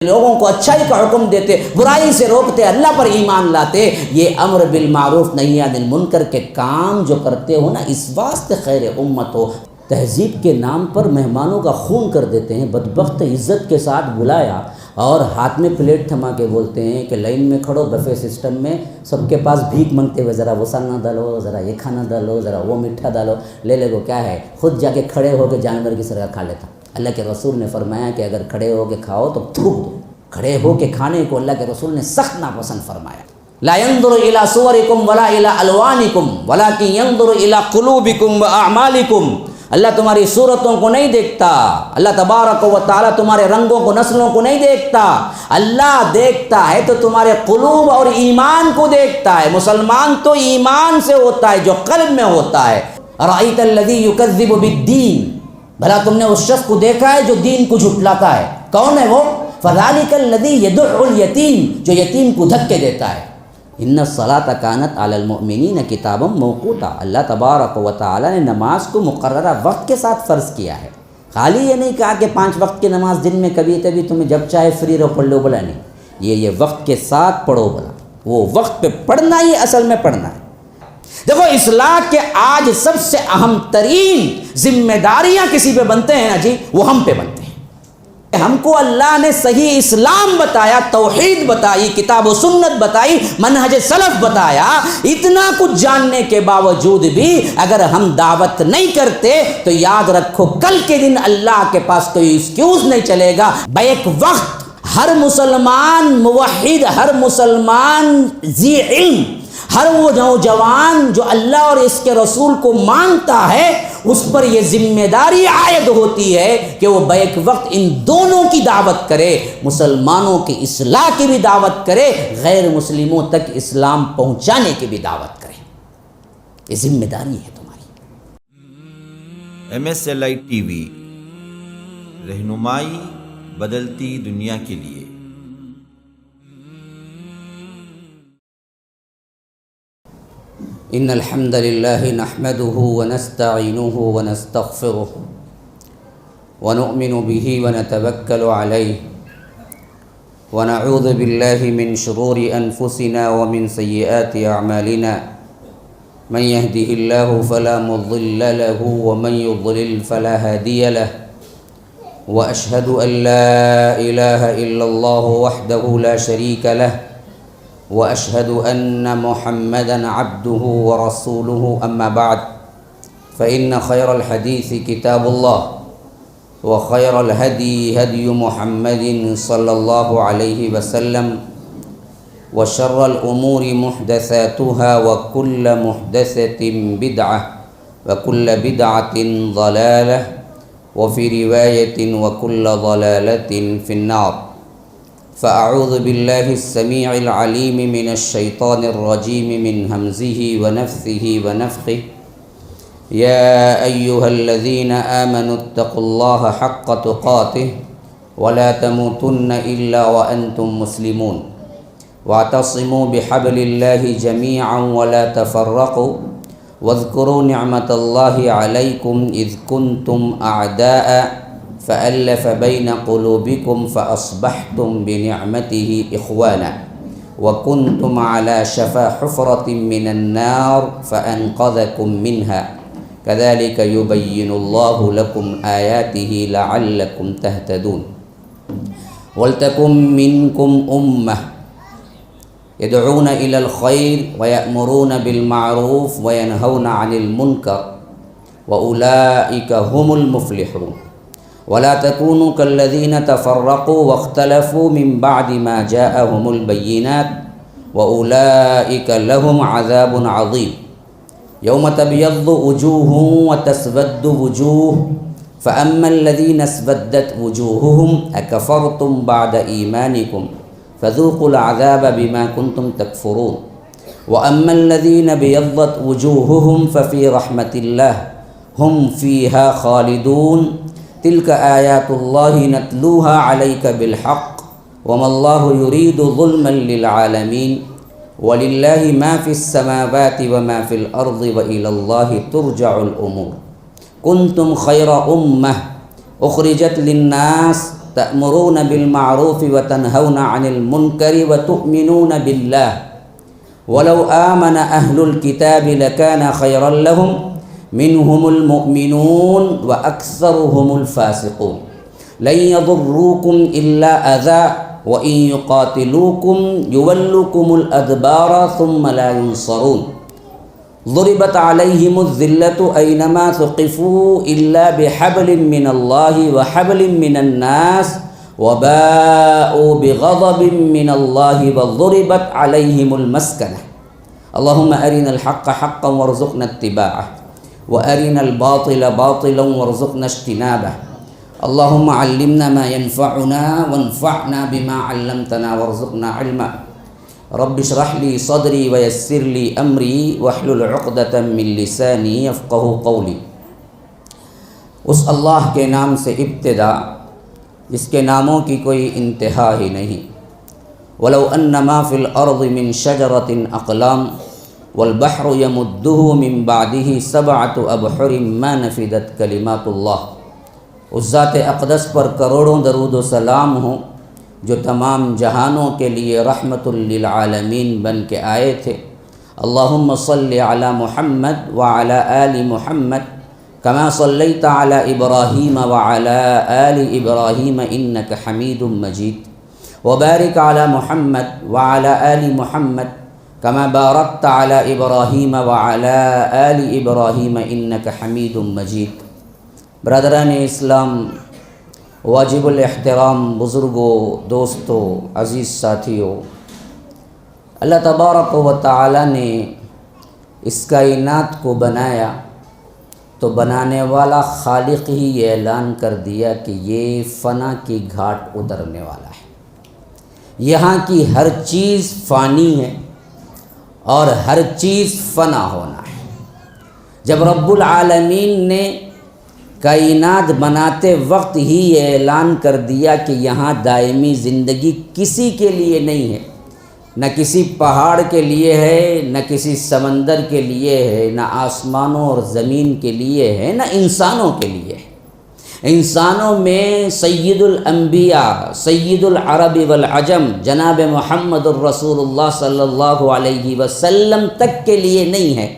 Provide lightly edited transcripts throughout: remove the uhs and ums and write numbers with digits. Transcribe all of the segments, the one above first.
لوگوں کو اچھائی کا حکم دیتے، برائی سے روکتے، اللہ پر ایمان لاتے، یہ امر بالمعروف نہی عن المنکر کے کام جو کرتے ہو نا، اس واسطے خیر امت ہو۔ تہذیب کے نام پر مہمانوں کا خون کر دیتے ہیں، بدبخت عزت کے ساتھ بلایا اور ہاتھ میں پلیٹ تھما کے بولتے ہیں کہ لائن میں کھڑو، بفے سسٹم میں سب کے پاس بھیک مانگتے ہوئے ذرا وہ سالنا ڈالو، ذرا یہ کھانا ڈالو، ذرا وہ میٹھا ڈالو، لے لے کو کیا ہے، خود جا کے کھڑے ہو کے جانور کی طرح کھا لیتا۔ اللہ کے رسول نے فرمایا کہ اگر کھڑے ہو کے کھاؤ تو تھوک دو۔ کھڑے ہو کے کھانے کو اللہ کے رسول نے سخت ناپسند فرمایا۔ لا ينظر الى صوركم ولا الى الوانكم ولكن ينظر الى قلوبكم واعمالكم۔ اللہ تمہاری صورتوں کو نہیں دیکھتا، اللہ تبارک و تعالیٰ تمہارے رنگوں کو، نسلوں کو نہیں دیکھتا، اللہ دیکھتا ہے تو تمہارے قلوب اور ایمان کو دیکھتا ہے۔ مسلمان تو ایمان سے ہوتا ہے جو قلب میں ہوتا ہے۔ رأيت الذي يكذب بالدين، بھلا تم نے اس شخص کو دیکھا ہے جو دین کو جھٹلاتا ہے؟ کون ہے وہ؟ فذلك الذي يدع اليتيم، جو یتیم کو دھکے دیتا ہے۔ ان الصلاۃ کانت علی المؤمنین کتابا موقوتا، اللہ تبارک و تعالی نے نماز کو مقررہ وقت کے ساتھ فرض کیا ہے۔ خالی یہ نہیں کہا کہ 5 وقت کی نماز دن میں کبھی کبھی تمہیں جب چاہے فری رہو پڑھ لو، بولا نہیں، یہ وقت کے ساتھ پڑھو، بولا وہ وقت پہ پڑھنا ہی اصل میں پڑھنا ہے۔ دیکھو اصلاح کے آج سب سے اہم ترین ذمہ داریاں کسی پہ بنتے ہیں نا جی، وہ ہم پہ بنتے ہیں۔ ہم کو اللہ نے صحیح اسلام بتایا، توحید بتائی، کتاب و سنت بتائی، منہج سلف بتایا، اتنا کچھ جاننے کے باوجود بھی اگر ہم دعوت نہیں کرتے تو یاد رکھو کل کے دن اللہ کے پاس کوئی ایکسکیوز نہیں چلے گا۔ بیک وقت ہر مسلمان موحد، ہر مسلمان ذی علم، ہر وہ نوجوان جو اللہ اور اس کے رسول کو مانتا ہے، اس پر یہ ذمہ داری عائد ہوتی ہے کہ وہ بیک وقت ان دونوں کی دعوت کرے، مسلمانوں کی اصلاح کی بھی دعوت کرے، غیر مسلموں تک اسلام پہنچانے کی بھی دعوت کرے۔ یہ ذمہ داری ہے تمہاری۔ MSLI TV، رہنمائی بدلتی دنیا کے لیے۔ ان الحمد للہ نحمده ونستعینه ونستغفره ونؤمن به ونتوکل علیہ ونعوذ باللہ من شرور انفسنا ومن سیئات اعمالنا، من يهده اللہ فلا مضل له ومن يضلل فلا هادی له، واشهد ان لا الہ الا اللہ وحده لا شریک له، وأشهد أن محمدًا عبده ورسوله، أما بعد فإن خير الحديث كتاب الله، وخير الهدي هدي محمد صلى الله عليه وسلم، وشر الأمور محدثاتها، وكل محدثة بدعة، وكل بدعة ضلالة، وفي رواية وكل ضلالة في النار۔ فأعوذ بالله السميع العليم من الشيطان الرجيم من همزه ونفثه ونفخه، يا أيها الذين آمنوا اتقوا الله حق تقاته ولا تموتن إلا وأنتم مسلمون، واعتصموا بحبل الله جميعا ولا تفرقوا، واذكروا نعمة الله عليكم إذ كنتم أعداء فألف بين قلوبكم فأصبحتم بنعمته إخوانا، وكنتم على شفا حفرة من النار فأنقذكم منها، كذلك يبين الله لكم آياته لعلكم تهتدون۔ ولتكن منكم أمة يدعون إلى الخير ويأمرون بالمعروف وينهون عن المنكر وأولئك هم المفلحون، ولا تكونوا كالذين تفرقوا واختلفوا من بعد ما جاءهم البينات وأولئك لهم عذاب عظيم۔ يوم تبيض وجوه وتسود وجوه، فأما الذين اسودت وجوههم أكفرتم بعد إيمانكم فذوقوا العذاب بما كنتم تكفرون، وأما الذين بيضت وجوههم ففي رحمة الله هم فيها خالدون، تلك آیات اللہ نتلوها علیک بالحق وما اللہ یرید ظلما للعالمین، وللہ ما فی السماوات وما فی الارض وإلی اللہ ترجع الامور، کنتم خیر امہ اخرجت للناس تأمرون بالمعروف وتنهون عن المنكر وتؤمنون بالله ولو آمن أهل الكتاب لكان خيرا لهم منهم المؤمنون وأكثرهم الفاسقون لن يضروكم إلا أذى وإن يقاتلوكم يولوكم الأدبار ثم لا ينصرون ضربت عليهم الذلة أينما ثقفوا إلا بحبل من الله وحبل من الناس وباءوا بغضب من الله وضربت عليهم المسكنة اللهم أرنا الحق حقا وارزقنا اتباعه وأرنا الباطل باطلا وارزقنا اجتنابه اللهم علمنا ما ينفعنا وانفعنا بما علمتنا وارزقنا علما رب اشرح لي صدري ويسر لي امری واحلل عقدۃ من لسانی یفقہوا قولی۔ اس اللہ کے نام سے ابتدا جس کے ناموں کی کوئی انتہا ہی نہیں۔ ولو ان ما فی الارض من شجرۃ اقلام والبحر یمدہ من بعدہ سبعۃ ابحر ما نفدت کلمات اللہ۔ اس ذات اقدس پر کروڑوں درود و سلام ہوں جو تمام جہانوں کے لیے رحمت للعالمین بن کے آئے تھے۔ اللہم صلی علی محمد وعلی آل محمد کما صلیت علی ابراہیم وعلی آل ابراہیم انک حمید مجید وبارک علی محمد وعلی آل محمد کما بارکت علی ابراہیم وعلی آل ابراہیم انک حمید مجید۔ برادران اسلام، واجب الاحترام بزرگوں، دوستوں، عزیز ساتھیوں، اللہ تبارک و تعالی نے اس کائنات کو بنایا تو بنانے والا خالق ہی یہ اعلان کر دیا کہ یہ فنا کی گھاٹ اترنے والا ہے۔ یہاں کی ہر چیز فانی ہے اور ہر چیز فنا ہونا ہے۔ جب رب العالمین نے کائنات بناتے وقت ہی یہ اعلان کر دیا کہ یہاں دائمی زندگی کسی کے لیے نہیں ہے، نہ کسی پہاڑ کے لیے ہے، نہ کسی سمندر کے لیے ہے، نہ آسمانوں اور زمین کے لیے ہے، نہ انسانوں کے لیے ہے۔ انسانوں میں سید الانبیاء، سید العرب والعجم جناب محمد الرسول اللہ صلی اللہ علیہ وسلم تک کے لیے نہیں ہے۔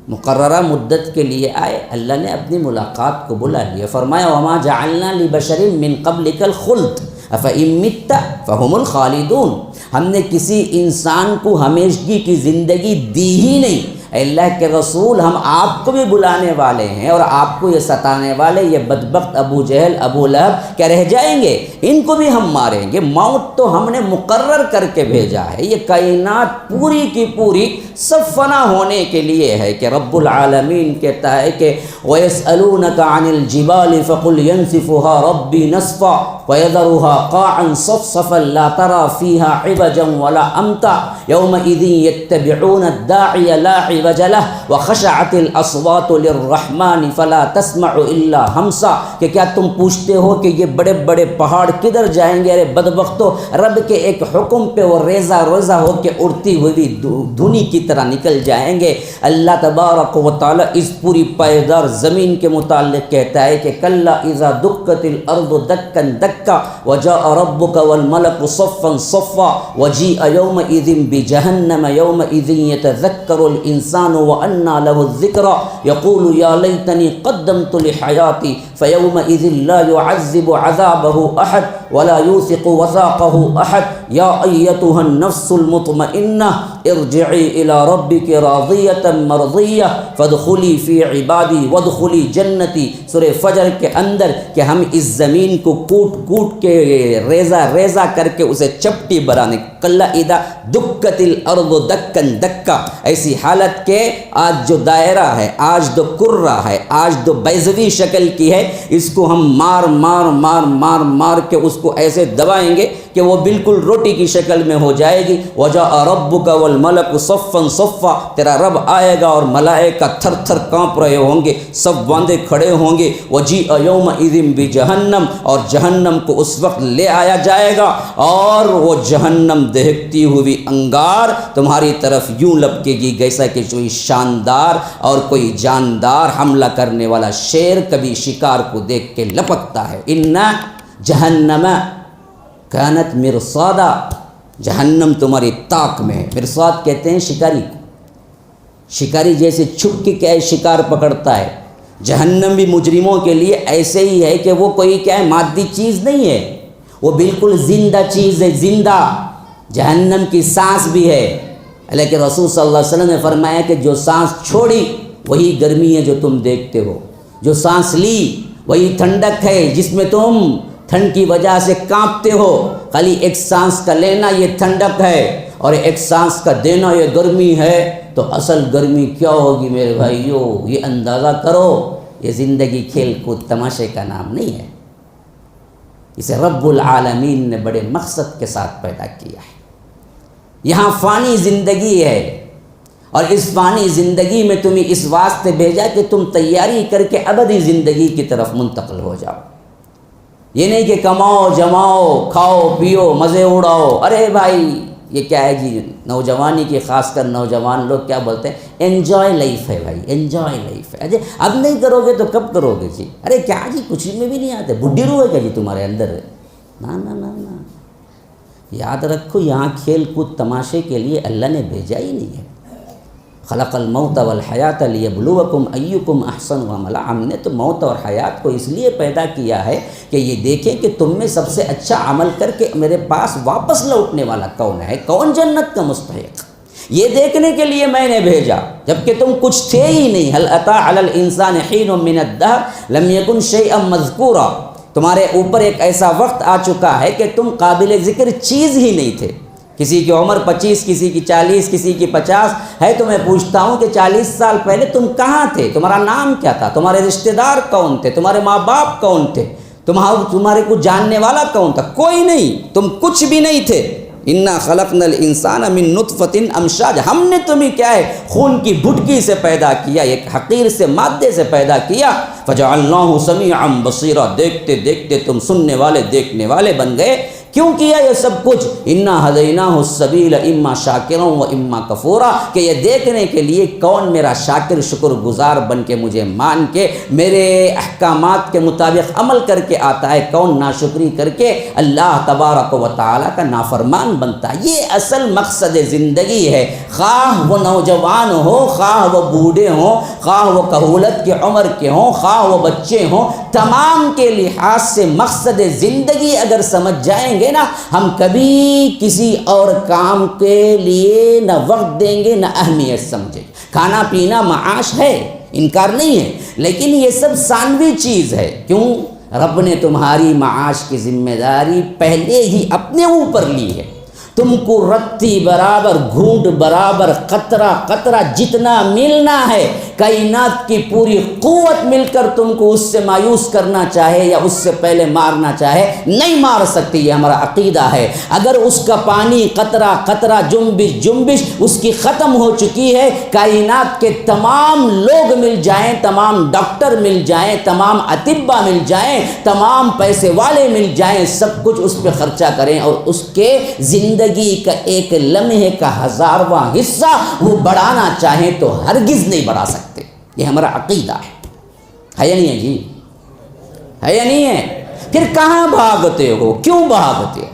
مقررہ مدت کے لیے آئے، اللہ نے اپنی ملاقات کو بلا لیا، فرمایا وما جعلنا لبشر من قبلک الخلد افإن مت فهم الخالدون۔ ہم نے کسی انسان کو ہمیشگی کی زندگی دی ہی نہیں۔ اے اللہ کے رسول، ہم آپ کو بھی بلانے والے ہیں اور آپ کو یہ ستانے والے یہ بدبخت ابو جہل، ابو لہب کیا رہ جائیں گے؟ ان کو بھی ہم ماریں گے۔ موت تو ہم نے مقرر کر کے بھیجا ہے۔ یہ کائنات پوری کی پوری سب فنا ہونے کے لیے ہے کہ رب العالمین کہتا ہے کہ وَيَسْأَلُونَكَ عَنِ الْجِبَالِ فَقُلْ يَنْسِفُهَا رَبِّي نَسْفًا وَيَذَرُهَا قَاعًا صَفْصَفًا لَا تَرَى فِيهَا عِوَجًا وَلَا أَمْتًا يَوْمَئِذٍ يَتَّبِعُونَ الدَّاعِيَ لَا عِوَجَ لَهُ وَخَشَعَتِ الْأَصْوَاتُ لِلرَّحْمَنِ فَلَا تَسْمَعُ إِلَّا ہمسا۔ کہ کیا تم پوچھتے ہو کہ یہ بڑے بڑے پہاڑ کدھر جائیں گے؟ ارے بدبختو، رب کے ایک حکم پہ وہ ریزہ روزہ ہو کے اڑتی ہوئی دھنی کی طرح نکل جائیں گے۔ اللہ تبارک و تعالی اس پوری پائیدار زمین کے متعلق کہتا ہے کہ کلا اذا دکت الارض دکا دکا وجاء ربک والملک صفا صفا وجیء یومئذ بجہنم یومئذ یتذکر الانسان وانى له الذکرى یقول یا لیتنی قدمت لحیاتی فیومئذ لا يعذب عذابه احد ولا يوثق وثاقه احد یا ایتها النفس المطمئنہ ارجعی الی ربک راضیۃ مرضیہ فادخلی فی عبادی وادخلی جنتی۔ سورہ فجر کے اندر کہ ہم اس زمین کو کوٹ کوٹ کے ریزہ ریزہ کر کے اسے چپٹی بنانے، کلا اذا دکت الارض دکا دکا، ایسی حالت کے آج جو دائرہ ہے، آج جو کرہ ہے، آج جو بیضوی شکل کی ہے، اس کو ہم مار مار مار مار مار کے اس کو ایسے دبائیں گے کہ وہ بالکل روٹی کی شکل میں ہو جائے گی۔ وجاء ربک والملک صفا صفا، تیرا رب آئے گا اور ملائکہ تھر تھر کانپ رہے ہوں گے، سب باندھے کھڑے ہوں گے۔ وجیء یومئذ بجہنم، اور جہنم کو اس وقت لے آیا جائے گا اور وہ جہنم دہکتی ہوئی انگار تمہاری طرف یوں لپکے گی جیسا کہ کوئی شاندار اور کوئی جاندار حملہ کرنے والا شیر کبھی شکار کو دیکھ کے لپکتا ہے۔ اِنَّا جہنم کانت مرصادا، جہنم تمہاری طاق میں ہے۔ مرصاد کہتے ہیں شکاری کو، شکاری جیسے چھپ کے کیا ہے شکار پکڑتا ہے، جہنم بھی مجرموں کے لیے ایسے ہی ہے کہ وہ کوئی کیا ہے مادی چیز نہیں ہے، وہ بالکل زندہ چیز ہے، زندہ۔ جہنم کی سانس بھی ہے، لیکن رسول صلی اللہ علیہ وسلم نے فرمایا کہ جو سانس چھوڑی وہی گرمی ہے جو تم دیکھتے ہو، جو سانس لی وہی ٹھنڈک ہے جس میں تم ٹھنڈ کی وجہ سے کانپتے ہو۔ خالی ایک سانس کا لینا یہ ٹھنڈک ہے اور ایک سانس کا دینا یہ گرمی ہے، تو اصل گرمی کیا ہوگی میرے بھائیو؟ یہ اندازہ کرو۔ یہ زندگی کھیل کود تماشے کا نام نہیں ہے، اسے رب العالمین نے بڑے مقصد کے ساتھ پیدا کیا ہے۔ یہاں فانی زندگی ہے اور اس فانی زندگی میں تمہیں اس واسطے بھیجا کہ تم تیاری کر کے ابدی زندگی کی طرف منتقل ہو جاؤ۔ یہ نہیں کہ کماؤ جماؤ کھاؤ پیو مزے اڑاؤ۔ ارے بھائی یہ کیا ہے جی، نوجوانی کی خاص کر نوجوان لوگ کیا بولتے ہیں انجوائے لائف ہے بھائی، انجوائے لائف ہے۔ اجے اب نہیں کرو گے تو کب کرو گے جی؟ ارے کیا جی کچھ میں بھی نہیں آتے، بڈھی روح ہے کیا جی تمہارے اندر؟ نا نا نا نا، یاد رکھو یہاں کھیل کود تماشے کے لیے اللہ نے بھیجا ہی نہیں ہے۔ خلق الموت والحیات لیبلوکم ایکم احسن عملا، ہم نے تو موت اور حیات کو اس لیے پیدا کیا ہے کہ یہ دیکھیں کہ تم میں سب سے اچھا عمل کر کے میرے پاس واپس لوٹنے والا کون ہے، کون جنت کا مستحق۔ یہ دیکھنے کے لیے میں نے بھیجا، جبکہ تم کچھ تھے ہی نہیں۔ هل اتى على الانسان حين من الدهر لم يكن شيئا مذكورا، تمہارے اوپر ایک ایسا وقت آ چکا ہے کہ تم قابل ذکر چیز ہی نہیں تھے۔ کسی کی عمر 25، کسی کی 40، کسی کی 50 ہے، تو میں پوچھتا ہوں کہ 40 سال پہلے تم کہاں تھے؟ تمہارا نام کیا تھا؟ تمہارے رشتہ دار کون تھے؟ تمہارے ماں باپ کون تھے؟ تمہارے کو جاننے والا کون تھا؟ کوئی نہیں، تم کچھ بھی نہیں تھے۔ انا خلقنا الانسان من نطفۃ امشاج، ہم نے تمہیں کیا ہے خون کی بھٹکی سے پیدا کیا، ایک حقیر سے مادے سے پیدا کیا۔ فجعلناہ سمیعا بصیرا، دیکھتے دیکھتے تم سننے والے دیکھنے والے بن گئے۔ کیوں کیا یہ سب کچھ؟ انا ہدیناہ السبیل اما شاکرا و اما کفورا، کہ یہ دیکھنے کے لیے کون میرا شاکر شکر گزار بن کے مجھے مان کے میرے احکامات کے مطابق عمل کر کے آتا ہے، کون ناشکری کر کے اللہ تبارک و تعالیٰ کا نافرمان بنتا ہے۔ یہ اصل مقصد زندگی ہے، خواہ وہ نوجوان ہو، خواہ وہ بوڑھے ہوں، خواہ وہ کہولت کی عمر کے ہوں، خواہ وہ بچے ہوں، تمام کے لحاظ سے مقصد زندگی اگر سمجھ جائیں گے نا، ہم کبھی کسی اور کام کے لیے نہ وقت دیں گے نہ اہمیت سمجھیں گے۔ کھانا پینا معاش ہے، انکار نہیں ہے، لیکن یہ سب ثانوی چیز ہے۔ کیوں؟ رب نے تمہاری معاش کی ذمہ داری پہلے ہی اپنے اوپر لی ہے۔ تم کو رتی برابر، گھونٹ برابر، قطرہ قطرہ جتنا ملنا ہے، کائنات کی پوری قوت مل کر تم کو اس سے مایوس کرنا چاہے یا اس سے پہلے مارنا چاہے نہیں مار سکتی، یہ ہمارا عقیدہ ہے۔ اگر اس کا پانی قطرہ قطرہ جنبش جنبش اس کی ختم ہو چکی ہے، کائنات کے تمام لوگ مل جائیں، تمام ڈاکٹر مل جائیں، تمام اطباء مل جائیں، تمام پیسے والے مل جائیں، سب کچھ اس پہ خرچہ کریں اور اس کے زندگی کا ایک لمحے کا 1000واں حصہ وہ بڑھانا چاہیں تو ہرگز نہیں بڑھا سکتے۔ یہ ہمارا عقیدہ ہے یا نہیں ہے جی؟ ہے یا نہیں ہے؟ پھر کہاں بھاگتے ہو؟ کیوں بھاگتے ہو؟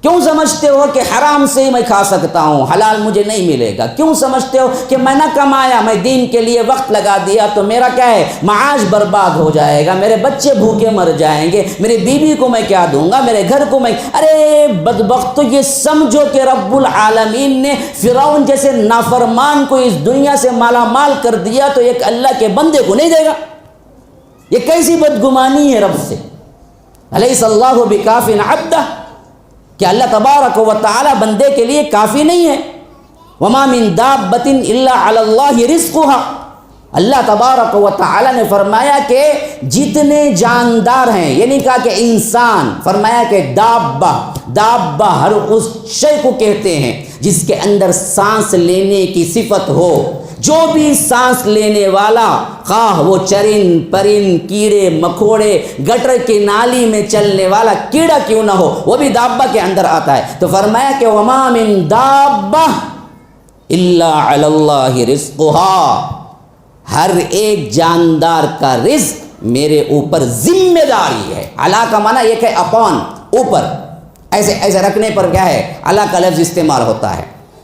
کیوں سمجھتے ہو کہ حرام سے ہی میں کھا سکتا ہوں، حلال مجھے نہیں ملے گا؟ کیوں سمجھتے ہو کہ میں نہ کمایا، میں دین کے لیے وقت لگا دیا تو میرا کیا ہے معاش برباد ہو جائے گا، میرے بچے بھوکے مر جائیں گے، میری بیوی کو میں کیا دوں گا، میرے گھر کو میں… ارے بدبخت، تو یہ سمجھو کہ رب العالمین نے فرعون جیسے نافرمان کو اس دنیا سے مالا مال کر دیا تو ایک اللہ کے بندے کو نہیں دے گا؟ یہ کیسی بدگمانی ہے رب سے؟ الیس اللہ بکاف عبدہ، کہ اللہ تبارک و تعالی بندے کے لیے کافی نہیں ہے؟ وما من دابۃ الا علی اللہ رزقها، اللہ تبارک و تعالی نے فرمایا کہ جتنے جاندار ہیں، یہ نہیں کہا کہ انسان، فرمایا کہ دابہ ہر اس شے کو کہتے ہیں جس کے اندر سانس لینے کی صفت ہو۔ جو بھی سانس لینے والا، خواہ وہ چرند پرند کیڑے مکوڑے گٹر کی نالی میں چلنے والا کیڑا کیوں نہ ہو، وہ بھی دابہ کے اندر آتا ہے۔ تو فرمایا کہ وما من دابہ الا علی اللہ رزقها، ہر ایک جاندار کا رزق میرے اوپر ذمہ داری ہے. علا کا معنی ایک ہے اپون، اوپر، ایسے رکھنے پر کیا ہے علا کا لفظ استعمال ہوتا ہے،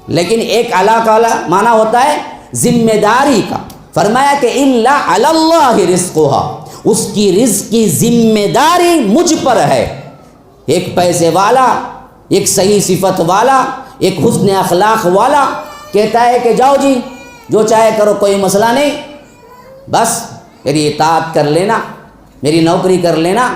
لیکن ایک علا کا معنی ہوتا ہے ذمہ داری کا. فرمایا کہ الا علی اللہ رزقھا، اس کی رزق کی ذمہ داری مجھ پر ہے. ایک پیسے والا، ایک صحیح صفت والا، ایک حسن اخلاق والا کہتا ہے کہ جاؤ جی جو چاہے کرو، کوئی مسئلہ نہیں، بس میری اطاعت کر لینا، میری نوکری کر لینا،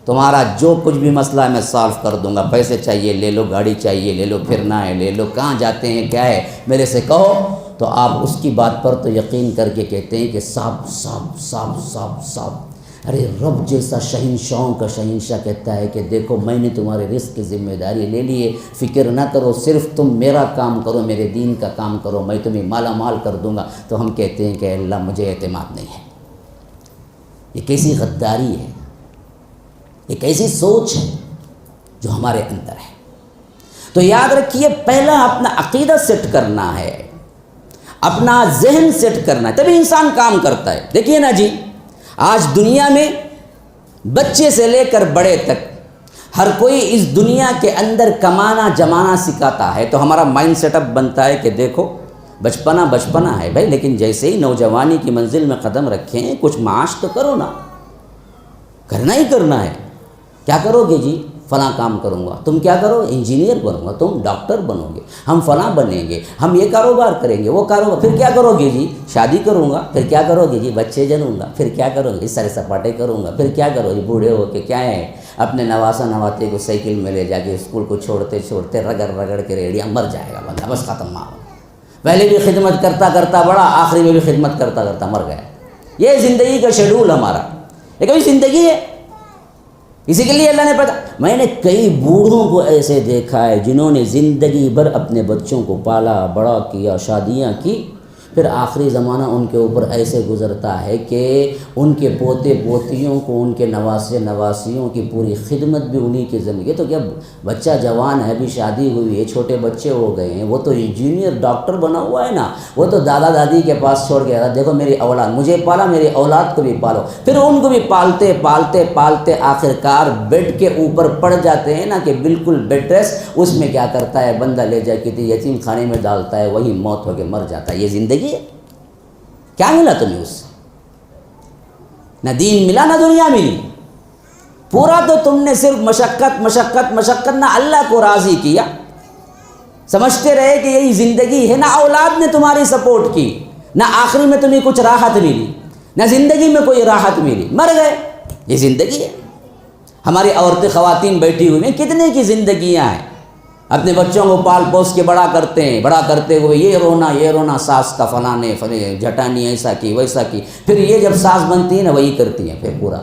تمہارا جو کچھ بھی مسئلہ ہے میں سالو کر دوں گا. پیسے چاہیے لے لو، گاڑی چاہیے لے لو، پھرنا ہے لے لو، کہاں جاتے ہیں کیا ہے میرے سے کہو. تو آپ اس کی بات پر تو یقین کر کے کہتے ہیں کہ صاحب صاحب صاحب صاحب صاحب. ارے رب جیسا شہنشاہوں کا شہنشاہ کہتا ہے کہ دیکھو میں نے تمہارے رزق کی ذمہ داری لے لی ہے، فکر نہ کرو، صرف تم میرا کام کرو، میرے دین کا کام کرو، میں تمہیں مالا مال کر دوں گا. تو ہم کہتے ہیں کہ اللہ مجھے اعتماد نہیں ہے. یہ کیسی غداری ہے، یہ کیسی سوچ ہے جو ہمارے اندر ہے. تو یاد رکھیے پہلا اپنا عقیدہ سیٹ کرنا ہے، اپنا ذہن سیٹ کرنا ہے، تبھی انسان کام کرتا ہے. دیکھیے نا جی، آج دنیا میں بچے سے لے کر بڑے تک ہر کوئی اس دنیا کے اندر کمانا جمانا سکھاتا ہے. تو ہمارا مائنڈ سیٹ اپ بنتا ہے کہ دیکھو بچپنا بچپنا ہے بھائی، لیکن جیسے ہی نوجوانی کی منزل میں قدم رکھیں کچھ معاش تو کرو نا، کرنا ہی کرنا ہے. کیا کرو گے جی؟ فلاں کام کروں گا. تم کیا کرو؟ انجینئر بنوں گا، تم ڈاکٹر بنو گے، ہم فلاں بنیں گے، ہم یہ کاروبار کریں گے، وہ کاروبار. پھر کیا کرو گے جی؟ شادی کروں گا. پھر کیا کرو گے جی؟ بچے جنوں گا. پھر کیا کرو گے؟ سر سپاٹے کروں گا. پھر کیا کرو گے؟ بوڑھے ہو کے کیا ہے اپنے نواسا نواتے کو سائیکل میں لے جا کے اسکول کو چھوڑتے چھوڑتے رگڑ رگڑ کے ریڑیاں مر جائے گا بندہ، بس ختم. ماں پہلے بھی خدمت کرتا کرتا بڑا، آخری میں بھی خدمت کرتا کرتا مر گیا. یہ زندگی کا شیڈول ہمارا، یہ کبھی زندگی ہے. اسی کے لیے اللہ نے پتا، میں نے کئی بوڑھوں کو ایسے دیکھا ہے جنہوں نے زندگی بھر اپنے بچوں کو پالا بڑا کیا، شادیاں کی، پھر آخری زمانہ ان کے اوپر ایسے گزرتا ہے کہ ان کے پوتے پوتیوں کو، ان کے نواسے نواسیوں کی پوری خدمت بھی انہی کی زندگی. تو کیا بچہ جوان ہے، ابھی شادی ہوئی ہے، چھوٹے بچے ہو گئے ہیں، وہ تو انجینئر ڈاکٹر بنا ہوا ہے نا، وہ تو دادا دادی کے پاس چھوڑ گیا تھا، دیکھو میری اولاد، مجھے پالا، میری اولاد کو بھی پالو. پھر ان کو بھی پالتے پالتے پالتے آخرکار بیڈ کے اوپر پڑ جاتے ہیں نا کہ بالکل بیڈ ریسٹ. اس میں کیا کرتا ہے بندہ، لے جا کے یتیم خانے میں ڈالتا ہے، وہی موت ہو کے مر جاتا ہے. یہ زندگی ہے. کیا ملا تمہیں اس سے؟ نہ دین ملا نہ دنیا ملی. پورا تو تم نے صرف مشقت مشقت مشقت، نہ اللہ کو راضی کیا، سمجھتے رہے کہ یہی زندگی ہے. نہ اولاد نے تمہاری سپورٹ کی، نہ آخری میں تمہیں کچھ راحت ملی، نہ زندگی میں کوئی راحت ملی، مر گئے. یہ زندگی ہے. ہماری عورتیں خواتین بیٹھی ہوئی ہیں، کتنے کی زندگیاں ہیں، اپنے بچوں کو پال پوس کے بڑا کرتے ہیں، بڑا کرتے ہوئے یہ رونا ساس کا فلانے جھٹانی ایسا کی ویسا کی. پھر یہ جب ساس بنتی ہے نا وہی کرتی ہیں پھر پورا،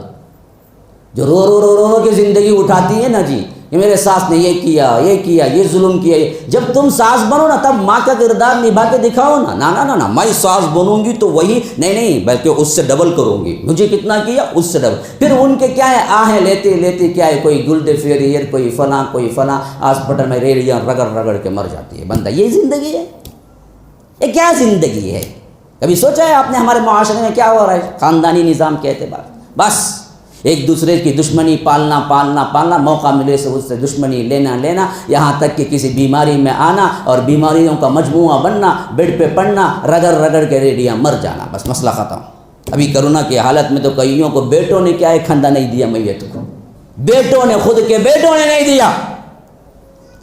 جو رو رو رو رو کے زندگی اٹھاتی ہے نا جی، کہ میرے ساس نے یہ کیا یہ ظلم کیا. جب تم ساس بنو نا تب ماں کا کردار نبھا کے دکھاؤ نا. نا نا نا، میں ساس بنوں گی تو وہی نہیں بلکہ اس سے ڈبل کروں گی، مجھے کتنا کیا اس سے ڈبل. پھر ان کے کیا ہے آہیں لیتے لیتے کیا ہے، کوئی گلڈے فیئر، کوئی فلاں ہاسپٹل میں ریڑیاں رگڑ رگڑ کے مر جاتی ہے بندہ. یہ زندگی ہے؟ یہ کیا زندگی ہے؟ کبھی سوچا ہے آپ نے ہمارے معاشرے میں کیا ہو رہا ہے خاندانی نظام کے اعتبار؟ بس ایک دوسرے کی دشمنی پالنا، موقع ملے سے اس سے دشمنی لینا، یہاں تک کہ کسی بیماری میں آنا اور بیماریوں کا مجموعہ بننا، بیڈ پہ پڑنا، رگڑ کے ریڑیاں مر جانا، بس مسئلہ ختم. ابھی کرونا کی حالت میں تو کئیوں کو بیٹوں نے کیا ہے کھندا نہیں دیا میت کو، بیٹوں نے، خود کے بیٹوں نے نہیں دیا،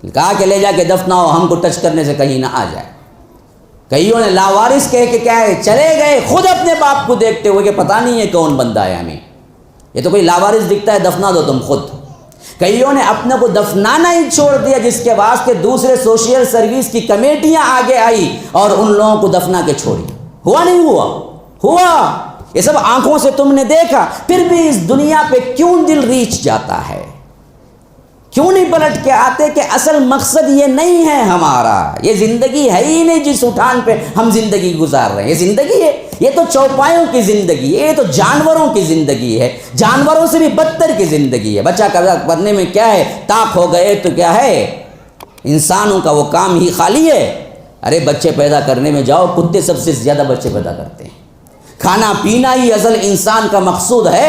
کہا کہ لے جا کے دفناؤ، ہم کو ٹچ کرنے سے کہیں نہ آ جائے. کئیوں نے لاوارث کہہ کے کیا ہے چلے گئے، خود اپنے باپ کو دیکھتے ہوئے کہ پتہ نہیں ہے کون بندہ ہے ہمیں، یہ تو کوئی لاوارث دکھتا ہے، دفنا دو تم خود. کئیوں نے اپنے کو دفنانا ہی چھوڑ دیا، جس کے واسطے دوسرے سوشل سروس کی کمیٹیاں آگے آئی اور ان لوگوں کو دفنا کے چھوڑی. ہوا نہیں ہوا. یہ سب آنکھوں سے تم نے دیکھا. پھر بھی اس دنیا پہ کیوں دل ریچھ جاتا ہے؟ کیوں نہیں پلٹ کے آتے کہ اصل مقصد یہ نہیں ہے ہمارا، یہ زندگی ہے ہی نہیں جس اٹھان پہ ہم زندگی گزار رہے ہیں. یہ زندگی ہے، یہ تو چوپایوں کی زندگی ہے، یہ تو جانوروں کی زندگی ہے، جانوروں سے بھی بدتر کی زندگی ہے. بچہ پیدا کرنے میں کیا ہے طاق ہو گئے تو کیا ہے، انسانوں کا وہ کام ہی خالی ہے. ارے بچے پیدا کرنے میں جاؤ، کتے سب سے زیادہ بچے پیدا کرتے ہیں. کھانا پینا ہی اصل انسان کا مقصود ہے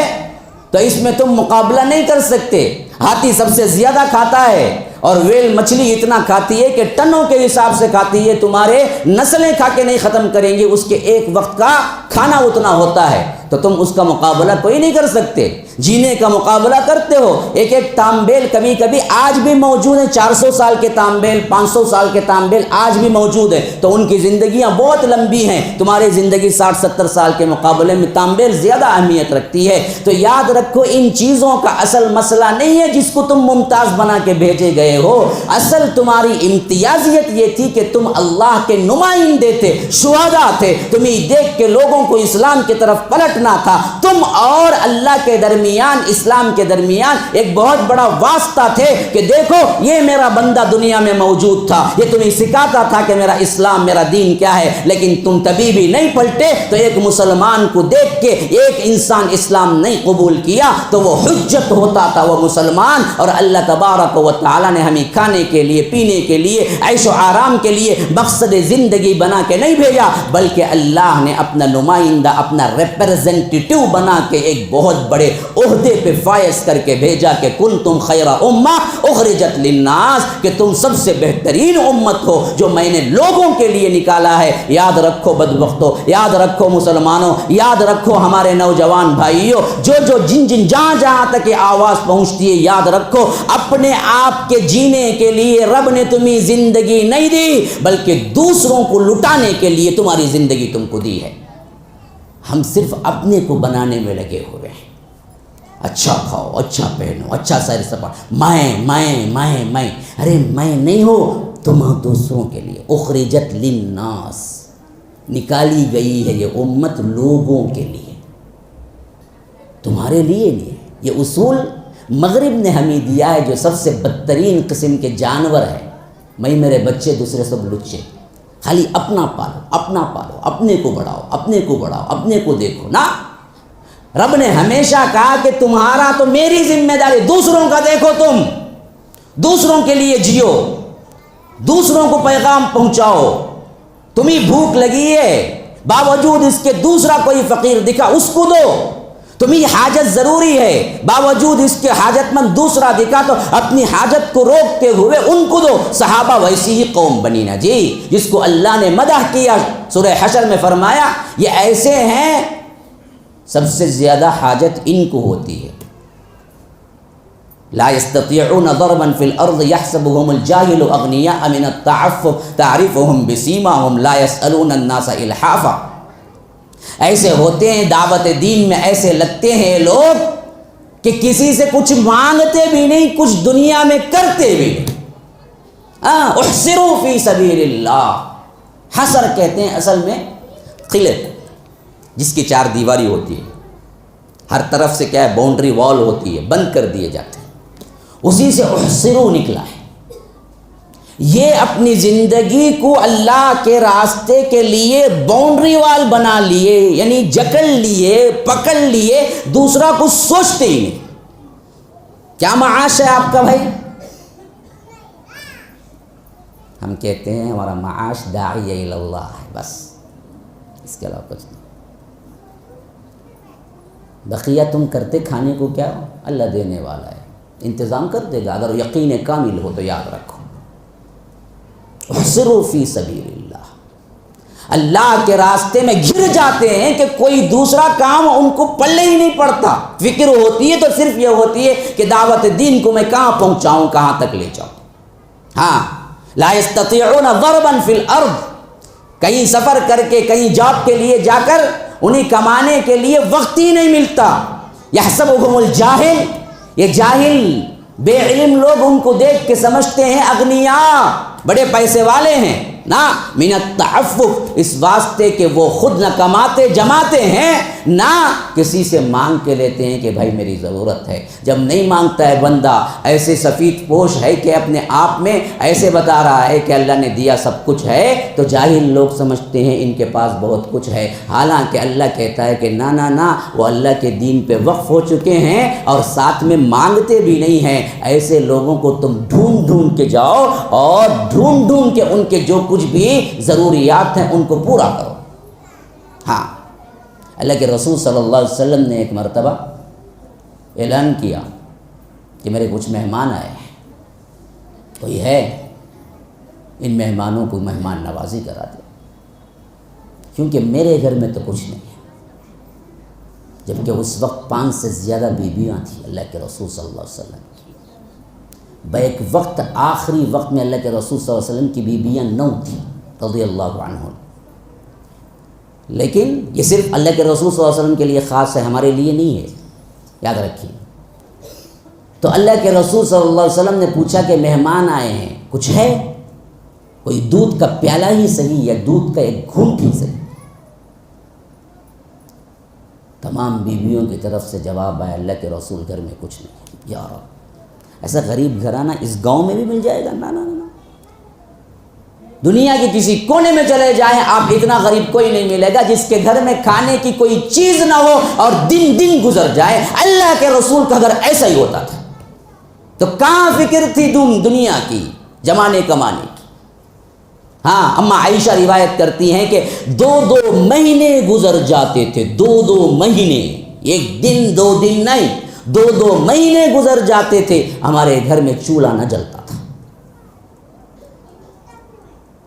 تو اس میں تم مقابلہ نہیں کر سکتے۔ ہاتھی سب سے زیادہ کھاتا ہے اور ویل مچھلی اتنا کھاتی ہے کہ ٹنوں کے حساب سے کھاتی ہے، تمہارے نسلیں کھا کے نہیں ختم کریں گے، اس کے ایک وقت کا کھانا اتنا ہوتا ہے، تو تم اس کا مقابلہ کوئی نہیں کر سکتے۔ جینے کا مقابلہ کرتے ہو، ایک ایک تامبیل کبھی کبھی آج بھی موجود ہیں، 400 سال کے تامبیل، 500 سال کے تامبیل آج بھی موجود ہیں، تو ان کی زندگیاں بہت لمبی ہیں، تمہاری زندگی 60-70 سال کے مقابلے میں تامبیل زیادہ اہمیت رکھتی ہے۔ تو یاد رکھو ان چیزوں کا اصل مسئلہ نہیں ہے جس کو تم ممتاز بنا کے بھیجے گئے ہو، اصل تمہاری امتیازیت یہ تھی کہ تم اللہ کے نمائندے تھے، شہداء تھے، تمہیں دیکھ کے لوگوں کو اسلام کی طرف پلٹنا تھا، تم اور اللہ کے درمیان، اسلام کے درمیان ایک بہت بڑا واسطہ تھے کہ دیکھو یہ میرا بندہ دنیا میں موجود تھا، یہ تمہیں سکھاتا تھا کہ میرا اسلام، میرا دین کیا ہے، لیکن تم کبھی بھی نہیں پلٹے، تو ایک مسلمان کو دیکھ کے ایک انسان اسلام نہیں قبول کیا تو وہ حجت ہوتا تھا وہ مسلمان، اور اللہ تبارک و تعالی نے ہمیں کھانے کے لیے، پینے کے لیے، عیش و آرام کے لیے مقصد زندگی بنا کے نہیں بھیجا، بلکہ اللہ نے اپنا نمائندہ، اپنا ریپرزنٹیٹیو بنا کے ایک بہت بڑے عہدے پہ فائز کر کے بھیجا کہ کنتم خیر امہ اخرجت للناس، کہ تم سب سے بہترین امت ہو جو میں نے لوگوں کے لیے نکالا ہے۔ یاد رکھو بدبختو، یاد رکھو مسلمانوں، یاد رکھو ہمارے نوجوان بھائیوں، جو جن جہاں تک یہ آواز پہنچتی ہے، یاد رکھو اپنے آپ کے جینے کے لیے رب نے تمہیں زندگی نہیں دی، بلکہ دوسروں کو لٹانے کے لیے تمہاری زندگی تم کو دی ہے۔ ہم صرف اپنے کو بنانے میں لگے ہوئے ہیں، اچھا کھاؤ، اچھا پہنو، اچھا سیر سپاٹ، میں، ارے میں نہیں ہو، تم دوسروں کے لیے۔ اخرجت للناس، نکالی گئی ہے یہ امت لوگوں کے لیے، تمہارے لیے نہیں ہے۔ یہ اصول مغرب نے ہمیں دیا ہے، جو سب سے بدترین قسم کے جانور ہے، میں میرے بچے دوسرے سب لچے، خالی اپنا پالو، اپنے کو بڑھاؤ، اپنے کو دیکھو نا۔ رب نے ہمیشہ کہا کہ تمہارا تو میری ذمہ داری، دوسروں کا دیکھو، تم دوسروں کے لیے جیو، دوسروں کو پیغام پہنچاؤ۔ تمہیں بھوک لگی ہے، باوجود اس کے دوسرا کوئی فقیر دکھا اس کو دو، تمہیں حاجت ضروری ہے، باوجود اس کے حاجت مند دوسرا دکھا تو اپنی حاجت کو روکتے ہوئے ان کو دو۔ صحابہ ویسی ہی قوم بنی نا جی، جس کو اللہ نے مدح کیا، سورہ حشر میں فرمایا یہ ایسے ہیں سب سے زیادہ حاجت ان کو ہوتی ہے۔ لا يستطيعون ضربا في الارض يحسبهم الجاهل اغنياء من التعفف تعرفهم بسيماهم لا يسألون الناس الحافا۔ ایسے ہوتے ہیں دعوت دین میں، ایسے لگتے ہیں لوگ کہ کسی سے کچھ مانگتے بھی نہیں، کچھ دنیا میں کرتے بھی نہیں۔ احصروا فی سبیل اللہ، حصر کہتے ہیں اصل میں قلعہ، جس کی 4 دیواری ہوتی ہے، ہر طرف سے کیا ہے باؤنڈری وال ہوتی ہے، بند کر دیے جاتے ہیں، اسی سے احصروا نکلا ہے۔ یہ اپنی زندگی کو اللہ کے راستے کے لیے باؤنڈری وال بنا لیے، یعنی جکڑ لیے، پکڑ لیے، دوسرا کچھ سوچتے ہی نہیں۔ کیا معاش ہے آپ کا بھائی؟ ہم کہتے ہیں ہمارا معاش داعی الی اللہ ہے، بس اس کے علاوہ کچھ نہیں۔ بقیہ تم کرتے کھانے کو کیا ہو؟ اللہ دینے والا ہے، انتظام کر دے گا اگر یقین کامل ہو تو۔ یاد رکھو احصروا فی سبیل اللہ، اللہ کے راستے میں گر جاتے ہیں کہ کوئی دوسرا کام ان کو پلے ہی نہیں پڑتا، فکر ہوتی ہے تو صرف یہ ہوتی ہے کہ دعوت دین کو میں کہاں پہنچاؤں، کہاں تک لے جاؤں۔ ہاں، لا یستطیعون ضربا فی الارض، کہیں سفر کر کے، کہیں جاب کے لیے جا کر انہیں کمانے کے لیے وقت ہی نہیں ملتا۔ یحسبهم الجاہل، یہ جاہل بے علم لوگ ان کو دیکھ کے سمجھتے ہیں اغنیاء، بڑے پیسے والے ہیں، نہ من التعفف، اس واسطے کہ وہ خود نہ کماتے جماتے ہیں، نہ کسی سے مانگ کے لیتے ہیں کہ بھائی میری ضرورت ہے۔ جب نہیں مانگتا ہے بندہ، ایسے سفید پوش ہے کہ اپنے آپ میں ایسے بتا رہا ہے کہ اللہ نے دیا سب کچھ ہے، تو جاہل لوگ سمجھتے ہیں ان کے پاس بہت کچھ ہے، حالانکہ اللہ کہتا ہے کہ نہ، وہ اللہ کے دین پہ وقف ہو چکے ہیں اور ساتھ میں مانگتے بھی نہیں ہیں۔ ایسے لوگوں کو تم ڈھونڈ کے جاؤ اور ڈھونڈ کے ان کے جو کچھ بھی ضروریات ہیں ان کو پورا کرو۔ ہاں، اللہ کے رسول صلی اللہ علیہ وسلم نے ایک مرتبہ اعلان کیا کہ میرے کچھ مہمان آئے ہیں، کوئی ہے ان مہمانوں کو مہمان نوازی کرا دے، کیونکہ میرے گھر میں تو کچھ نہیں ہے۔ جبکہ اس وقت 5 سے زیادہ بیویاں تھیں اللہ کے رسول صلی اللہ علیہ وسلم کی۔ بیک وقت آخری وقت میں اللہ کے رسول صلی اللہ علیہ وسلم کی بیویاں 9 تھیں رضی اللہ عنہ، لیکن یہ صرف اللہ کے رسول صلی اللہ علیہ وسلم کے لیے خاص ہے، ہمارے لیے نہیں ہے، یاد رکھیے۔ تو اللہ کے رسول صلی اللہ علیہ وسلم نے پوچھا کہ مہمان آئے ہیں، کچھ ہے؟ کوئی دودھ کا پیالہ ہی صحیح یا دودھ کا ایک گھونٹ ہی صحیح۔ تمام بیویوں کی طرف سے جواب آیا اللہ کے رسول گھر میں کچھ نہیں۔ یا رب، ایسا غریب گھرانہ اس گاؤں میں بھی مل جائے گا؟ نا نا نا، دنیا کے کسی کونے میں چلے جائیں آپ، اتنا غریب کوئی نہیں ملے گا جس کے گھر میں کھانے کی کوئی چیز نہ ہو اور دن دن گزر جائے۔ اللہ کے رسول کا گھر ایسا ہی ہوتا تھا۔ تو کہاں فکر تھی دنیا کی، جمانے کمانے کی؟ ہاں، اماں عائشہ روایت کرتی ہیں کہ 2 مہینے گزر جاتے تھے، 2 مہینے، ایک دن 2 دن نہیں، 2 مہینے گزر جاتے تھے ہمارے گھر میں چولہا نہ جلتا تھا۔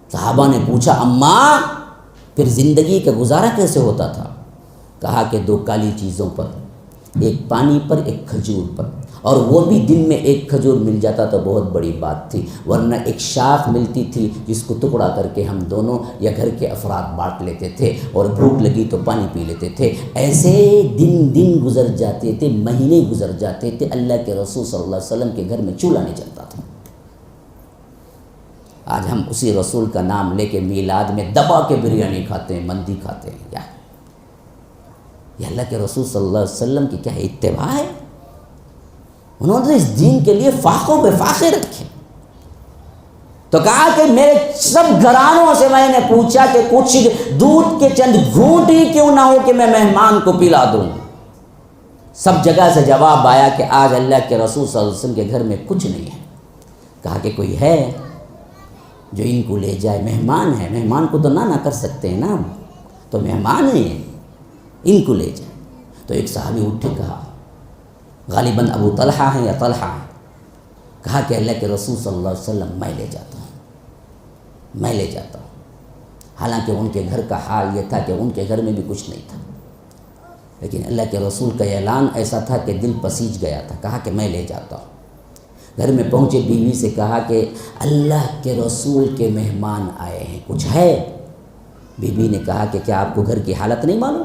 صحابہ نے پوچھا اماں پھر زندگی کا گزارا کیسے ہوتا تھا؟ کہا کہ 2 کالی چیزوں پر، ایک پانی پر ایک کھجور پر، اور وہ بھی دن میں ایک کھجور مل جاتا تو بہت بڑی بات تھی، ورنہ ایک شاخ ملتی تھی جس کو ٹکڑا کر کے ہم دونوں یا گھر کے افراد بانٹ لیتے تھے، اور بھوک لگی تو پانی پی لیتے تھے۔ ایسے دن گزر جاتے تھے، مہینے گزر جاتے تھے، اللہ کے رسول صلی اللہ علیہ وسلم کے گھر میں چولہا نہیں چلتا تھا۔ آج ہم اسی رسول کا نام لے کے میلاد میں دبا کے بریانی کھاتے ہیں، مندی کھاتے ہیں۔ یہ اللہ کے رسول صلی اللہ علیہ وسلم کی کیا اتباع ہے؟ انہوں نے اس دین کے لیے فاقوں پہ فاقے رکھے۔ تو کہا کہ میرے سب گھرانوں سے میں نے پوچھا کہ کچھ دودھ کے چند گھونٹ ہی کیوں نہ ہو کہ میں مہمان کو پلا دوں۔ سب جگہ سے جواب آیا کہ آج اللہ کے رسول صلی اللہ علیہ وسلم کے گھر میں کچھ نہیں ہے۔ کہا کہ کوئی ہے جو ان کو لے جائے؟ مہمان ہے، مہمان کو تو نہ کر سکتے ہیں نا، تو مہمان ہیں، ان کو لے جائے۔ تو ایک صحابی اٹھ کے کہا، غالباً ابو طلحہ ہیں یا طلحہ ہیں، کہا کہ اللہ کے رسول صلی اللہ علیہ وسلم میں لے جاتا ہوں، میں لے جاتا ہوں۔ حالانکہ ان کے گھر کا حال یہ تھا کہ ان کے گھر میں بھی کچھ نہیں تھا، لیکن اللہ کے رسول کا اعلان ایسا تھا کہ دل پسیج گیا تھا۔ کہا کہ میں لے جاتا ہوں۔ گھر میں پہنچے بیوی سے کہا کہ اللہ کے رسول کے مہمان آئے ہیں، کچھ ہے؟ بیوی نے کہا کہ کیا آپ کو گھر کی حالت نہیں معلوم؟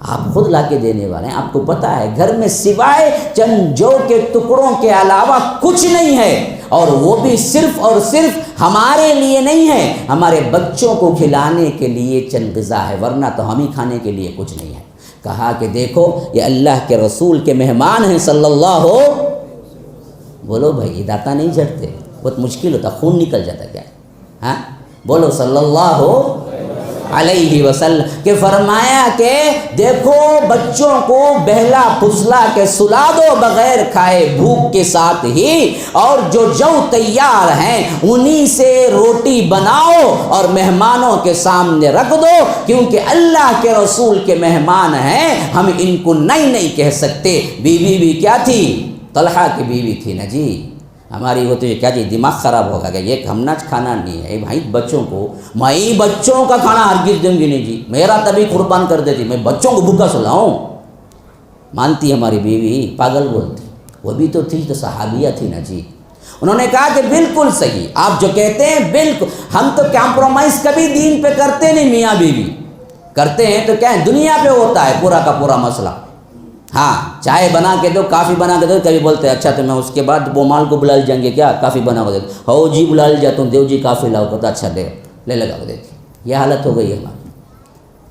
آپ خود لا کے دینے والے ہیں، آپ کو پتہ ہے گھر میں سوائے چند جو کے ٹکڑوں کے علاوہ کچھ نہیں ہے، اور وہ بھی صرف اور صرف ہمارے لیے نہیں ہے، ہمارے بچوں کو کھلانے کے لیے چند غذا ہے، ورنہ تو ہم ہی کھانے کے لیے کچھ نہیں ہے۔ کہا کہ دیکھو یہ اللہ کے رسول کے مہمان ہیں صلی اللہ ہو۔ بولو بھائی، داتا نہیں جھڑتے، بہت مشکل ہوتا، خون نکل جاتا کیا؟ ہاں بولو صلی اللہ علیہ وسلم، کہ فرمایا کہ دیکھو بچوں کو بہلا پھسلا کے سلا دو بغیر کھائے بھوک کے ساتھ ہی، اور جو تیار ہیں انہی سے روٹی بناؤ اور مہمانوں کے سامنے رکھ دو، کیونکہ اللہ کے رسول کے مہمان ہیں، ہم ان کو نہیں کہہ سکتے۔ بیوی بھی کیا تھی؟ طلحہ کی بیوی تھی نا جی۔ ہماری ہوتی ہے کیا جی، دماغ خراب ہوگا کہ یہ ہم نہ کھانا نہیں ہے بھائی، بچوں کو میں بچوں کا کھانا ہرگز دوں گی نہیں جی، میرا تبھی قربان کر دیتی، میں بچوں کو بھوکا سلاؤں؟ مانتی ہماری بیوی؟ پاگل بولتی، وہ بھی تو تھی، تو صحابیہ تھی نا جی۔ انہوں نے کہا کہ بالکل صحیح، آپ جو کہتے ہیں بالکل، ہم تو کمپرومائز کبھی دین پہ کرتے نہیں، میاں بیوی کرتے ہیں تو کیا ہے، دنیا پہ ہوتا ہے پورا کا پورا مسئلہ۔ ہاں چائے بنا کے دو، کافی بنا کے دو، کبھی بولتے ہیں اچھا تو میں اس کے بعد وہ مال کو بلا ل جائیں گے کیا، کافی بنا کے دے دو، ہو جی بلا ل جاتا ہوں، دیو جی کافی لاؤ، کہتا اچھا دے لے لگا کے دیتی۔ یہ حالت ہو گئی ہے ہماری۔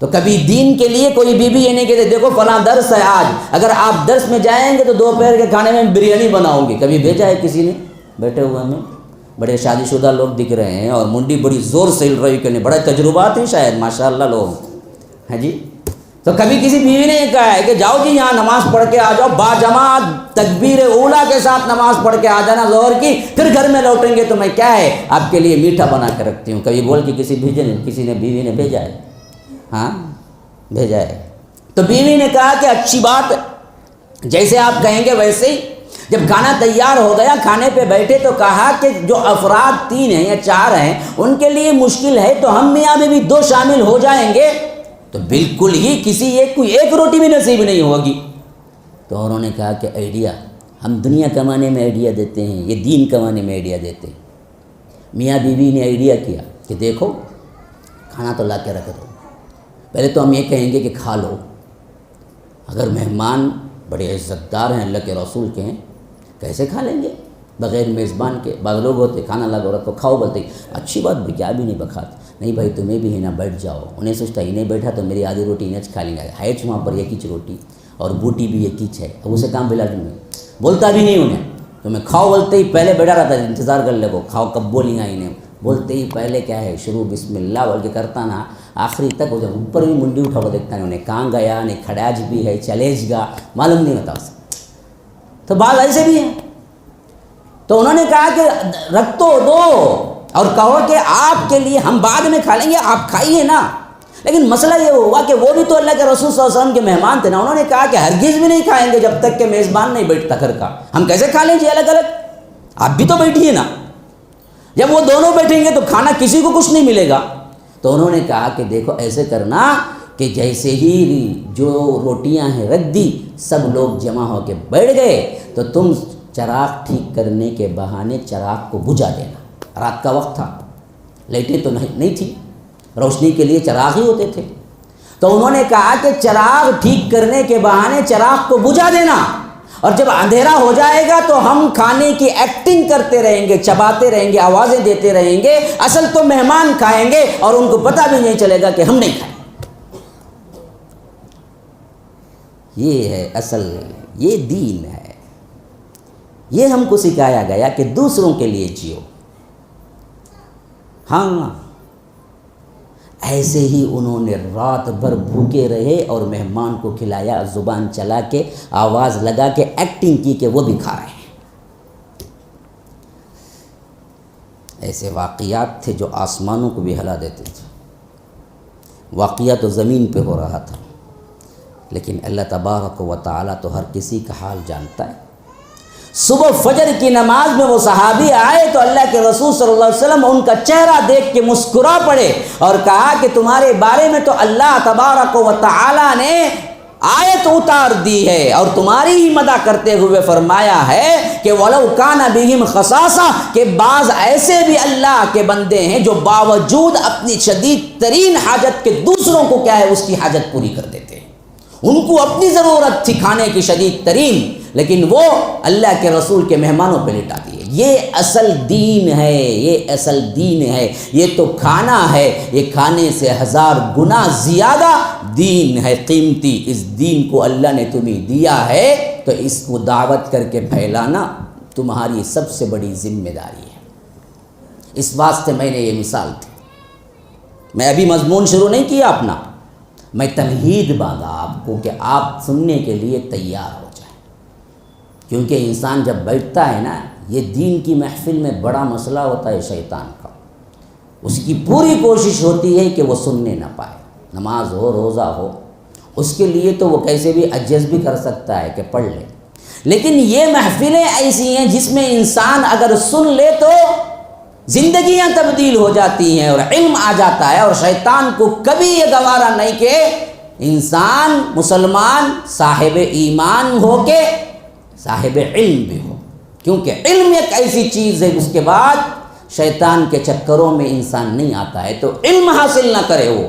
تو کبھی دین کے لیے کوئی بیوی یہ نہیں کہتے دیکھو فلاں درس ہے آج، اگر آپ درس میں جائیں گے تو دوپہر کے کھانے میں بریانی بناؤں گی۔ کبھی بھیجا ہے کسی نے؟ بیٹھے ہوئے ہمیں بڑے شادی شدہ لوگ دکھ رہے ہیں اور منڈی بڑی زور سے ہل رہی، کہ بڑے تجربات ہیں شاید ماشاء اللہ لوگ ہیں جی۔ تو کبھی کسی بیوی نے یہ کہا ہے کہ جاؤ جی یہاں نماز پڑھ کے آ جاؤ، باجماعت تکبیر اولیٰ کے ساتھ نماز پڑھ کے آ جانا ظہر کی، پھر گھر میں لوٹیں گے تو میں کیا ہے آپ کے لیے میٹھا بنا کے رکھتی ہوں۔ کبھی بول کے کسی نے بیوی نے بھیجا ہے؟ ہاں بھیجا ہے۔ تو بیوی نے کہا کہ اچھی بات، جیسے آپ کہیں گے ویسے ہی۔ جب کھانا تیار ہو گیا، کھانے پہ بیٹھے تو کہا کہ جو افراد 3 ہیں یا 4 ہیں ان کے لیے مشکل ہے، تو ہم میاں بیوی 2 شامل ہو جائیں گے تو بالکل ہی کسی ایک کو ایک روٹی بھی نصیب نہیں ہوگی۔ تو انہوں نے کہا کہ آئیڈیا، ہم دنیا کمانے میں آئیڈیا دیتے ہیں، یہ دین کمانے میں آئیڈیا دیتے ہیں۔ میاں بیوی نے آئیڈیا کیا کہ دیکھو کھانا تو لا کے رکھ دو، پہلے تو ہم یہ کہیں گے کہ کھا لو، اگر مہمان بڑے عزت دار ہیں، اللہ کے رسول کے ہیں، کیسے کھا لیں گے بغیر میزبان کے؟ بعض لوگ ہوتے کھانا لگا رکھو کھاؤ، بولتے اچھی بات بھی کیا بھی نہیں بکھاتے، نہیں بھائی تمہیں بھی ہے نا، بیٹھ جاؤ۔ انہیں سوچتا ہی نہیں بیٹھا تو میری آدھی روٹی انہیں کھا لیں گے، ہائٹ وہاں پر یہ کچ روٹی اور بوٹی بھی یہ کچ ہے، اب اسے کام بلا دوں میں بولتا بھی نہیں انہیں، تو میں کھاؤ بولتے ہی پہلے بیٹھا رہتا ہے، انتظار کر لے وہ کھاؤ کب بولیں گا انہیں، بولتے ہی پہلے کیا ہے شروع بسم اللہ بول کے کرتا نا، آخری تک وہ جب اوپر بھی منڈی اٹھا وہ دیکھتا نہیں انہیں کہاں گیا، نہیں کھڑاج بھی ہے چلیج گا معلوم نہیں ہوتا اسے۔ تو بعض ایسے بھی ہیں، تو انہوں نے کہا کہ رکھ تو دو اور کہو کہ آپ کے لیے ہم بعد میں کھا لیں گے، آپ کھائیے نا۔ لیکن مسئلہ یہ ہوا کہ وہ بھی تو اللہ کے رسول صلی اللہ علیہ وسلم کے مہمان تھے نا، انہوں نے کہا کہ ہرگز بھی نہیں کھائیں گے جب تک کہ میزبان نہیں بیٹھتا گھر کا، ہم کیسے کھا لیں جی الگ الگ، آپ بھی تو بیٹھیے نا۔ جب وہ دونوں بیٹھیں گے تو کھانا کسی کو کچھ نہیں ملے گا۔ تو انہوں نے کہا کہ دیکھو ایسے کرنا کہ جیسے ہی جو روٹیاں ہیں رکھ دی، سب لوگ جمع ہو کے بیٹھ گئے تو تم چراغ ٹھیک کرنے کے بہانے چراغ کو بجھا دینا۔ رات کا وقت تھا، لائٹیں تو نہیں تھی، روشنی کے لیے چراغ ہی ہوتے تھے، تو انہوں نے کہا کہ چراغ ٹھیک کرنے کے بہانے چراغ کو بجھا دینا، اور جب اندھیرا ہو جائے گا تو ہم کھانے کی ایکٹنگ کرتے رہیں گے، چباتے رہیں گے، آوازیں دیتے رہیں گے، اصل تو مہمان کھائیں گے اور ان کو پتہ بھی نہیں چلے گا کہ ہم نہیں کھائیں۔ یہ ہے اصل، یہ دین ہے، یہ ہم کو سکھایا گیا کہ دوسروں کے لیے جیو۔ ہاں ایسے ہی انہوں نے رات بھر بھوکے رہے اور مہمان کو کھلایا، زبان چلا کے آواز لگا کے ایکٹنگ کی کہ وہ بھی کھا رہے ہیں۔ ایسے واقعات تھے جو آسمانوں کو بھی ہلا دیتے تھے۔ واقعہ تو زمین پہ ہو رہا تھا، لیکن اللہ تبارک و تعالیٰ تو ہر کسی کا حال جانتا ہے۔ صبح فجر کی نماز میں وہ صحابی آئے تو اللہ کے رسول صلی اللہ علیہ وسلم ان کا چہرہ دیکھ کے مسکرا پڑے اور کہا کہ تمہارے بارے میں تو اللہ تبارک و تعالیٰ نے آیت اتار دی ہے اور تمہاری ہی مدح کرتے ہوئے فرمایا ہے کہ وَلَوْ كَانَ بِهِمْ خَصَاصَةٌ، کہ بعض ایسے بھی اللہ کے بندے ہیں جو باوجود اپنی شدید ترین حاجت کے دوسروں کو کیا ہے اس کی حاجت پوری کر دیتے ہیں۔ ان کو اپنی ضرورت تھی کھانے کی شدید ترین، لیکن وہ اللہ کے رسول کے مہمانوں پہ لٹا دیے۔ یہ اصل دین ہے، یہ اصل دین ہے، یہ تو کھانا ہے، یہ کھانے سے 1000 گنا زیادہ دین ہے قیمتی۔ اس دین کو اللہ نے تمہیں دیا ہے تو اس کو دعوت کر کے پھیلانا تمہاری سب سے بڑی ذمہ داری ہے۔ اس واسطے میں نے یہ مثال تھی، میں ابھی مضمون شروع نہیں کیا اپنا، میں تمہید باندھا آپ کو کہ آپ سننے کے لیے تیار ہو جائیں، کیونکہ انسان جب بیٹھتا ہے نا، یہ دین کی محفل میں بڑا مسئلہ ہوتا ہے شیطان کا، اس کی پوری کوشش ہوتی ہے کہ وہ سننے نہ پائے، نماز ہو روزہ ہو، اس کے لیے تو وہ کیسے بھی ایڈجسٹ بھی کر سکتا ہے کہ پڑھ لے، لیکن یہ محفلیں ایسی ہیں جس میں انسان اگر سن لے تو زندگیاں تبدیل ہو جاتی ہیں اور علم آ جاتا ہے، اور شیطان کو کبھی یہ گوارا نہیں کہ انسان مسلمان صاحب ایمان ہو کے صاحب علم بھی ہو، کیونکہ علم ایک ایسی چیز ہے اس کے بعد شیطان کے چکروں میں انسان نہیں آتا ہے، تو علم حاصل نہ کرے وہ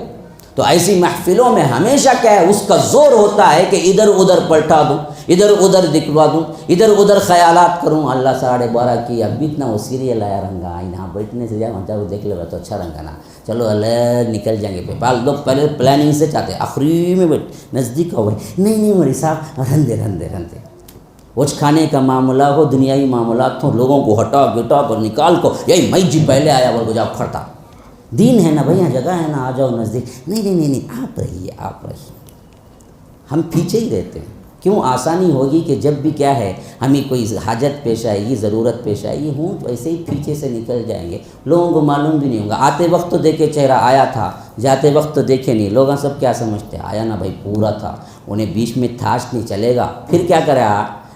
تو ایسی محفلوں میں ہمیشہ کیا ہے اس کا زور ہوتا ہے کہ ادھر ادھر پلٹا دوں، ادھر ادھر دکھوا دوں، ادھر ادھر خیالات کروں۔ اللہ 12:30 کی اب بھی اتنا وہ سیریل آیا رنگا، یہاں بیٹھنے سے جاؤ دیکھ لے تو اچھا رنگا نا، چلو اللہ نکل جائیں گے۔ بعض لوگ پہلے پلاننگ سے چاہتے ہیں، آخری میں بیٹھ نزدیک ہو گئے، نہیں میری صاحب رندے کچھ کھانے کا معاملہ ہو، دنیاوی معاملات ہوں، لوگوں کو ہٹا گٹا کر نکال کو یہی میں جی پہلے آیا بول کو جاؤ کھڑتا، دین ہے نا بھائی، یہاں جگہ ہے نا، آ جاؤ نزدیک، نہیں آپ رہیے، ہم پیچھے ہی رہتے ہیں۔ کیوں آسانی ہوگی کہ جب بھی کیا ہے ہمیں کوئی حاجت پیش آئے گی، ضرورت پیش آئے گی، ہوں تو ایسے ہی پیچھے سے نکل جائیں گے، لوگوں کو معلوم بھی نہیں ہوگا۔ آتے وقت تو دیکھے چہرہ آیا تھا، جاتے وقت تو دیکھے نہیں، لوگ سب کیا سمجھتے ہیں آیا نا بھائی پورا تھا، انہیں بیچ میں تھاش نہیں چلے گا، پھر کیا کرے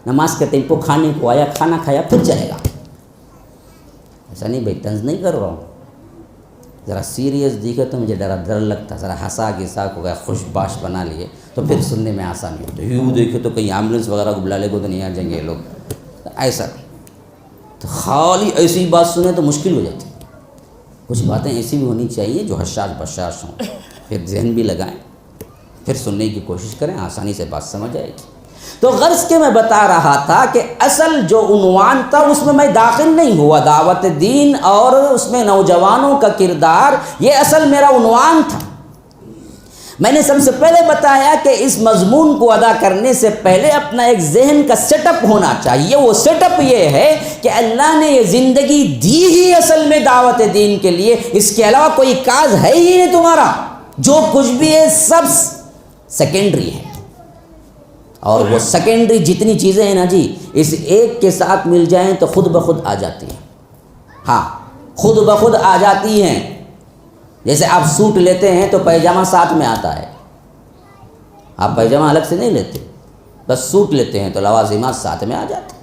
نماز کے ٹائم کو کھانے کو آیا، کھانا کھایا پھر چلے گا۔ ایسا نہیں بھائی، طنز نہیں کر رہا ہوں، ذرا سیریس دیکھے تو مجھے ڈر لگتا، ذرا ہنسا گسا کو گیا خوش باش بنا لیے تو پھر سننے میں آسانی ہوتی ہے، یوں دیکھے تو کہیں ایمبولینس وغیرہ کو بلا لے کو تو نہیں آ جائیں گے یہ لوگ، ایسا تو خالی ایسی بات سنیں تو مشکل ہو جاتی۔ کچھ باتیں ایسی بھی ہونی چاہیے جو حشاش بشاش ہوں، پھر ذہن بھی لگائیں، پھر سننے کی کوشش کریں، آسانی سے بات سمجھ آئے گی۔ تو غرض کے میں بتا رہا تھا کہ اصل جو عنوان تھا اس میں داخل نہیں ہوا، دعوت دین اور اس میں نوجوانوں کا کردار، یہ اصل میرا عنوان تھا۔ میں نے سب سے پہلے بتایا کہ اس مضمون کو ادا کرنے سے پہلے اپنا ایک ذہن کا سیٹ اپ ہونا چاہیے۔ وہ سیٹ اپ یہ ہے کہ اللہ نے یہ زندگی دی ہی اصل میں دعوت دین کے لیے، اس کے علاوہ کوئی کاز ہے ہی نہیں تمہارا، جو کچھ بھی ہے سب سیکنڈری ہے، اور وہ سیکنڈری جتنی چیزیں ہیں نا جی، اس ایک کے ساتھ مل جائیں تو خود بخود آ جاتی ہیں۔ ہاں خود بخود آ جاتی ہیں۔ جیسے آپ سوٹ لیتے ہیں تو پیجامہ ساتھ میں آتا ہے، آپ پیجامہ الگ سے نہیں لیتے، بس سوٹ لیتے ہیں تو لوازمات ساتھ میں آ جاتے ہیں۔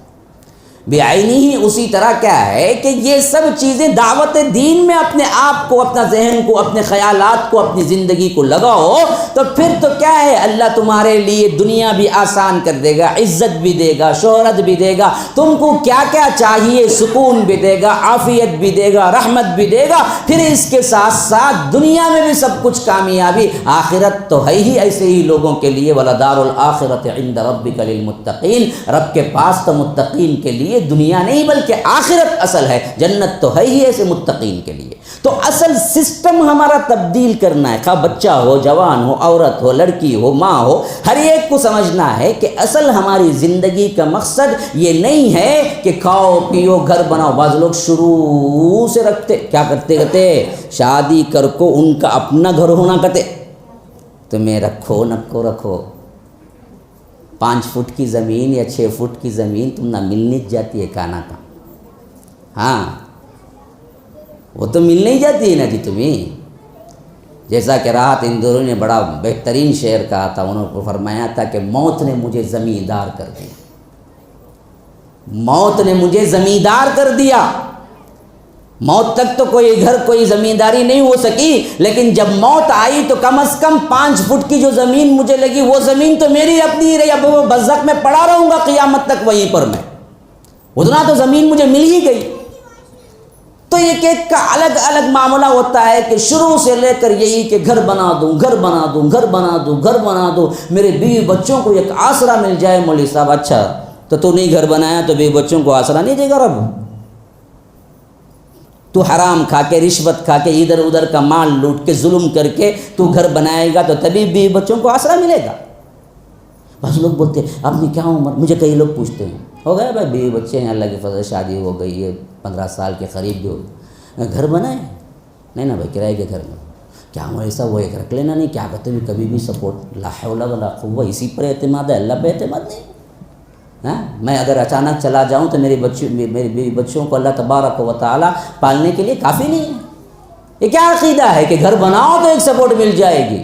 بعینی ہی اسی طرح کیا ہے کہ یہ سب چیزیں دعوت دین میں اپنے آپ کو، اپنا ذہن کو، اپنے خیالات کو، اپنی زندگی کو لگاؤ تو پھر تو کیا ہے، اللہ تمہارے لیے دنیا بھی آسان کر دے گا، عزت بھی دے گا، شہرت بھی دے گا، تم کو کیا کیا چاہیے سکون بھی دے گا، عافیت بھی دے گا، رحمت بھی دے گا، پھر اس کے ساتھ ساتھ دنیا میں بھی سب کچھ کامیابی، آخرت تو ہے ہی ایسے ہی لوگوں کے لیے، وَلَدَارُ الْآخِرَةِ عِنْدَ رَبِّكَ لِلْمُتَّقِينَ، رب کے پاس تو متقین کے لیے دنیا نہیں بلکہ آخرت اصل ہے، جنت تو ہے ہی ایسے متقین کے لیے۔ تو اصل سسٹم ہمارا تبدیل کرنا ہے، خواہ بچہ ہو، جوان ہو، عورت ہو، لڑکی ہو، ماں ہو، ہر ایک کو سمجھنا ہے کہ اصل ہماری زندگی کا مقصد یہ نہیں ہے کہ کھاؤ پیو گھر بناؤ۔ بعض لوگ شروع سے رکھتے کیا کرتے شادی کر کو ان کا اپنا گھر ہونا کہتے، تمہیں رکھو نکو رکھو، 5 فٹ کی زمین یا 6 فٹ کی زمین تم نہ ملنے جاتی ہے کانا کا، ہاں وہ تو مل نہیں جاتی ہے نا جی تمہیں۔ جیسا کہ راحت اندورو نے بڑا بہترین شعر کہا تھا، انہوں نے فرمایا تھا کہ موت نے مجھے زمیندار کر دیا، موت نے مجھے زمیندار کر دیا۔ موت تک تو کوئی گھر کوئی زمینداری نہیں ہو سکی، لیکن جب موت آئی تو کم از کم 5 فٹ کی جو زمین مجھے لگی وہ زمین تو میری اپنی رہی، اب وہ برزخ میں پڑا رہوں گا قیامت تک وہیں پر، میں اتنا تو زمین مجھے مل ہی گئی۔ تو ایک ایک کا الگ الگ معاملہ ہوتا ہے کہ شروع سے لے کر یہی کہ گھر بنا دوں، گھر بنا دوں، گھر بنا دوں، گھر بنا دوں، میرے بیوی بچوں کو ایک آسرا مل جائے۔ مولوی صاحب اچھا تو نہیں گھر بنایا تو بیوی بچوں کو آسرا نہیں دے گا رب؟ تو حرام کھا کے، رشوت کھا کے، ادھر ادھر کا مال لوٹ کے، ظلم کر کے تو گھر بنائے گا تو تبھی بیوی بچوں کو آسرا ملے گا۔ بس لوگ بولتے ہیں اپنی کیا عمر، مجھے کئی لوگ پوچھتے ہیں ہو گئے بھائی بیوی بچے ہیں، اللہ کی فضل شادی ہو گئی ہے، 15 سال کے قریب بھی ہو گئی، گھر بنائے نہیں نا بھائی، کرائے کے گھر میں کیا ہمارا ایسا وہ ایک رکھ لینا نہیں، کیا کہتے ہیں کبھی بھی سپورٹ، لا حول ولا قوہ، اسی پر اعتماد ہے، اللہ پہ اعتماد نہیں۔ ہاں میں اگر اچانک چلا جاؤں تو میری بیوی بچوں کو اللہ تبارک و تعالیٰ پالنے کے لیے کافی نہیں ہے۔ یہ کیا عقیدہ ہے کہ گھر بناؤ تو ایک سپورٹ مل جائے گی؟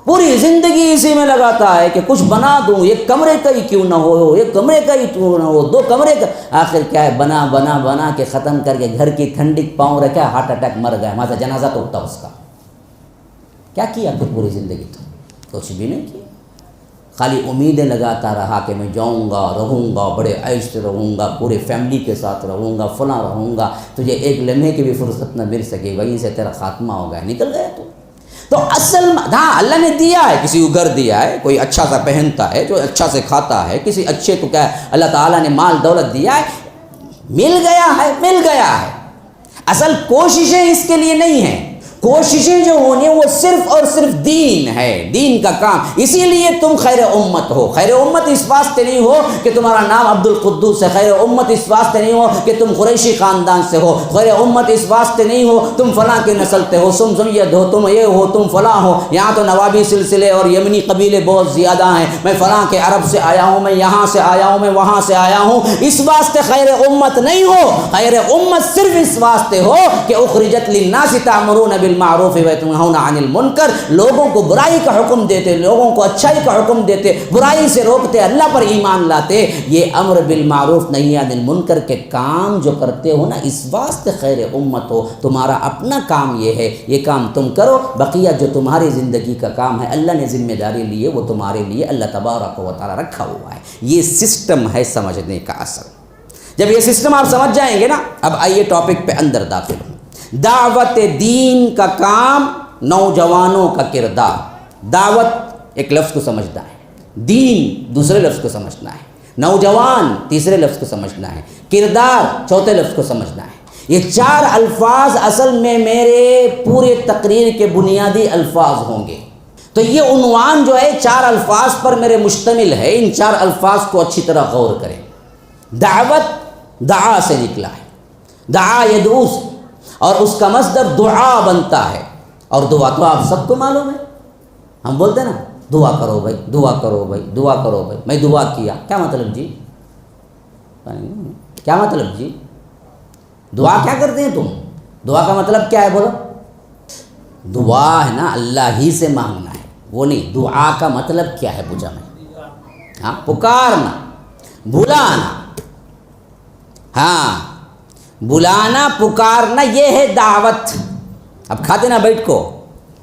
پوری زندگی اسی میں لگاتا ہے کہ کچھ بنا دوں، ایک کمرے کا ہی کیوں نہ ہو، ایک کمرے کا ہی کیوں نہ ہو، 2 کمرے کا، آخر کیا ہے بنا بنا بنا کے ختم کر کے گھر کی ٹھنڈک پاؤں رکھا، ہارٹ اٹیک مر گیا، وہاں سے جنازہ تو اٹھتا اس کا۔ کیا کیا پھر پوری زندگی؟ تو کچھ بھی نہیں کیا، خالی امیدیں لگاتا رہا کہ میں جاؤں گا، رہوں گا، بڑے عیش سے رہوں گا، پورے فیملی کے ساتھ رہوں گا، فلاں رہوں گا، تجھے ایک لمحے کی بھی فرصت نہ مل سکے، وہیں سے تیرا خاتمہ ہو گیا، نکل گیا تو اصل ہاں اللہ نے دیا ہے، کسی کو گھر دیا ہے، کوئی اچھا سا پہنتا ہے، جو اچھا سے کھاتا ہے، کسی اچھے کو کیا ہے اللہ تعالیٰ نے مال دولت دیا ہے، مل گیا ہے، مل گیا ہے۔ اصل کوششیں اس کے لیے نہیں ہیں، کوششیں جو ہونی وہ صرف اور صرف دین ہے، دین کا کام۔ اسی لیے تم خیر امت ہو۔ خیر امت اس واسطے نہیں ہو کہ تمہارا نام عبد القدوس ہے، خیر امت اس واسطے نہیں ہو کہ تم قریشی خاندان سے ہو، خیر امت اس واسطے نہیں ہو تم فلاں کے نسل سے ہو، تم سید ہو، تم یہ ہو، تم فلاں ہو۔ یہاں تو نوابی سلسلے اور یمنی قبیلے بہت زیادہ ہیں، میں فلاں کے عرب سے آیا ہوں، میں یہاں سے آیا ہوں، میں وہاں سے آیا ہوں، اس واسطے خیر امت نہیں ہو۔ خیر امت صرف اس واسطے ہو کہ اخرجت للناس تأمرون بالمعروف وتنہون عن المنکر، لوگوں کو برائی کا حکم دیتے، لوگوں کو اچھائی کا حکم دیتے، برائی سے روکتے، اللہ پر ایمان لاتے۔ یہ امر بالمعروف نہی عن المنکر کے کام جو کرتے ہو نا، اس واسطے خیر امت ہو۔ تمہارا اپنا کام یہ ہے، یہ کام تم کرو، بقیہ جو تمہاری زندگی کا کام ہے اللہ نے ذمہ داری لی ہے، وہ تمہارے لیے اللہ تبارک و تعالی رکھا ہوا ہے۔ یہ سسٹم ہے سمجھنے کا اصل۔ جب یہ سسٹم آپ سمجھ جائیں گے نا، اب آئیے ٹاپک پہ اندر داخل ہوں۔ دعوت دین کا کام، نوجوانوں کا کردار۔ دعوت ایک لفظ کو سمجھنا ہے، دین دوسرے لفظ کو سمجھنا ہے، نوجوان تیسرے لفظ کو سمجھنا ہے، کردار چوتھے لفظ کو سمجھنا ہے۔ یہ چار الفاظ اصل میں میرے پورے تقریر کے بنیادی الفاظ ہوں گے۔ تو یہ عنوان جو ہے چار الفاظ پر میرے مشتمل ہے، ان چار الفاظ کو اچھی طرح غور کریں۔ دعوت دعا سے نکلا ہے، دعا یدعو سے، اور اس کا مصدر دعا بنتا ہے، اور دعا تو آپ سب کو معلوم ہے، ہم بولتے ہیں نا دعا کرو بھائی، دعا کرو بھائی، دعا کرو بھائی، میں دعا کیا، کیا مطلب جی؟ کیا مطلب جی؟ دعا کیا کرتے ہیں تم؟ دعا کا مطلب کیا ہے بولو؟ دعا ہے نا اللہ ہی سے مانگنا ہے، وہ نہیں۔ دعا کا مطلب کیا ہے پوچھا میں؟ ہاں، پکارنا، بلانا، ہاں بلانا، پکارنا، یہ ہے دعوت۔ اب کھاتے نا بیٹھ کو،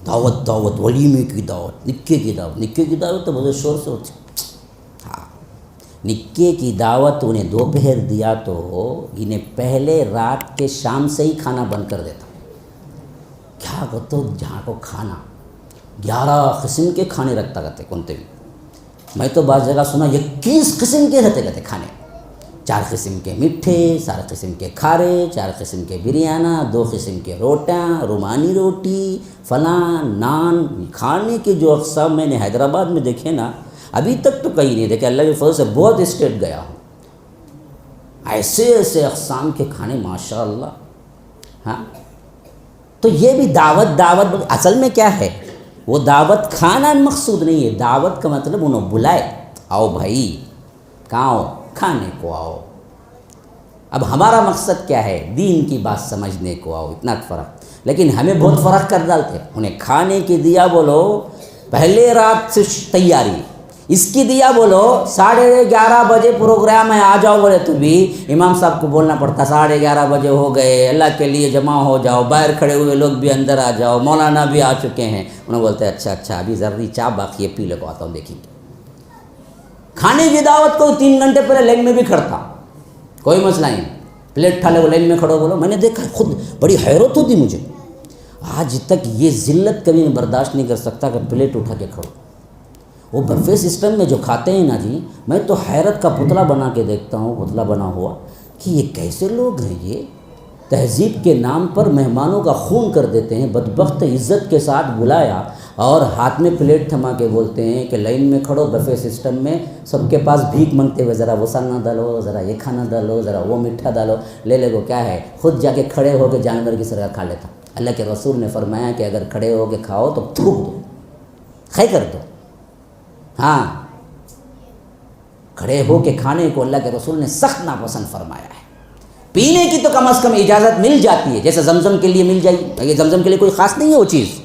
دعوت دعوت، ولیمے کی دعوت، نکے کی دعوت، نکے کی دعوت تو بہت شور سے ہوتی۔ ہاں، نکے کی دعوت انہیں دوپہر دیا تو انہیں پہلے رات کے شام سے ہی کھانا بند کر دیتا۔ کیا تو جہاں کو کھانا 11 قسم کے کھانے رکھتا کرتے کنتے بھی، میں تو بعض جگہ سنا 21 قسم کے رہتے کہتے کھانے، 4 قسم کے میٹھے، 4 قسم کے کھارے، 4 قسم کے بریانہ، 2 قسم کے روٹیاں، رومانی روٹی، فلاں نان۔ کھانے کے جو اقسام میں نے حیدرآباد میں دیکھے نا، ابھی تک تو کہیں نہیں دیکھے، اللہ کے فضل سے بہت اسٹیٹ گیا ہوں، ایسے ایسے اقسام کے کھانے ماشاء اللہ۔ ہاں، تو یہ بھی دعوت اصل میں کیا ہے؟ وہ دعوت کھانا مقصود نہیں ہے، دعوت کا مطلب انہوں بلائے، آؤ بھائی، کہاں آؤ؟ کھانے کو آؤ۔ اب ہمارا مقصد کیا ہے؟ دین کی بات سمجھنے کو آؤ، اتنا فرق۔ لیکن ہمیں بہت فرق کر ڈالتے، انہیں کھانے کی دیا بولو پہلے رات سے تیاری، اس کی دیا بولو 11:30 بجے پروگرام ہے آ جاؤ، بولے تو بھی امام صاحب کو بولنا پڑتا 11:30 بجے ہو گئے، اللہ کے لیے جمع ہو جاؤ، باہر کھڑے ہوئے لوگ بھی اندر آ جاؤ، مولانا بھی آ چکے ہیں، انہوں بولتے ہیں اچھا ابھی ضروری چاہ باقی ہے، پی لے کو آتا ہوں دیکھیں گے۔ کھانے کی دعوت کو 3 گھنٹے پہلے لائن میں بھی کھڑتا، کوئی مسئلہ نہیں، پلیٹ اٹھا لے وہ لائن میں کھڑو، بولو۔ میں نے دیکھا، خود بڑی حیرت ہوتی مجھے، آج تک یہ ذلت کبھی میں برداشت نہیں کر سکتا کہ پلیٹ اٹھا کے کھڑو۔ وہ بفے سسٹم میں جو کھاتے ہیں نا جی، میں تو حیرت کا پتلا بنا کے دیکھتا ہوں، پتلا بنا ہوا، کہ یہ کیسے لوگ ہیں؟ یہ تہذیب کے نام پر مہمانوں کا خون کر دیتے ہیں، بدبخت عزت کے ساتھ بلایا اور ہاتھ میں پلیٹ تھما کے بولتے ہیں کہ لائن میں کھڑو، بفے سسٹم میں سب کے پاس بھیک مانگتے ہوئے، ذرا وہ سالنا ڈالو، ذرا یہ کھانا ڈالو، ذرا وہ میٹھا ڈالو، لے کو کیا ہے، خود جا کے کھڑے ہو کے جانور کی طرح کھا لیتا۔ اللہ کے رسول نے فرمایا کہ اگر کھڑے ہو کے کھاؤ تو تھوک دو، خے کر دو۔ ہاں، کھڑے ہو کے کھانے کو اللہ کے رسول نے سخت ناپسند فرمایا ہے۔ پینے کی تو کم از کم اجازت مل جاتی ہے، جیسے زمزم کے لیے مل جائے، یہ زمزم کے لیے کوئی خاص نہیں ہے وہ چیز،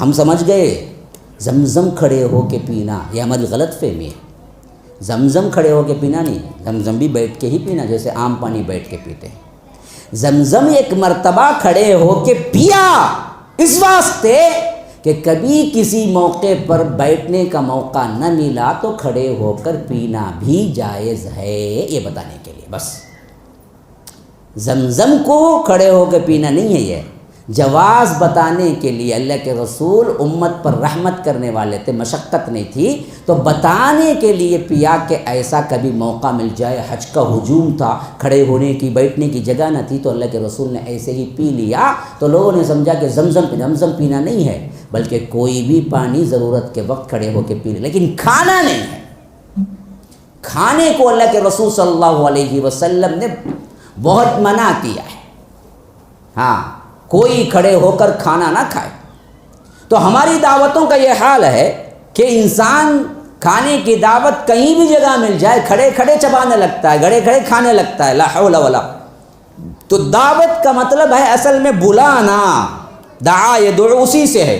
ہم سمجھ گئے۔ زمزم کھڑے ہو کے پینا یہ ہماری غلط فہمی ہے، زمزم کھڑے ہو کے پینا نہیں، زمزم بھی بیٹھ کے ہی پینا، جیسے عام پانی بیٹھ کے پیتے ہیں۔ زمزم ایک مرتبہ کھڑے ہو کے پیا، اس واسطے کہ کبھی کسی موقع پر بیٹھنے کا موقع نہ ملا تو کھڑے ہو کر پینا بھی جائز ہے، یہ بتانے کے لیے بس۔ زمزم کو کھڑے ہو کے پینا نہیں ہے، یہ جواز بتانے کے لیے اللہ کے رسول امت پر رحمت کرنے والے تھے، مشقت نہیں تھی، تو بتانے کے لیے پیا کہ ایسا کبھی موقع مل جائے، حج کا ہجوم تھا، کھڑے ہونے کی بیٹھنے کی جگہ نہ تھی، تو اللہ کے رسول نے ایسے ہی پی لیا، تو لوگوں نے سمجھا کہ زمزم پینا نہیں ہے، بلکہ کوئی بھی پانی ضرورت کے وقت کھڑے ہو کے پی لے، لیکن کھانا نہیں ہے۔ کھانے کو اللہ کے رسول صلی اللہ علیہ وسلم نے بہت منع کیا ہے، ہاں کوئی کھڑے ہو کر کھانا نہ کھائے۔ تو ہماری دعوتوں کا یہ حال ہے کہ انسان کھانے کی دعوت کہیں بھی جگہ مل جائے، کھڑے کھڑے چبانے لگتا ہے، کھڑے کھڑے کھانے لگتا ہے، لا حول ولا۔ تو دعوت کا مطلب ہے اصل میں بلانا، دعا یدعو اسی سے ہے،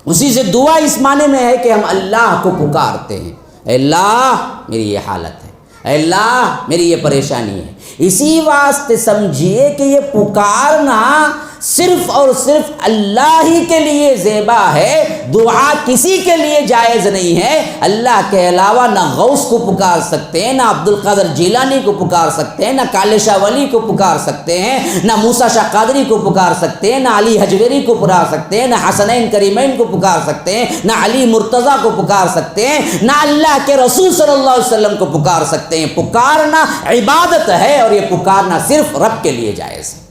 اسی سے دعا اس معنی میں ہے کہ ہم اللہ کو پکارتے ہیں، اے اللہ میری یہ حالت ہے، اے اللہ میری یہ پریشانی ہے۔ اسی واسطے سمجھیے کہ یہ پکارنا صرف اور صرف اللہ ہی کے لیے زیبا ہے، دعا کسی کے لیے جائز نہیں ہے۔ اللہ کے علاوہ نہ غوث کو پکار سکتے ہیں، نہ عبد القادر جیلانی کو پکار سکتے ہیں، نہ کالے شاہ ولی کو پکار سکتے ہیں، نہ موسیٰ شاہ قادری کو پکار سکتے ہیں، نہ علی حجویری کو پکار سکتے ہیں، نہ حسنین کریمین کو پکار سکتے ہیں، نہ علی مرتضیٰ کو پکار سکتے ہیں، نہ اللہ کے رسول صلی اللہ علیہ وسلم کو پکار سکتے ہیں۔ پکارنا عبادت ہے، اور یہ پکارنا صرف رب کے لیے جائز ہے۔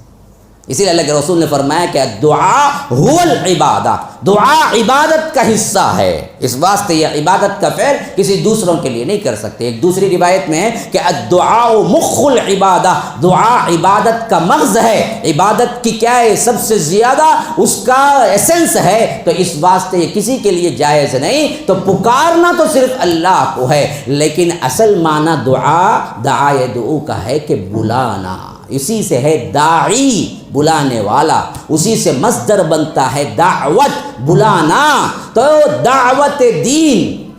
اسی لیے اللہ کے رسول نے فرمایا کہ الدعاء هو العبادہ، دعا عبادت کا حصہ ہے، اس واسطے یہ عبادت کا فعل کسی دوسروں کے لیے نہیں کر سکتے۔ ایک دوسری روایت میں ہے کہ الدعاء مخ العبادہ، دعا عبادت کا مغز ہے، عبادت کی کیا ہے سب سے زیادہ اس کا ایسنس ہے، تو اس واسطے یہ کسی کے لیے جائز نہیں۔ تو پکارنا تو صرف اللہ کو ہے، لیکن اصل معنی دعا یدعو کا ہے کہ بلانا، اسی سے ہے داعی بلانے والا، اسی سے مصدر بنتا ہے دعوت بلانا۔ تو دعوت دین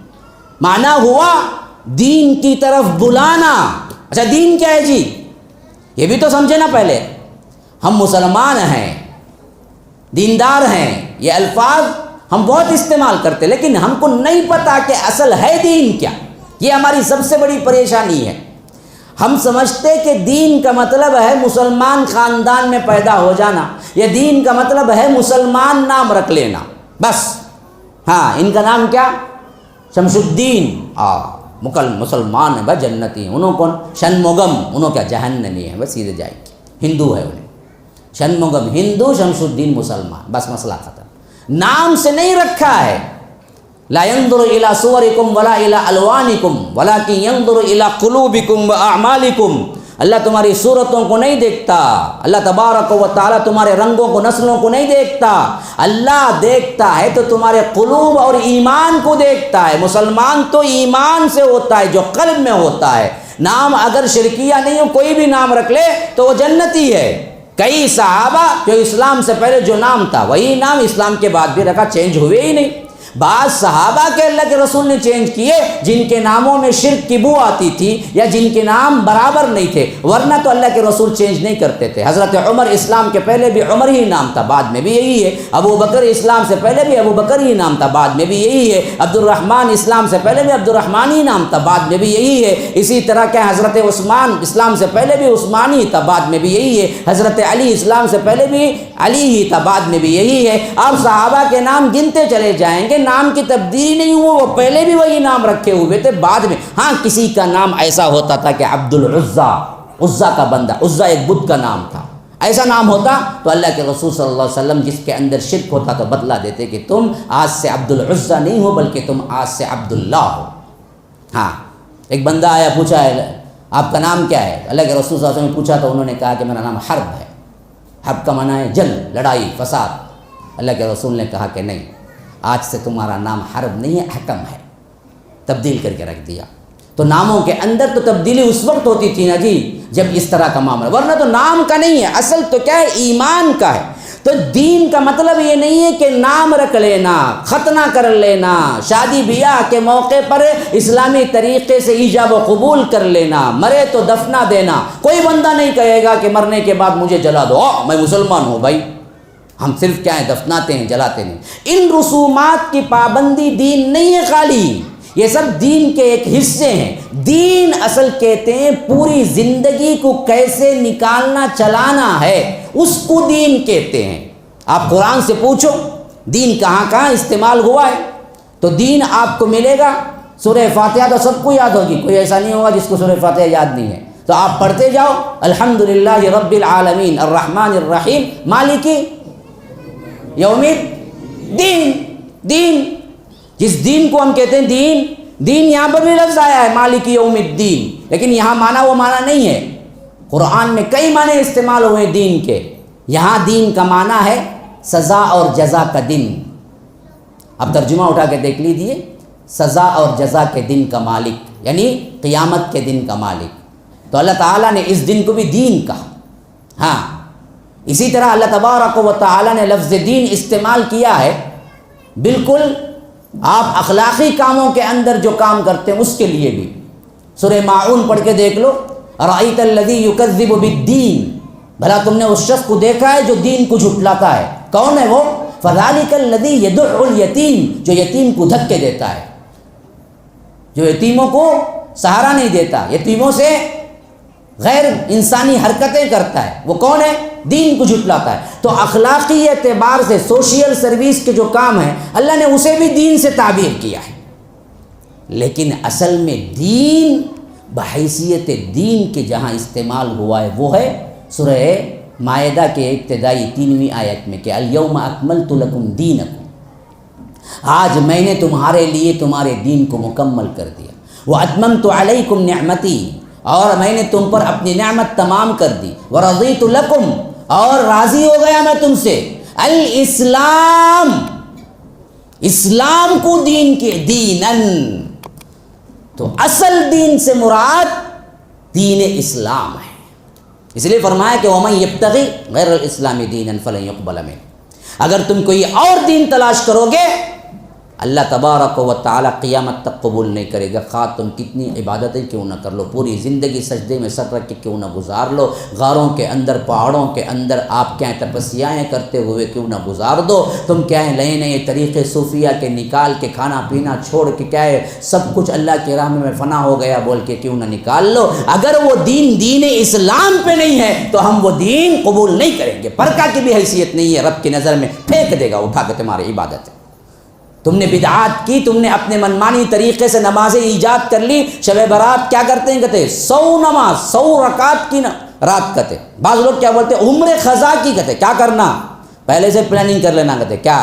معنی ہوا دین کی طرف بلانا۔ اچھا دین کیا ہے جی؟ یہ بھی تو سمجھے نا پہلے، ہم مسلمان ہیں، دیندار ہیں، یہ الفاظ ہم بہت استعمال کرتے، لیکن ہم کو نہیں پتا کہ اصل ہے دین کیا۔ یہ ہماری سب سے بڑی پریشانی ہے۔ ہم سمجھتے کہ دین کا مطلب ہے مسلمان خاندان میں پیدا ہو جانا، یا دین کا مطلب ہے مسلمان نام رکھ لینا، بس۔ ہاں ان کا نام کیا؟ شمس الدین، مسلمان ہے بس جنتی ہیں، انہوں کون؟ شنمگم، انہوں کیا جہنمی ہے، بس سیدھے جائیں گے، ہندو ہے انہیں، شنمگم ہندو، شمس الدین مسلمان، بس مسئلہ ختم۔ نام سے نہیں رکھا ہے، لا ينظر الى صوركم ولا الى الوانكم ولكن ينظر الى قلوبكم واعمالكم۔ اللہ تمہاری صورتوں کو نہیں دیکھتا، اللہ تبارک و تعالیٰ تمہارے رنگوں کو، نسلوں کو نہیں دیکھتا، اللہ دیکھتا ہے تو تمہارے قلوب اور ایمان کو دیکھتا ہے۔ مسلمان تو ایمان سے ہوتا ہے جو قلب میں ہوتا ہے۔ نام اگر شرکیہ نہیں ہو، کوئی بھی نام رکھ لے تو وہ جنتی ہے۔ کئی صحابہ جو اسلام سے پہلے جو نام تھا وہی نام اسلام کے بعد بھی رکھا، چینج ہوئے ہی نہیں۔ بعض صحابہ کے اللہ کے رسول نے چینج کیے جن کے ناموں میں شرک کی بو آتی تھی یا جن کے نام برابر نہیں تھے، ورنہ تو اللہ کے رسول چینج نہیں کرتے تھے۔ حضرت عمر اسلام کے پہلے بھی عمر ہی نام تھا، بعد میں بھی یہی ہے۔ ابو بکر اسلام سے پہلے بھی ابو بکر ہی نام تھا، بعد میں بھی یہی ہے۔ عبد الرحمن اسلام سے پہلے بھی عبد الرحمن ہی نام تھا، بعد میں بھی یہی ہے۔ اسی طرح کہ حضرت عثمان اسلام سے پہلے بھی عثمان ہی تھا، بعد میں بھی یہی ہے۔ حضرت علی اسلام سے پہلے بھی علی ہی تھا، بعد میں بھی یہی ہے۔ آپ صحابہ کے نام گنتے چلے جائیں گے، نام کی تبدیلی نہیں ہوا، وہ پہلے بھی وہی نام رکھے ہوئے تھے، بعد میں ہاں کسی کا نام ایسا ہوتا تھا کہ عبد العزا، عزا کا بندہ، عزا ایک بت کا نام تھا، ایسا نام ہوتا تو اللہ کے رسول صلی اللہ علیہ وسلم جس کے اندر شرک ہوتا تو بدلا دیتے کہ تم آج سے عبد العزا نہیں ہو بلکہ تم آج سے عبداللہ ہو۔ ہاں ایک بندہ آیا، پوچھا ہے آپ کا نام کیا ہے؟ اللہ کے رسول صلی اللہ علیہ وسلم نے پوچھا تو انہوں نے کہا کہ میرا نام حرب ہے۔ حرب کا معنی ہے جنگ، لڑائی، فساد۔ اللہ کے رسول نے کہا کہ نہیں، آج سے تمہارا نام حرب نہیں ہے، حکم ہے، تبدیل کر کے رکھ دیا۔ تو ناموں کے اندر تو تبدیلی اس وقت ہوتی تھی نا جی جب اس طرح کا معاملہ، ورنہ تو نام کا نہیں ہے، اصل تو کیا ہے؟ ایمان کا ہے۔ تو دین کا مطلب یہ نہیں ہے کہ نام رکھ لینا، ختنہ کر لینا، شادی بیاہ کے موقع پر اسلامی طریقے سے ایجاب و قبول کر لینا، مرے تو دفنا دینا۔ کوئی بندہ نہیں کہے گا کہ مرنے کے بعد مجھے جلا دو، میں مسلمان ہوں بھائی۔ ہم صرف کیا ہے؟ دفناتے ہیں، جلاتے نہیں۔ ان رسومات کی پابندی دین نہیں ہے خالی، یہ سب دین کے ایک حصے ہیں. دین اصل کہتے ہیں پوری زندگی کو کیسے نکالنا چلانا ہے، اس کو دین کہتے ہیں. آپ قرآن سے پوچھو دین کہاں کہاں استعمال ہوا ہے تو دین آپ کو ملے گا. سورہ فاتحہ تو سب کو یاد ہوگی، کوئی ایسا نہیں ہوگا جس کو سورہ فاتحہ یاد نہیں ہے. تو آپ پڑھتے جاؤ الحمدللہ رب العالمین الرحمن الرحیم مالکی یوم الدین. دین جس دین کو ہم کہتے ہیں دین یہاں پر بھی لفظ آیا ہے مالک یوم الدین، لیکن یہاں معنی وہ معنی نہیں ہے. قرآن میں کئی معنی استعمال ہوئے دین کے. یہاں دین کا معنی ہے سزا اور جزا کا دن. اب ترجمہ اٹھا کے دیکھ لیجیے، سزا اور جزا کے دن کا مالک یعنی قیامت کے دن کا مالک. تو اللہ تعالیٰ نے اس دن کو بھی دین کہا. ہاں اسی طرح اللہ تبارک و تعالیٰ نے لفظ دین استعمال کیا ہے بالکل آپ اخلاقی کاموں کے اندر جو کام کرتے ہیں اس کے لیے بھی. سورہ ماعون پڑھ کے دیکھ لو، ارأیت الذی یکذب بالدین، بھلا تم نے اس شخص کو دیکھا ہے جو دین کو جھٹلاتا ہے؟ کون ہے وہ؟ فذلک الذی یدع الیتیم، جو یتیم کو دھکے دیتا ہے، جو یتیموں کو سہارا نہیں دیتا، یتیموں سے غیر انسانی حرکتیں کرتا ہے. وہ کون ہے؟ دین کو جھٹلاتا ہے. تو اخلاقی اعتبار سے سوشل سروس کے جو کام ہیں اللہ نے اسے بھی دین سے تعبیر کیا ہے. لیکن اصل میں دین بحیثیت دین کے جہاں استعمال ہوا ہے وہ ہے سورہ مائدہ کے ابتدائی 3ویں آیت میں کہ الیوم اکملت لکم دینکم، آج میں نے تمہارے لیے تمہارے دین کو مکمل کر دیا. واتممت علیکم نعمتی، اور میں نے تم پر اپنی نعمت تمام کر دی. ورضیت لکم، اور راضی ہو گیا میں تم سے. الاسلام، اسلام کو دین کے دینن، تو اصل دین سے مراد دین اسلام ہے. اس لیے فرمایا کہ وَمَن يَبْتَغِ غَيْرَ الْإِسْلَامِ دِينًا فَلَن يُقْبَلَ مِنْهُ، اگر تم کوئی اور دین تلاش کرو گے اللہ تبارک و تعالیٰ قیامت تک قبول نہیں کرے گا. خواہ تم کتنی عبادتیں کیوں نہ کر لو، پوری زندگی سجدے میں سر رکھ کے کیوں نہ گزار لو، غاروں کے اندر پہاڑوں کے اندر آپ کیا تپسیائیں کرتے ہوئے کیوں نہ گزار دو، تم کیا ہے نئے نئے طریقے صوفیہ کے نکال کے کھانا پینا چھوڑ کے کیا ہے سب کچھ اللہ کے راہ میں فنا ہو گیا بول کے کیوں نہ نکال لو، اگر وہ دین اسلام پہ نہیں ہے تو ہم وہ دین قبول نہیں کریں گے. پرکا کی بھی حیثیت نہیں ہے، رب کی نظر میں پھینک دے گا اٹھا کے تمہاری عبادت. تم نے بدعات کی، تم نے اپنے منمانی طریقے سے نمازیں ایجاد کر لی. شب برات کیا کرتے ہیں؟ کہتے 100 نماز 100 رکعت کی رات کہتے. بعض لوگ کیا بولتے ہیں؟ عمر خزا کی کہتے. کیا کرنا؟ پہلے سے پلاننگ کر لینا. کہتے کیا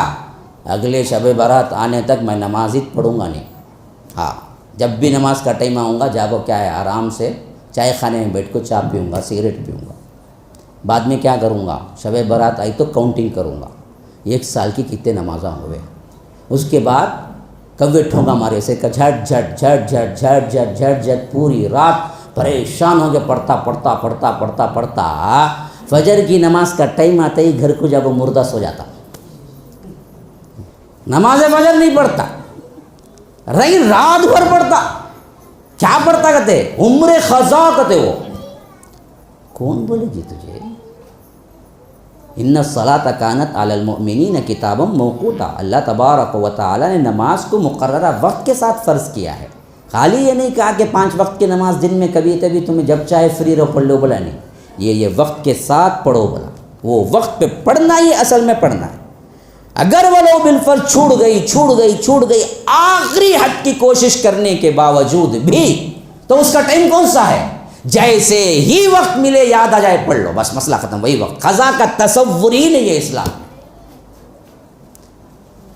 اگلے شب برات آنے تک میں نماز ہی پڑھوں گا نہیں. ہاں جب بھی نماز کا ٹائم آؤں گا جاگو کیا ہے آرام سے چائے خانے میں بیٹھ کو چائے پیوں گا، سگریٹ پیوں گا. بعد میں کیا کروں گا؟ شب برات آئی تو کاؤنٹنگ کروں گا 1 سال کی کتنے نمازاں ہوئے. اس کے بعد کوے ٹھونگا مارے سے جھٹ جھٹ جھٹ جھٹ جھٹ جھٹ جھٹ جھٹ پوری رات پریشان ہو کے پڑھتا فجر کی نماز کا ٹائم آتا ہی گھر کو جب وہ مردہ سو جاتا، نماز فجر نہیں پڑھتا، رہی رات بھر پڑھتا. کیا پڑھتا کہتے؟ عمر خزا کہتے. وہ کون بولے جی تجھے؟ ان الصلاۃ کانت علی المؤمنین کتابا موقوتا، اللہ تبارک و تعالی نے نماز کو مقررہ وقت کے ساتھ فرض کیا ہے. خالی یہ نہیں کہا کہ 5 وقت کی نماز دن میں کبھی کبھی تمہیں جب چاہے فری رہو پڑھ لو، بولا نہیں. یہ وقت کے ساتھ پڑھو بولا. وہ وقت پہ پڑھنا ہی اصل میں پڑھنا ہے. اگر ولو بالفرض چھوٹ گئی آخری حد کی کوشش کرنے کے باوجود بھی تو اس کا ٹائم کون سا ہے؟ جیسے ہی وقت ملے یاد آ جائے پڑھ لو، بس مسئلہ ختم. وہی وقت. قضا کا تصور ہی نہیں ہے اسلام.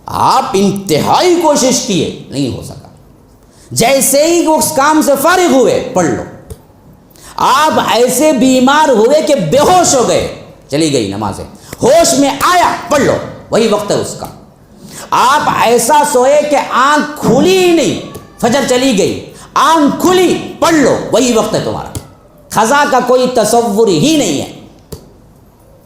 آپ انتہائی کوشش کیے نہیں ہو سکا، جیسے ہی اس کام سے فارغ ہوئے پڑھ لو. آپ ایسے بیمار ہوئے کہ بے ہوش ہو گئے، چلی گئی نمازیں. ہوش میں آیا پڑھ لو، وہی وقت ہے اس کا. آپ ایسا سوئے کہ آنکھ کھلی ہی نہیں، فجر چلی گئی، آنکھ کھلی پڑھ لو، وہی وقت ہے تمہارا. قضا کا کوئی تصور ہی نہیں ہے.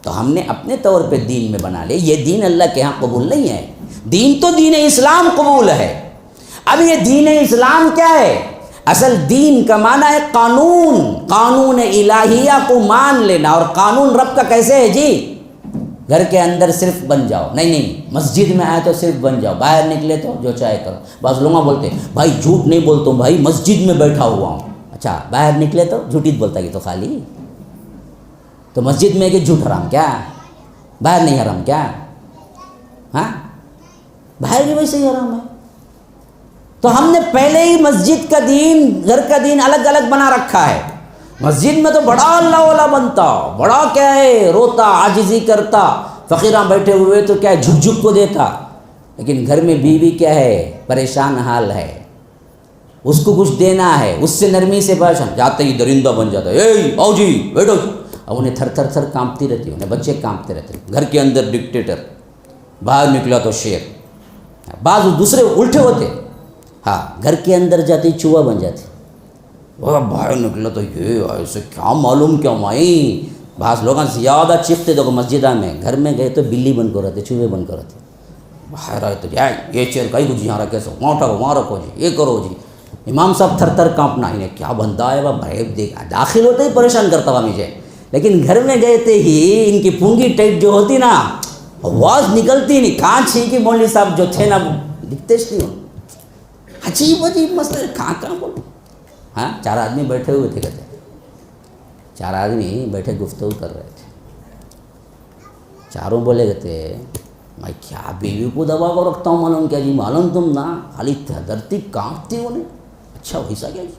تو ہم نے اپنے طور پہ دین میں بنا لے. یہ دین اللہ کے ہاں قبول نہیں ہے. دین تو دین اسلام قبول ہے. اب یہ دین اسلام کیا ہے؟ اصل دین کا معنی ہے قانون الہیہ کو مان لینا. اور قانون رب کا کیسے ہے جی؟ گھر کے اندر صرف بن جاؤ، نہیں مسجد میں آئے تو صرف بن جاؤ، باہر نکلے تو جو چاہے کرو۔ بعض لوگ بولتے ہیں بھائی جھوٹ نہیں بولتا ہوں بھائی، مسجد میں بیٹھا ہوا ہوں۔ اچھا باہر نکلے تو جھوٹ ہی بولتا ہے، یہ تو خالی تو مسجد میں کہ جھوٹ حرام کیا، باہر نہیں حرام کیا؟ ہاں باہر بھی ویسے ہی حرام ہے۔ تو ہم نے پہلے ہی مسجد کا دین، گھر کا دین الگ الگ بنا رکھا ہے۔ مسجد میں تو بڑا اللہ والا بنتا، بڑا کیا ہے روتا، عاجزی کرتا، فقیراں بیٹھے ہوئے تو کیا ہے جھک جھک کو دیتا، لیکن گھر میں بیوی کیا ہے پریشان حال ہے، اس کو کچھ دینا ہے، اس سے نرمی سے پریشان، جاتے ہی درندہ بن جاتا ہے، اے آؤ جی بیٹھو، اب انہیں تھر تھر تھر کانپتی رہتی، انہیں بچے کانپتے رہتے، گھر کے اندر ڈکٹیٹر، باہر نکلا تو شیر۔ بعض دوسرے الٹے ہوتے، ہاں گھر کے اندر جاتی چوہا بن جاتی، باہر نکلا تو یہ ایسے کیا معلوم کیا مائی۔ بعض لوگ زیادہ چیختے دیکھو مسجدہ میں، گھر میں گئے تو بلی بن کو رہتے، چوہے بن کو رہتے، باہر آئے تو یہ چیئر کہیں کچھ یہاں رکھے سو وہاں اٹھاؤ وہاں رکھو جی، یہ کرو جی، امام صاحب تھر تھر کانپنا، انہیں کیا بندہ ہے وہ بھائی، دیکھا داخل ہوتے ہی پریشان کرتا ہوا مجھے، لیکن گھر میں گئے تھے ہی ان کی پونگی ٹائٹ جو ہوتی نا آواز نکلتی نہیں، کہاں چھینکی مولوی صاحب جو تھے نا دکھتے نہیں، عجیب عجیب مسئلے کہاں بولو۔ ہاں 4 آدمی بیٹھے ہوئے تھے، کہتے 4 آدمی بیٹھے گفتگو کر رہے تھے، چاروں بولے کہتے میں کیا بیوی کو دبا کو رکھتا ہوں معلوم کیا جی، معلوم تم نا خالی دھرتی کانپتی انہیں، اچھا ویسا کیا جی،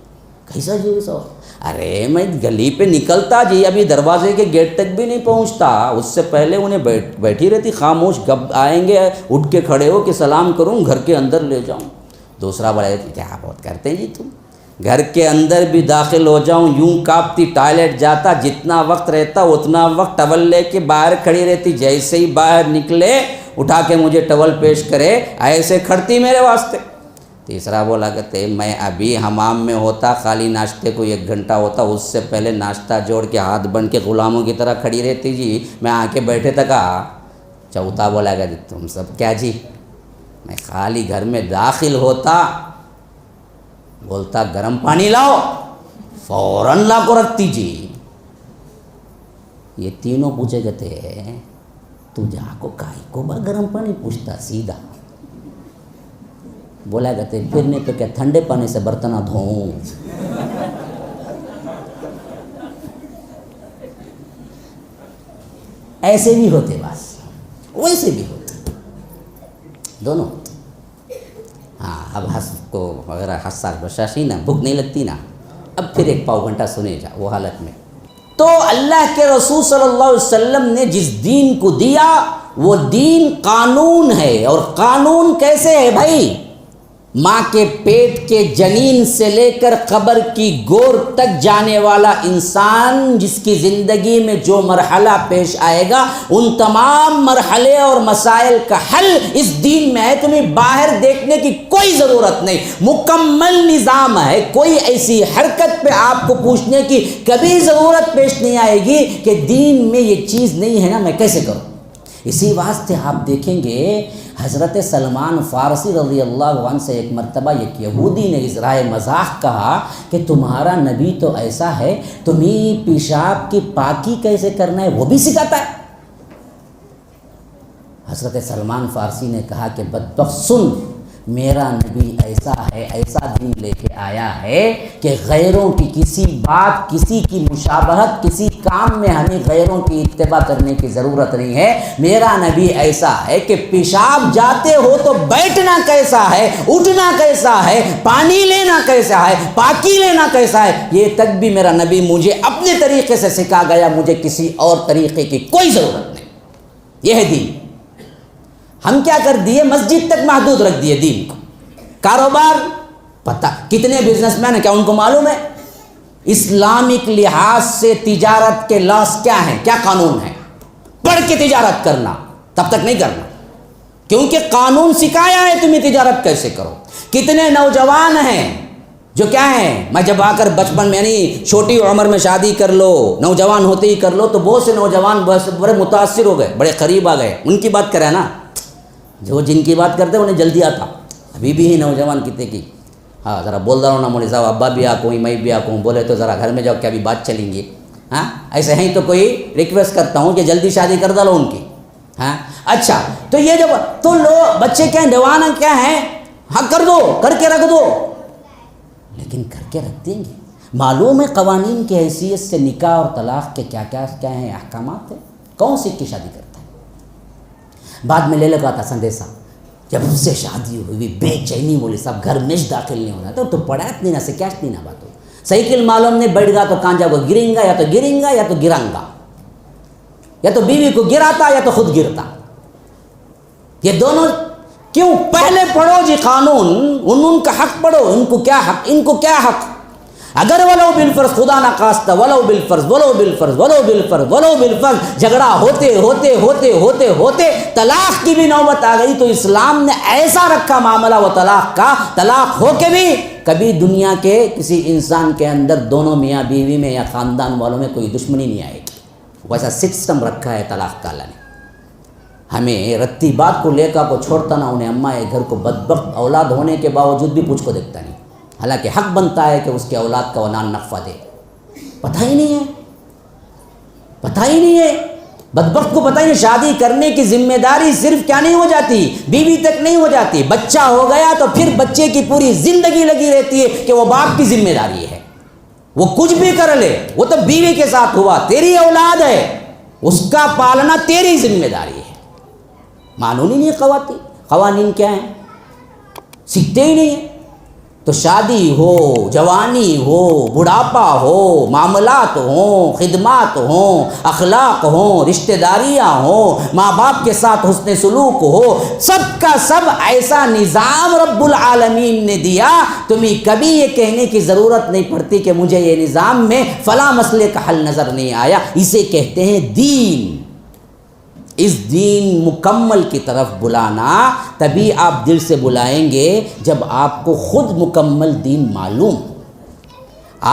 کیسا جی ویسا؟ ارے میں گلی پہ نکلتا جی ابھی دروازے کے گیٹ تک بھی نہیں پہنچتا، اس سے پہلے انہیں بیٹھی رہتی خاموش، کب آئیں گے اٹھ کے کھڑے ہو کہ سلام کروں، گھر کے اندر لے جاؤں۔ دوسرا بڑا کیا بہت کرتے ہیں جی تم، گھر کے اندر بھی داخل ہو جاؤں یوں کانپتی، ٹوائلٹ جاتا جتنا وقت رہتا اتنا وقت ٹاول لے کے باہر کھڑی رہتی، جیسے ہی باہر نکلے اٹھا کے مجھے ٹاول پیش کرے ایسے کھڑتی میرے واسطے۔ تیسرا بولا کہتے میں ابھی حمام میں ہوتا، خالی ناشتے کو 1 گھنٹہ ہوتا، اس سے پہلے ناشتہ جوڑ کے ہاتھ بن کے غلاموں کی طرح کھڑی رہتی جی، میں آ کے بیٹھے تکا۔ چوتھا بولا کہ تم سب کیا جی، میں خالی گھر میں داخل ہوتا بولتا گرم پانی لاؤ، فوراً لا کو رکھتی جی۔ یہ تینوں پوچھے کہتے ہیں تو جا کو کائی کو با گرم پانی پوچھتا، سیدھا بولا کہتے پھر نہیں تو کیا ٹھنڈے پانی سے برتنہ دھوؤں۔ ایسے بھی ہوتے بس، ویسے بھی ہوتے، دونوں۔ ہاں اب ہنس کو وغیرہ حساس بشاشی نا، بھوک نہیں لگتی نا، اب پھر 1 پاؤ گھنٹہ سنے جا وہ حالت میں۔ تو اللہ کے رسول صلی اللہ علیہ وسلم نے جس دین کو دیا وہ دین قانون ہے، اور قانون کیسے ہے بھائی؟ ماں کے پیٹ کے جنین سے لے کر قبر کی گور تک جانے والا انسان جس کی زندگی میں جو مرحلہ پیش آئے گا ان تمام مرحلے اور مسائل کا حل اس دین میں ہے، تمہیں باہر دیکھنے کی کوئی ضرورت نہیں، مکمل نظام ہے، کوئی ایسی حرکت پہ آپ کو پوچھنے کی کبھی ضرورت پیش نہیں آئے گی کہ دین میں یہ چیز نہیں ہے نا میں کیسے کروں۔ اسی واسطے آپ دیکھیں گے حضرت سلمان فارسی رضی اللہ عنہ سے ایک مرتبہ ایک یہودی نے اس رائے مذاق کہا کہ تمہارا نبی تو ایسا ہے، تمہیں پیشاب کی پاکی کیسے کرنا ہے وہ بھی سکھاتا ہے۔ حضرت سلمان فارسی نے کہا کہ بدبخت سن، میرا نبی ایسا ہے، ایسا دین لے کے آیا ہے کہ غیروں کی کسی بات، کسی کی مشابہت، کسی کام میں ہمیں غیروں کی اتباع کرنے کی ضرورت نہیں ہے۔ میرا نبی ایسا ہے کہ پیشاب جاتے ہو تو بیٹھنا کیسا ہے، اٹھنا کیسا ہے، پانی لینا کیسا ہے، پاکی لینا کیسا ہے، یہ تک بھی میرا نبی مجھے اپنے طریقے سے سکھا گیا، مجھے کسی اور طریقے کی کوئی ضرورت نہیں۔ یہ ہے دین۔ ہم کیا کر دیے، مسجد تک محدود رکھ دیے دین کو۔ کاروبار پتہ کتنے بزنس مین ہیں، کیا ان کو معلوم ہے اسلامک لحاظ سے تجارت کے لاس کیا ہیں، کیا قانون ہے؟ پڑھ کے تجارت کرنا، تب تک نہیں کرنا، کیونکہ قانون سکھایا ہے تمہیں تجارت کیسے کرو۔ کتنے نوجوان ہیں جو کیا ہیں، میں جب آ کر بچپن میں یعنی چھوٹی عمر میں شادی کر لو، نوجوان ہوتے ہی کر لو، تو بہت سے نوجوان بڑے متاثر ہو گئے، بڑے قریب آ گئے۔ ان کی بات کریں نا، جو جن کی بات کرتے انہیں جلدی آتا، ابھی بھی ہی نوجوان کتنے کی، ہاں ذرا بول رہا ہوں نا مولوی صاحب، ابا بھی آکوں میں بھی آکوں، بولے تو ذرا گھر میں جاؤ کیا ابھی بات چلیں گی، ہاں ایسے ہیں تو کوئی ریکویسٹ کرتا ہوں کہ جلدی شادی کر ڈالو ان کی، ہاں اچھا، تو یہ جب تو لوگ بچے کیا ڈوانا کیا ہیں، ہاں کر دو، کر کے رکھ دو، لیکن کر کے رکھ دیں گے؟ معلوم ہے قوانین کی حیثیت سے نکاح اور طلاق کے کیا کیا ہیں احکامات ہیں؟ کون سی کی شادی کرتا ہے؟ بعد میں لے لگا تھا سندیسہ، جب اس سے شادی ہوئی بے چینی بولے صاحب گھر میں داخل نہیں ہونا تو پڑھایت نہیں نہ سے کیا نہیں نہ بات ہو سائیکل معلوم نہیں بیٹھ گا تو کانجا کو گریں گا، یا تو گریں گا یا تو گریں گا، یا تو بیوی کو گراتا یا تو خود گرتا، یہ دونوں کیوں؟ پہلے پڑھو جی قانون، ان کا حق پڑھو، ان کو کیا حق، ان کو کیا حق؟ اگر ولو بالفرض خدا نہ خواستہ ولو بالفرض ولو بالفرض ولو بالفرض ولو بالفرض جھگڑا ہوتے ہوتے ہوتے ہوتے ہوتے طلاق کی بھی نوبت آ گئی تو اسلام نے ایسا رکھا معاملہ وہ طلاق کا، طلاق ہو کے بھی کبھی دنیا کے کسی انسان کے اندر دونوں میاں بیوی میں یا خاندان والوں میں کوئی دشمنی نہیں آئے گی، ویسا سسٹم رکھا ہے طلاق کا اللہ نے۔ ہمیں رتیبات کو لے کر کو چھوڑتا نہ انہیں، اماں گھر کو بدبخت اولاد ہونے کے باوجود بھی پوچھ کو دیکھتا نہیں، حالانکہ حق بنتا ہے کہ اس کے اولاد کا ونان نقفہ دے، پتہ ہی نہیں ہے، پتہ ہی نہیں ہے، بدبخت کو پتہ ہی نہیں۔ شادی کرنے کی ذمہ داری صرف کیا نہیں ہو جاتی، بیوی تک نہیں ہو جاتی، بچہ ہو گیا تو پھر بچے کی پوری زندگی لگی رہتی ہے کہ وہ باپ کی ذمہ داری ہے، وہ کچھ بھی کر لے، وہ تو بیوی کے ساتھ ہوا، تیری اولاد ہے، اس کا پالنا تیری ذمہ داری ہے۔ معلوم ہی نہیں قوانین کیا ہیں، سیکھتے ہی نہیں ہیں۔ تو شادی ہو، جوانی ہو، بڑھاپا ہو، معاملات ہوں، خدمات ہوں، اخلاق ہوں، رشتہ داریاں ہوں، ماں باپ کے ساتھ حسن سلوک ہو، سب کا سب ایسا نظام رب العالمین نے دیا، تمہیں کبھی یہ کہنے کی ضرورت نہیں پڑتی کہ مجھے یہ نظام میں فلاں مسئلے کا حل نظر نہیں آیا۔ اسے کہتے ہیں دین۔ اس دین مکمل کی طرف بلانا، تبھی آپ دل سے بلائیں گے جب آپ کو خود مکمل دین معلوم،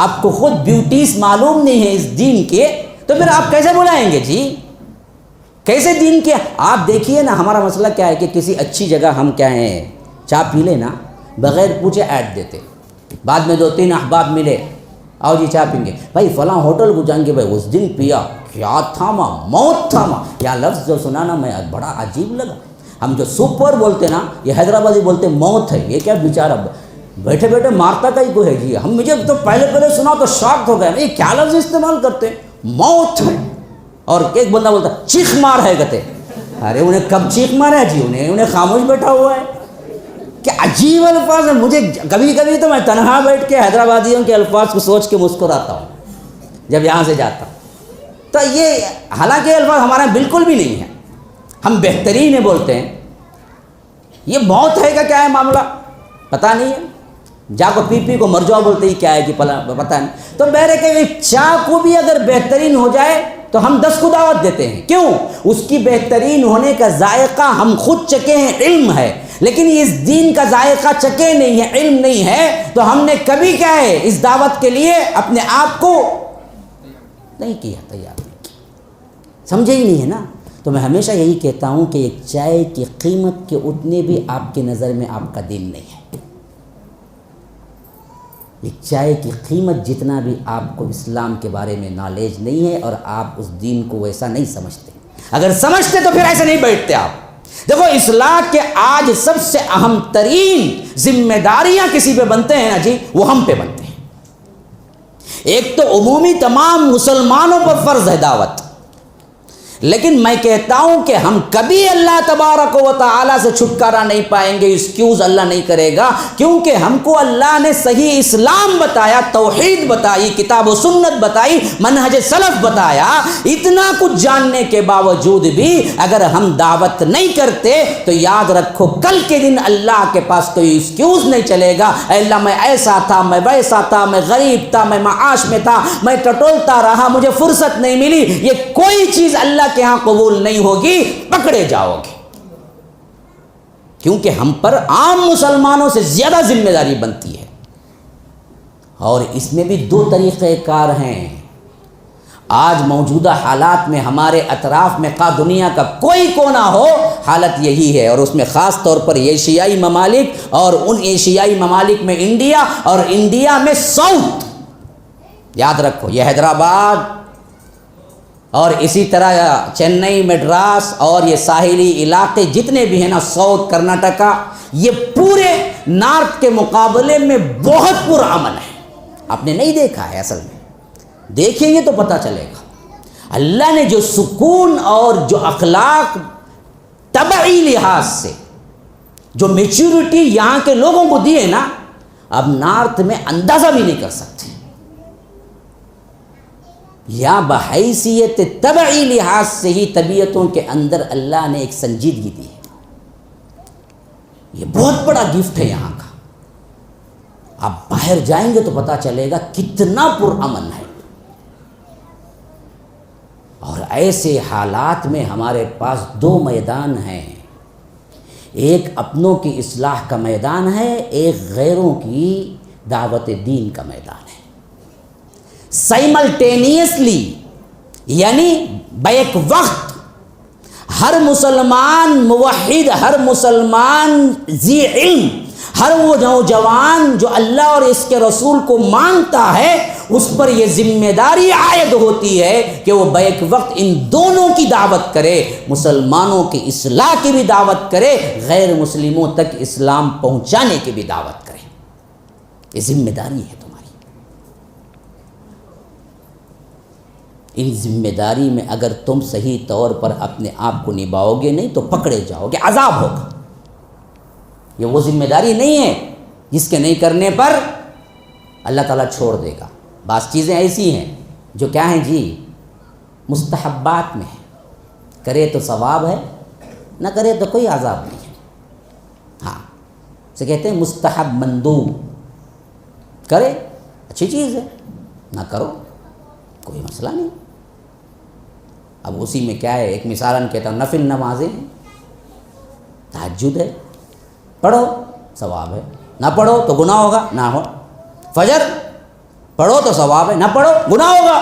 آپ کو خود بیوٹیز معلوم نہیں ہے اس دین کے، تو پھر آپ کیسے بلائیں گے جی؟ کیسے دین کے؟ آپ دیکھیے نا، ہمارا مسئلہ کیا ہے کہ کسی اچھی جگہ ہم کیا ہیں چائے پی لیں نا، بغیر پوچھے ایڈ دیتے، بعد میں 2-3 احباب ملے، آؤ جی چائے پئیں گے، بھائی فلاں ہوٹل کو جائیں گے، بھائی اس دن پیا کیا تھاما، موت تھاما، یا لفظ جو سنا نا میں بڑا عجیب لگا۔ ہم جو سپر بولتے نا، یہ حیدرآبادی بولتے موت ہے، یہ کیا بیچارہ بیٹھے بیٹھے مارتا کا ہی کو ہے جی۔ ہم مجھے تو پہلے سنا تو شاک ہو گیا، یہ کیا لفظ استعمال کرتے ہیں، موت ہے۔ اور ایک بندہ بولتا چیخ مار ہے، کہتے ارے انہیں کب چیخ مارا ہے جی، انہیں خاموش بیٹھا ہوا ہے۔ کیا عجیب الفاظ ہیں، مجھے کبھی کبھی تو میں تنہا بیٹھ کے حیدرآبادیوں کے الفاظ کو سوچ کے مسکراتا ہوں جب یہاں سے جاتا ہوں۔ تو یہ حالانکہ یہ الفاظ ہمارے بالکل بھی نہیں ہیں، ہم بہترین بولتے ہیں۔ یہ موت ہے کا کیا ہے معاملہ پتہ نہیں ہے، جا کو پی کو مر جاؤ بولتے ہی کیا ہے کہ پتہ نہیں۔ تو بہرے کہ ایک چاہ کو بھی اگر بہترین ہو جائے تو ہم 10 کو دعوت دیتے ہیں، کیوں؟ اس کی بہترین ہونے کا ذائقہ ہم خود چکے ہیں، علم ہے، لیکن اس دین کا ذائقہ چکے نہیں ہے، علم نہیں ہے، تو ہم نے کبھی کیا ہے اس دعوت کے لیے اپنے آپ کو نہیں کیا، تیار نہیں کیا، سمجھے ہی نہیں ہے نا۔ تو میں ہمیشہ یہی کہتا ہوں کہ ایک چائے کی قیمت کے اتنے بھی آپ کی نظر میں آپ کا دین نہیں ہے۔ ایک چائے کی قیمت جتنا بھی آپ کو اسلام کے بارے میں نالج نہیں ہے، اور آپ اس دین کو ویسا نہیں سمجھتے۔ اگر سمجھتے تو پھر ایسے نہیں بیٹھتے آپ۔ دیکھو اصلاح کے آج سب سے اہم ترین ذمہ داریاں کسی پہ بنتے ہیں نا جی، وہ ہم پہ بنتے ہیں۔ ایک تو عمومی تمام مسلمانوں پر فرض ہے دعوت، لیکن میں کہتا ہوں کہ ہم کبھی اللہ تبارک و تعالیٰ سے چھٹکارا نہیں پائیں گے، ایکسکیوز اللہ نہیں کرے گا، کیونکہ ہم کو اللہ نے صحیح اسلام بتایا، توحید بتائی، کتاب و سنت بتائی، منہج سلف بتایا۔ اتنا کچھ جاننے کے باوجود بھی اگر ہم دعوت نہیں کرتے تو یاد رکھو کل کے دن اللہ کے پاس کوئی ایکسکیوز نہیں چلے گا، اے اللہ میں ایسا تھا، میں ویسا تھا، میں غریب تھا، میں معاش میں تھا، میں ٹٹولتا رہا، مجھے فرصت نہیں ملی، یہ کوئی چیز اللہ کے ہاں قبول نہیں ہوگی، پکڑے جاؤ گے، کیونکہ ہم پر عام مسلمانوں سے زیادہ ذمہ داری بنتی ہے۔ اور اس میں بھی 2 طریقہ کار ہیں۔ آج موجودہ حالات میں ہمارے اطراف میں کا دنیا کا کوئی کونا ہو، حالت یہی ہے، اور اس میں خاص طور پر ایشیائی ممالک، اور ان ایشیائی ممالک میں انڈیا، اور انڈیا میں ساؤتھ۔ یاد رکھو یہ حیدرآباد، اور اسی طرح چنئی، مڈراس اور یہ ساحلی علاقے جتنے بھی ہیں نا، ساؤتھ کرناٹکا، یہ پورے نارتھ کے مقابلے میں بہت پرامن ہے۔ آپ نے نہیں دیکھا ہے، اصل میں دیکھیں گے تو پتہ چلے گا۔ اللہ نے جو سکون اور جو اخلاق طبعی لحاظ سے جو میچورٹی یہاں کے لوگوں کو دیے نا، اب نارتھ میں اندازہ بھی نہیں کر سکتے۔ یا بحیثیت طبعی لحاظ سے ہی طبیعتوں کے اندر اللہ نے ایک سنجیدگی دی ہے۔ یہ بہت بڑا گفٹ ہے یہاں کا۔ آپ باہر جائیں گے تو پتہ چلے گا کتنا پرامن ہے۔ اور ایسے حالات میں ہمارے پاس دو میدان ہیں، ایک اپنوں کی اصلاح کا میدان ہے، ایک غیروں کی دعوت دین کا میدان ہے۔ سائملٹینیسلی، یعنی بیک وقت ہر مسلمان موحد، ہر مسلمان ذی علم، ہر وہ نوجوان جو اللہ اور اس کے رسول کو مانتا ہے، اس پر یہ ذمہ داری عائد ہوتی ہے کہ وہ بیک وقت ان دونوں کی دعوت کرے، مسلمانوں کی اصلاح کی بھی دعوت کرے، غیر مسلموں تک اسلام پہنچانے کی بھی دعوت کرے۔ یہ ذمہ داری ہے تمہاری۔ ان ذمہ داری میں اگر تم صحیح طور پر اپنے آپ کو نبھاؤ گے نہیں تو پکڑے جاؤ گے، عذاب ہوگا۔ یہ وہ ذمہ داری نہیں ہے جس کے نہیں کرنے پر اللہ تعالیٰ چھوڑ دے گا۔ بعض چیزیں ایسی ہیں جو کیا ہیں جی، مستحبات میں ہے، کرے تو ثواب ہے، نہ کرے تو کوئی عذاب نہیں ہے۔ ہاں، اسے کہتے ہیں مستحب مندوب، کرے اچھی چیز ہے، نہ کرو کوئی مسئلہ نہیں۔ اب اسی میں کیا ہے، ایک مثالاً کہتا ہوں، نفل نمازیں ہیں، تہجد ہے، پڑھو ثواب ہے، نہ پڑھو تو گناہ ہوگا، نہ ہو۔ فجر پڑھو تو ثواب ہے، نہ پڑھو گناہ ہوگا۔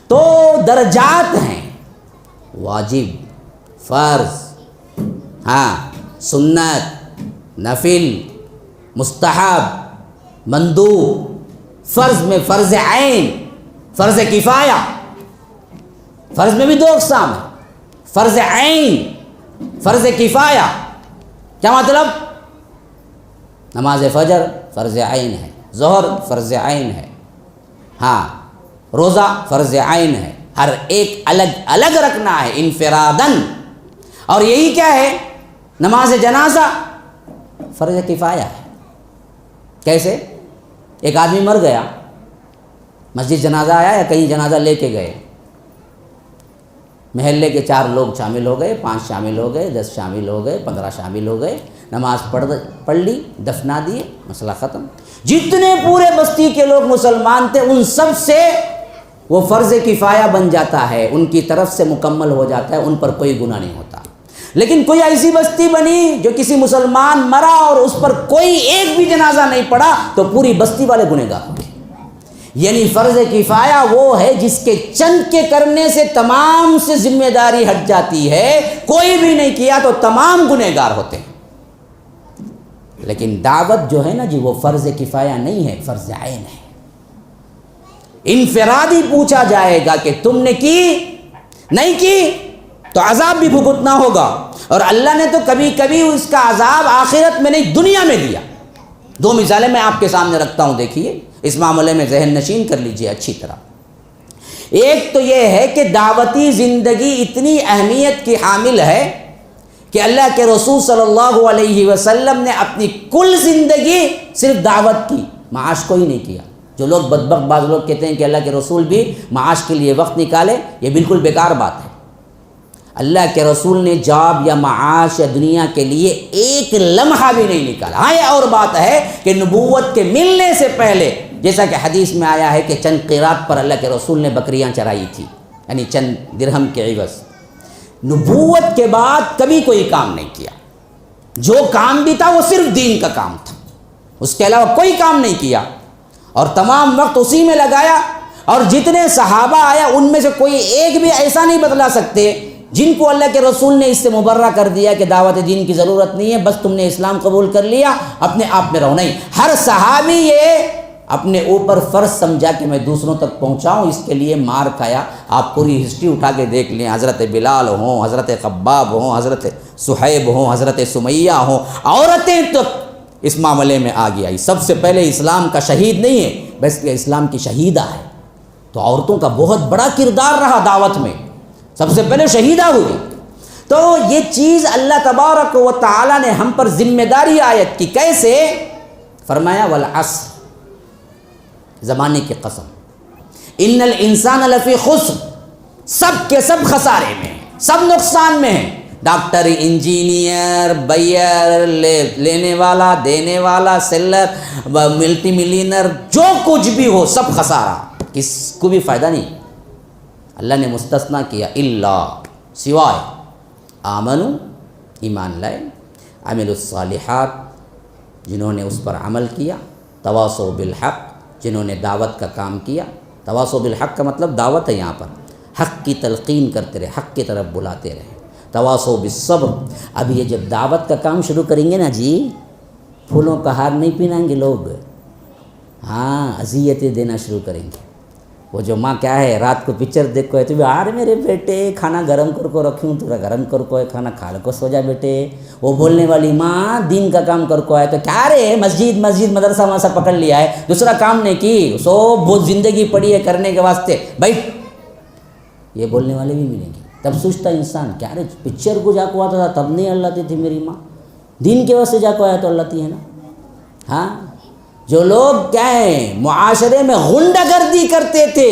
تو درجات ہیں، واجب، فرض، ہاں، سنت، نفل، مستحب، مندوب۔ فرض میں فرض عین، فرض کفایہ۔ فرض میں بھی دو اقسام ہیں، فرض عین، فرض کفایہ۔ کیا مطلب؟ نماز فجر فرض عین ہے، ظہر فرض عین ہے، ہاں، روزہ فرض عین ہے، ہر ایک الگ الگ رکھنا ہے انفراداً۔ اور یہی کیا ہے، نماز جنازہ فرض کفایہ ہے۔ کیسے؟ ایک آدمی مر گیا، مسجد جنازہ آیا یا کہیں جنازہ لے کے گئے، محلے کے 4 لوگ شامل ہو گئے، 5 شامل ہو گئے، 10 شامل ہو گئے، 15 شامل ہو گئے، نماز پڑھ لی، دفنا دیے، مسئلہ ختم۔ جتنے پورے بستی کے لوگ مسلمان تھے ان سب سے وہ فرض کفایہ بن جاتا ہے، ان کی طرف سے مکمل ہو جاتا ہے، ان پر کوئی گناہ نہیں ہوتا۔ لیکن کوئی ایسی بستی بنی جو کسی مسلمان مرا اور اس پر کوئی ایک بھی جنازہ نہیں پڑا تو پوری بستی والے گنہگار ہوں گے۔ یعنی فرض کفایہ وہ ہے جس کے چند کے کرنے سے تمام سے ذمہ داری ہٹ جاتی ہے، کوئی بھی نہیں کیا تو تمام گنہگار ہوتے ہیں۔ لیکن دعوت جو ہے نا جی، وہ فرض کفایہ نہیں ہے، فرض عین ہے۔ انفرادی پوچھا جائے گا کہ تم نے کی نہیں کی تو عذاب بھی بھگتنا ہوگا، اور اللہ نے تو کبھی کبھی اس کا عذاب آخرت میں نہیں دنیا میں دیا۔ 2 مثالیں میں آپ کے سامنے رکھتا ہوں، دیکھیے، اس معاملے میں ذہن نشین کر لیجئے اچھی طرح۔ ایک تو یہ ہے کہ دعوتی زندگی اتنی اہمیت کی حامل ہے کہ اللہ کے رسول صلی اللہ علیہ وسلم نے اپنی کل زندگی صرف دعوت کی، معاش کوئی نہیں کیا۔ جو لوگ بدبخت بعض لوگ کہتے ہیں کہ اللہ کے رسول بھی معاش کے لیے وقت نکالے، یہ بالکل بیکار بات ہے۔ اللہ کے رسول نے جاب یا معاش یا دنیا کے لیے ایک لمحہ بھی نہیں نکالا۔ ہاں، یہ اور بات ہے کہ نبوت کے ملنے سے پہلے، جیسا کہ حدیث میں آیا ہے کہ چند قیرات پر اللہ کے رسول نے بکریاں چرائی تھی، یعنی چند درہم کے عوض۔ نبوت کے بعد کبھی کوئی کام نہیں کیا، جو کام بھی تھا وہ صرف دین کا کام تھا، اس کے علاوہ کوئی کام نہیں کیا، اور تمام وقت اسی میں لگایا۔ اور جتنے صحابہ آیا ان میں سے کوئی ایک بھی ایسا نہیں بتلا سکتے جن کو اللہ کے رسول نے اس سے مبرہ کر دیا کہ دعوت دین کی ضرورت نہیں ہے، بس تم نے اسلام قبول کر لیا، اپنے آپ میں رہو۔ نہیں، ہر صحابی یہ اپنے اوپر فرض سمجھا کہ میں دوسروں تک پہنچاؤں، اس کے لیے مار کھایا۔ آپ پوری ہسٹری اٹھا کے دیکھ لیں، حضرت بلال ہوں، حضرت خباب ہوں، حضرت صہیب ہوں، حضرت سمیہ ہوں، عورتیں تک اس معاملے میں آگے آئی۔ سب سے پہلے اسلام کا شہید نہیں ہے بلکہ اسلام کی شہیدہ ہے، تو عورتوں کا بہت بڑا کردار رہا دعوت میں، سب سے پہلے شہیدہ ہوئی۔ تو یہ چیز اللہ تبارک و تعالی نے ہم پر ذمہ داری عائد کی۔ کیسے؟ فرمایا والعصر، زمانے کی قسم، ان الانسان لفی خسر، سب کے سب خسارے میں ہیں، سب نقصان میں ہیں۔ ڈاکٹر، انجینئر، بائر، لینے والا، دینے والا، سیلر، ملٹی ملینر، جو کچھ بھی ہو سب خسارہ، کس کو بھی فائدہ نہیں۔ اللہ نے مستثنیٰ کیا، الا، سوائے آمنو، ایمان لائے، عملوا الصالحات، جنہوں نے اس پر عمل کیا، تواصوا بالحق، جنہوں نے دعوت کا کام کیا۔ تواصوا بالحق کا مطلب دعوت ہے، یہاں پر حق کی تلقین کرتے رہے، حق کی طرف بلاتے رہے۔ تواصوا بالصبر، اب یہ جب دعوت کا کام شروع کریں گے نا جی، پھولوں کا ہار نہیں پہنائیں گے لوگ، ہاں اذیتیں دینا شروع کریں گے۔ وہ جو ماں کیا ہے، رات کو پکچر دیکھ کو ہے تو آر میرے بیٹے کھانا گرم کر کو رکھوں، تھوڑا گرم کر کو ہے کھانا، کھا کو سو جا بیٹے۔ وہ بولنے والی ماں دین کا کام کر کو ہے تو کیا رے، مسجد مدرسہ وہاں پکڑ لیا ہے، دوسرا کام نہیں کی، سو بہت زندگی پڑی ہے کرنے کے واسطے بھائی، یہ بولنے والے بھی ملیں گے۔ تب سوچتا انسان کیا رے، پکچر کو جا کو آتا تھا تب نہیں اللہ تھی میری ماں، دین کے واسطے جا کو آیا تو اللہ تی ہے نا۔ ہاں، جو لوگ کیا ہیں معاشرے میں غنڈہ گردی کرتے تھے،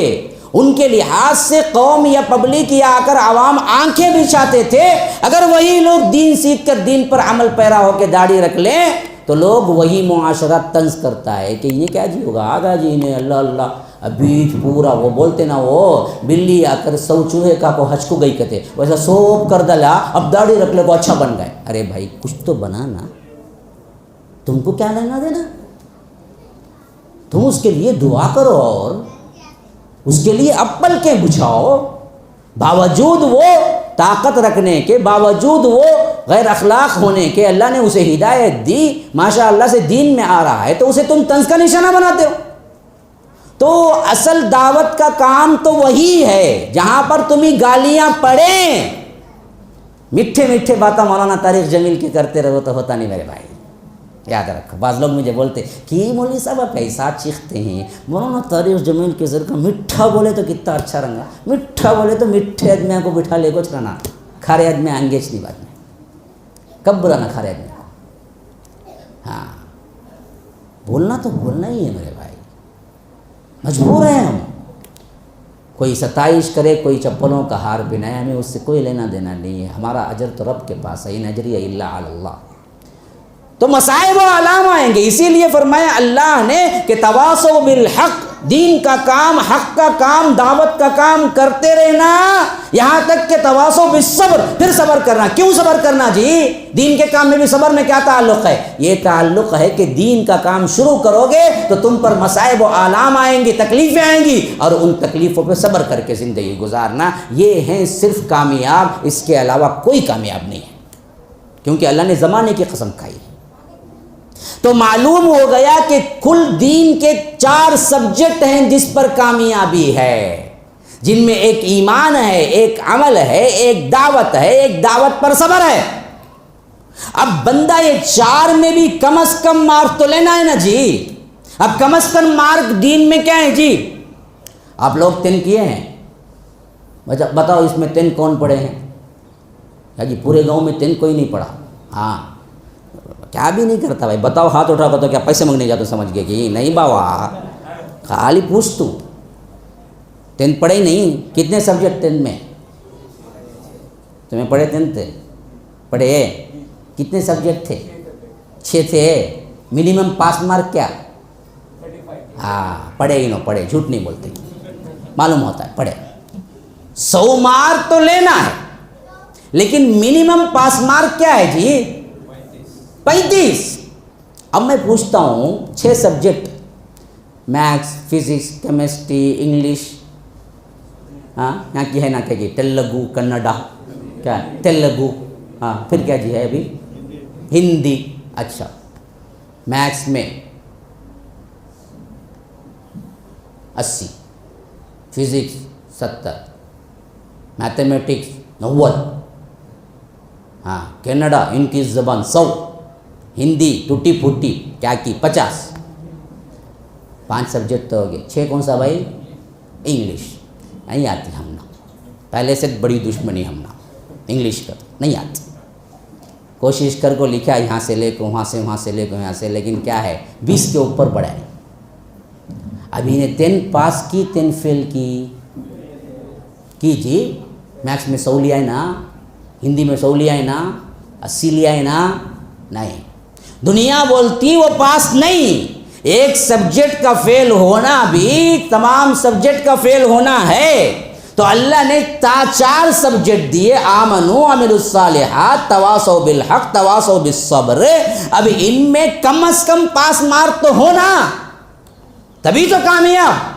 ان کے لحاظ سے قوم یا پبلک یا آ کر عوام آنکھیں بچھاتے تھے، اگر وہی لوگ دین سیکھ کر دین پر عمل پیرا ہو کے داڑھی رکھ لیں تو لوگ وہی معاشرہ طنز کرتا ہے کہ یہ کیا جی ہوگا، آگا جی نے اللہ اللہ بیچ پورا، وہ بولتے نا وہ بلی آ کر سو چوہے کا کو ہچ کو گئی کہتے، ویسا سوپ کر دلا، اب داڑھی رکھ لے کو اچھا بن گئے۔ ارے بھائی کچھ تو بنا نا، تم کو کیا لینا دینا، تم اس کے لیے دعا کرو اور اس کے لیے اپل کے بچھاؤ۔ باوجود وہ طاقت رکھنے کے، باوجود وہ غیر اخلاق ہونے کے، اللہ نے اسے ہدایت دی، ماشاء اللہ سے دین میں آ رہا ہے، تو اسے تم طنز کا نشانہ بناتے ہو۔ تو اصل دعوت کا کام تو وہی ہے جہاں پر تمہیں گالیاں پڑیں، میٹھے میٹھے باتیں مولانا طارق جمیل کے کرتے رہو تو ہوتا نہیں میرے بھائی، یاد رکھو۔ بعض لوگ مجھے بولتے کہ مولوی صاحب آپ ایسا چیختے ہیں، مولانا طارق جمیل کے ذکر میٹھا بولے تو کتنا اچھا رنگا، میٹھا بولے تو میٹھے آدمی کو بٹھا لے کو چلانا، کھارے آدمی انگیج نہیں بات میں، کب بلانا کھارے آدمی کو؟ ہاں بولنا تو بولنا ہی ہے میرے بھائی، مجبور ہیں ہم۔ کوئی ستائش کرے، کوئی چپلوں کا ہار پہنائے، ہمیں اس سے کوئی لینا دینا نہیں ہے، ہمارا اجر تو رب کے پاس ہے، ان اجری الا علی اللہ۔ تو مصائب و آلام آئیں گے، اسی لیے فرمایا اللہ نے کہ تواصوا بالحق، دین کا کام، حق کا کام، دعوت کا کام کرتے رہنا، یہاں تک کہ تواصوا بالصبر، پھر صبر کرنا۔ کیوں صبر کرنا جی؟ دین کے کام میں بھی صبر میں کیا تعلق ہے؟ یہ تعلق ہے کہ دین کا کام شروع کرو گے تو تم پر مصائب و آلام آئیں گی، تکلیفیں آئیں گی، اور ان تکلیفوں پہ صبر کر کے زندگی گزارنا، یہ ہیں صرف کامیاب، اس کے علاوہ کوئی کامیاب نہیں ہے، کیونکہ اللہ نے زمانے کی قسم کھائی۔ تو معلوم ہو گیا کہ کل دین کے 4 سبجیکٹ ہیں جس پر کامیابی ہے، جن میں ایک ایمان ہے، ایک عمل ہے، ایک دعوت ہے، ایک دعوت پر صبر ہے۔ اب بندہ یہ 4 میں بھی کم از کم مارک تو لینا ہے نا جی۔ اب کم از کم مارک دین میں کیا ہے جی؟ آپ لوگ 10 کیے ہیں، بتاؤ اس میں 10 کون پڑھے ہیں؟ یا جی پورے گاؤں میں 10 کوئی نہیں پڑھا؟ ہاں، کیا بھی نہیں کرتا بھائی، بتاؤ ہاتھ اٹھا، بتاؤ کیا پیسے مانگنے جاتا سمجھ گئے کہ نہیں بابا، خالی پوچھ تو 10 پڑھے ہی نہیں۔ کتنے سبجیکٹ 10 میں تمہیں پڑھے؟ 10 تھے پڑھے؟ کتنے سبجیکٹ تھے؟ 6 تھے۔ منیمم پاس مارک کیا؟ ہاں پڑھے ہی نو پڑھے، جھوٹ نہیں بولتے، معلوم ہوتا ہے پڑھے۔ 100 مارک تو لینا ہے، لیکن منیمم پاس مارک کیا ہے جی؟ 35۔ اب میں پوچھتا ہوں 6 subject, maths, physics, chemistry, English, ہاں یہاں کی ہے نا کیا جی، تیلگو، کنڈا، کیا تیلگو، ہاں پھر کیا جی ہے ابھی، ہندی۔ اچھا میتھس میں 80, فزکس 70, میتھمیٹکس 90, ہاں کینیڈا ان کی زبان 100, ہندی ٹوٹی پھوٹی کیا کی 50, 5 سبجیکٹ تو ہو گئے. 6 کون سا بھائی؟ انگلش نہیں آتی ہم نا، پہلے سے بڑی دشمنی ہم نا انگلش کا نہیں آتی. کوشش کر کو لکھا یہاں سے لے کے وہاں سے لے کے یہاں سے، لیکن کیا ہے 20 کے اوپر بڑھا ہے. ابھی نے 10 پاس کی 10 فیل کی جی. میتھس میں 100 لیا ہے نا، ہندی میں 100 لیا ہے نا، 80 لیا ہے نا. نہیں، دنیا بولتی وہ پاس نہیں. ایک سبجیکٹ کا فیل ہونا بھی تمام سبجیکٹ کا فیل ہونا ہے. تو اللہ نے 4 سبجیکٹ دیے، آمنو عملوا الصالحات تواصوا بالحق تواصوا بالصبر. اب ان میں کم از کم پاس مارک تو ہونا، تبھی تو کامیاب.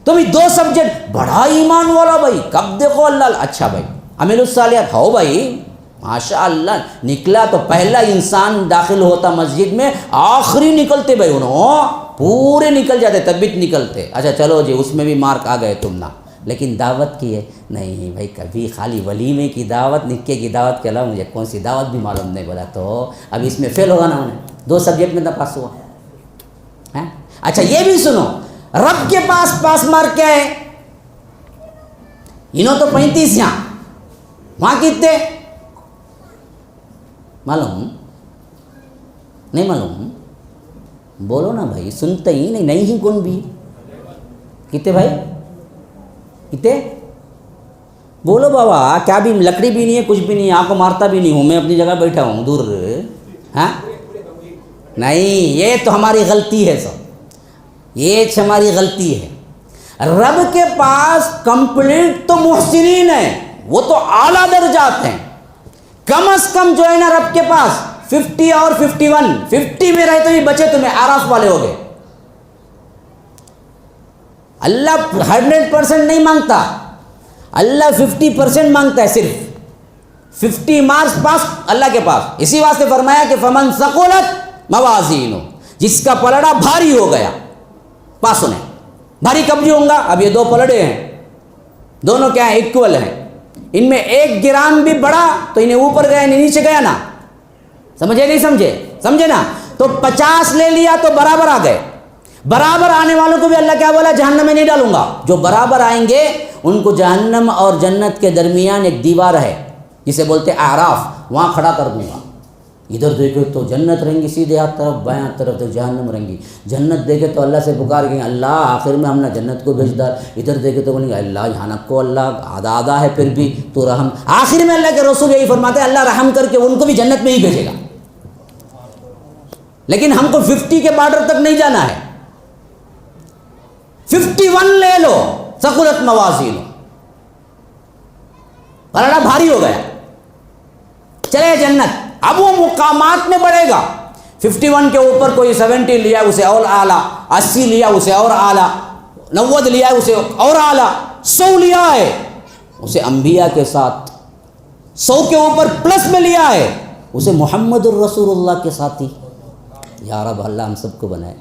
تم 2 سبجیکٹ بڑا ایمان والا بھائی، کب دیکھو اللہ. اچھا بھائی عملوا الصالحات ہو بھائی، ماشاء اللہ نکلا تو پہلا انسان داخل ہوتا مسجد میں، آخری نکلتے بھائی انہوں پورے نکل جاتے طبیعت نکلتے. اچھا چلو جی اس میں بھی مارک آ گئے تم نا، لیکن دعوت کی ہے نہیں بھائی. کبھی خالی ولیمے کی دعوت، نکے کی دعوت کے علاوہ مجھے کون سی دعوت بھی معلوم نہیں. بولا تو اب اس میں فیل ہوگا نا انہیں. 2 سبجیکٹ میں نہ پاس ہوا ہے. اچھا یہ بھی سنو، رب کے پاس مارک کیا ہے؟ انہوں تو 35 یہاں، وہاں کتنے معلوم نہیں؟ معلوم بولو نا بھائی، سنتے ہی نہیں ہی کون بھی کتنے بھائی کتنے بولو بابا. کیا بھی لکڑی بھی نہیں ہے، کچھ بھی نہیں ہے، آپ کو مارتا بھی نہیں ہوں، میں اپنی جگہ بیٹھا ہوں دور. ہاں نہیں، یہ تو ہماری غلطی ہے سب، یہ ہماری غلطی ہے. رب کے پاس کمپلیٹ تو محسنین ہیں، وہ تو اعلیٰ درجات ہیں. کم از کم جو ہے نا رب کے پاس 50 اور 51، 50 میں رہتے ہی بچے تمہیں آراف والے ہو گئے. اللہ 100% نہیں مانگتا، اللہ 50% مانگتا ہے. صرف 50 مارکس پاس اللہ کے پاس. اسی واسطے فرمایا کہ فمن ثقلت موازینہ، جس کا پلڑا بھاری ہو گیا پاس ہونے. بھاری کب نہیں ہوں گا؟ اب یہ 2 پلڑے ہیں، دونوں کیا ہیں؟ ایکول ہیں. ان میں 1 گرام بھی بڑا تو انہیں اوپر گیا نہیں نیچے گیا نا. سمجھے نہیں سمجھے نا؟ تو 50 لے لیا تو برابر آ گئے. برابر آنے والوں کو بھی اللہ کیا بولا؟ جہنم میں نہیں ڈالوں گا. جو برابر آئیں گے ان کو جہنم اور جنت کے درمیان ایک دیوار ہے جسے بولتے اعراف، وہاں کھڑا کر دوں گا. ادھر دیکھے تو جنت رہیں گی سیدھے ہاتھ طرف، بائیں ہاتھ طرف تو جہنم رہیں گی. جنت دیکھے تو اللہ سے پکار گئے اللہ آخر میں ہم نے جنت کو بھیج ڈال. ادھر دیکھے تو بولیں گے اللہ یہاں کو اللہ آدھا ہے پھر بھی تو رحم. آخر میں اللہ کے رسول یہی فرماتے ہیں اللہ رحم کر کے ان کو بھی جنت میں ہی بھیجے گا. لیکن ہم کو 50 کے بارڈر تک نہیں جانا ہے. 51 لے لو، ثقلت موازینہ، پلڑا بھاری ہو گیا، چلے جنت. اب وہ مقامات میں بڑھے گا. 51 کے اوپر کوئی 70 لیا اسے اور اعلیٰ، 80 لیا اسے اور اعلیٰ، 90 لیا اسے اور اعلیٰ، 100 لیا ہے اسے انبیاء کے ساتھ، 100 کے اوپر پلس میں لیا ہے اسے محمد الرسول اللہ کے ساتھ ہی. یا رب اللہ ہم سب کو بنائے،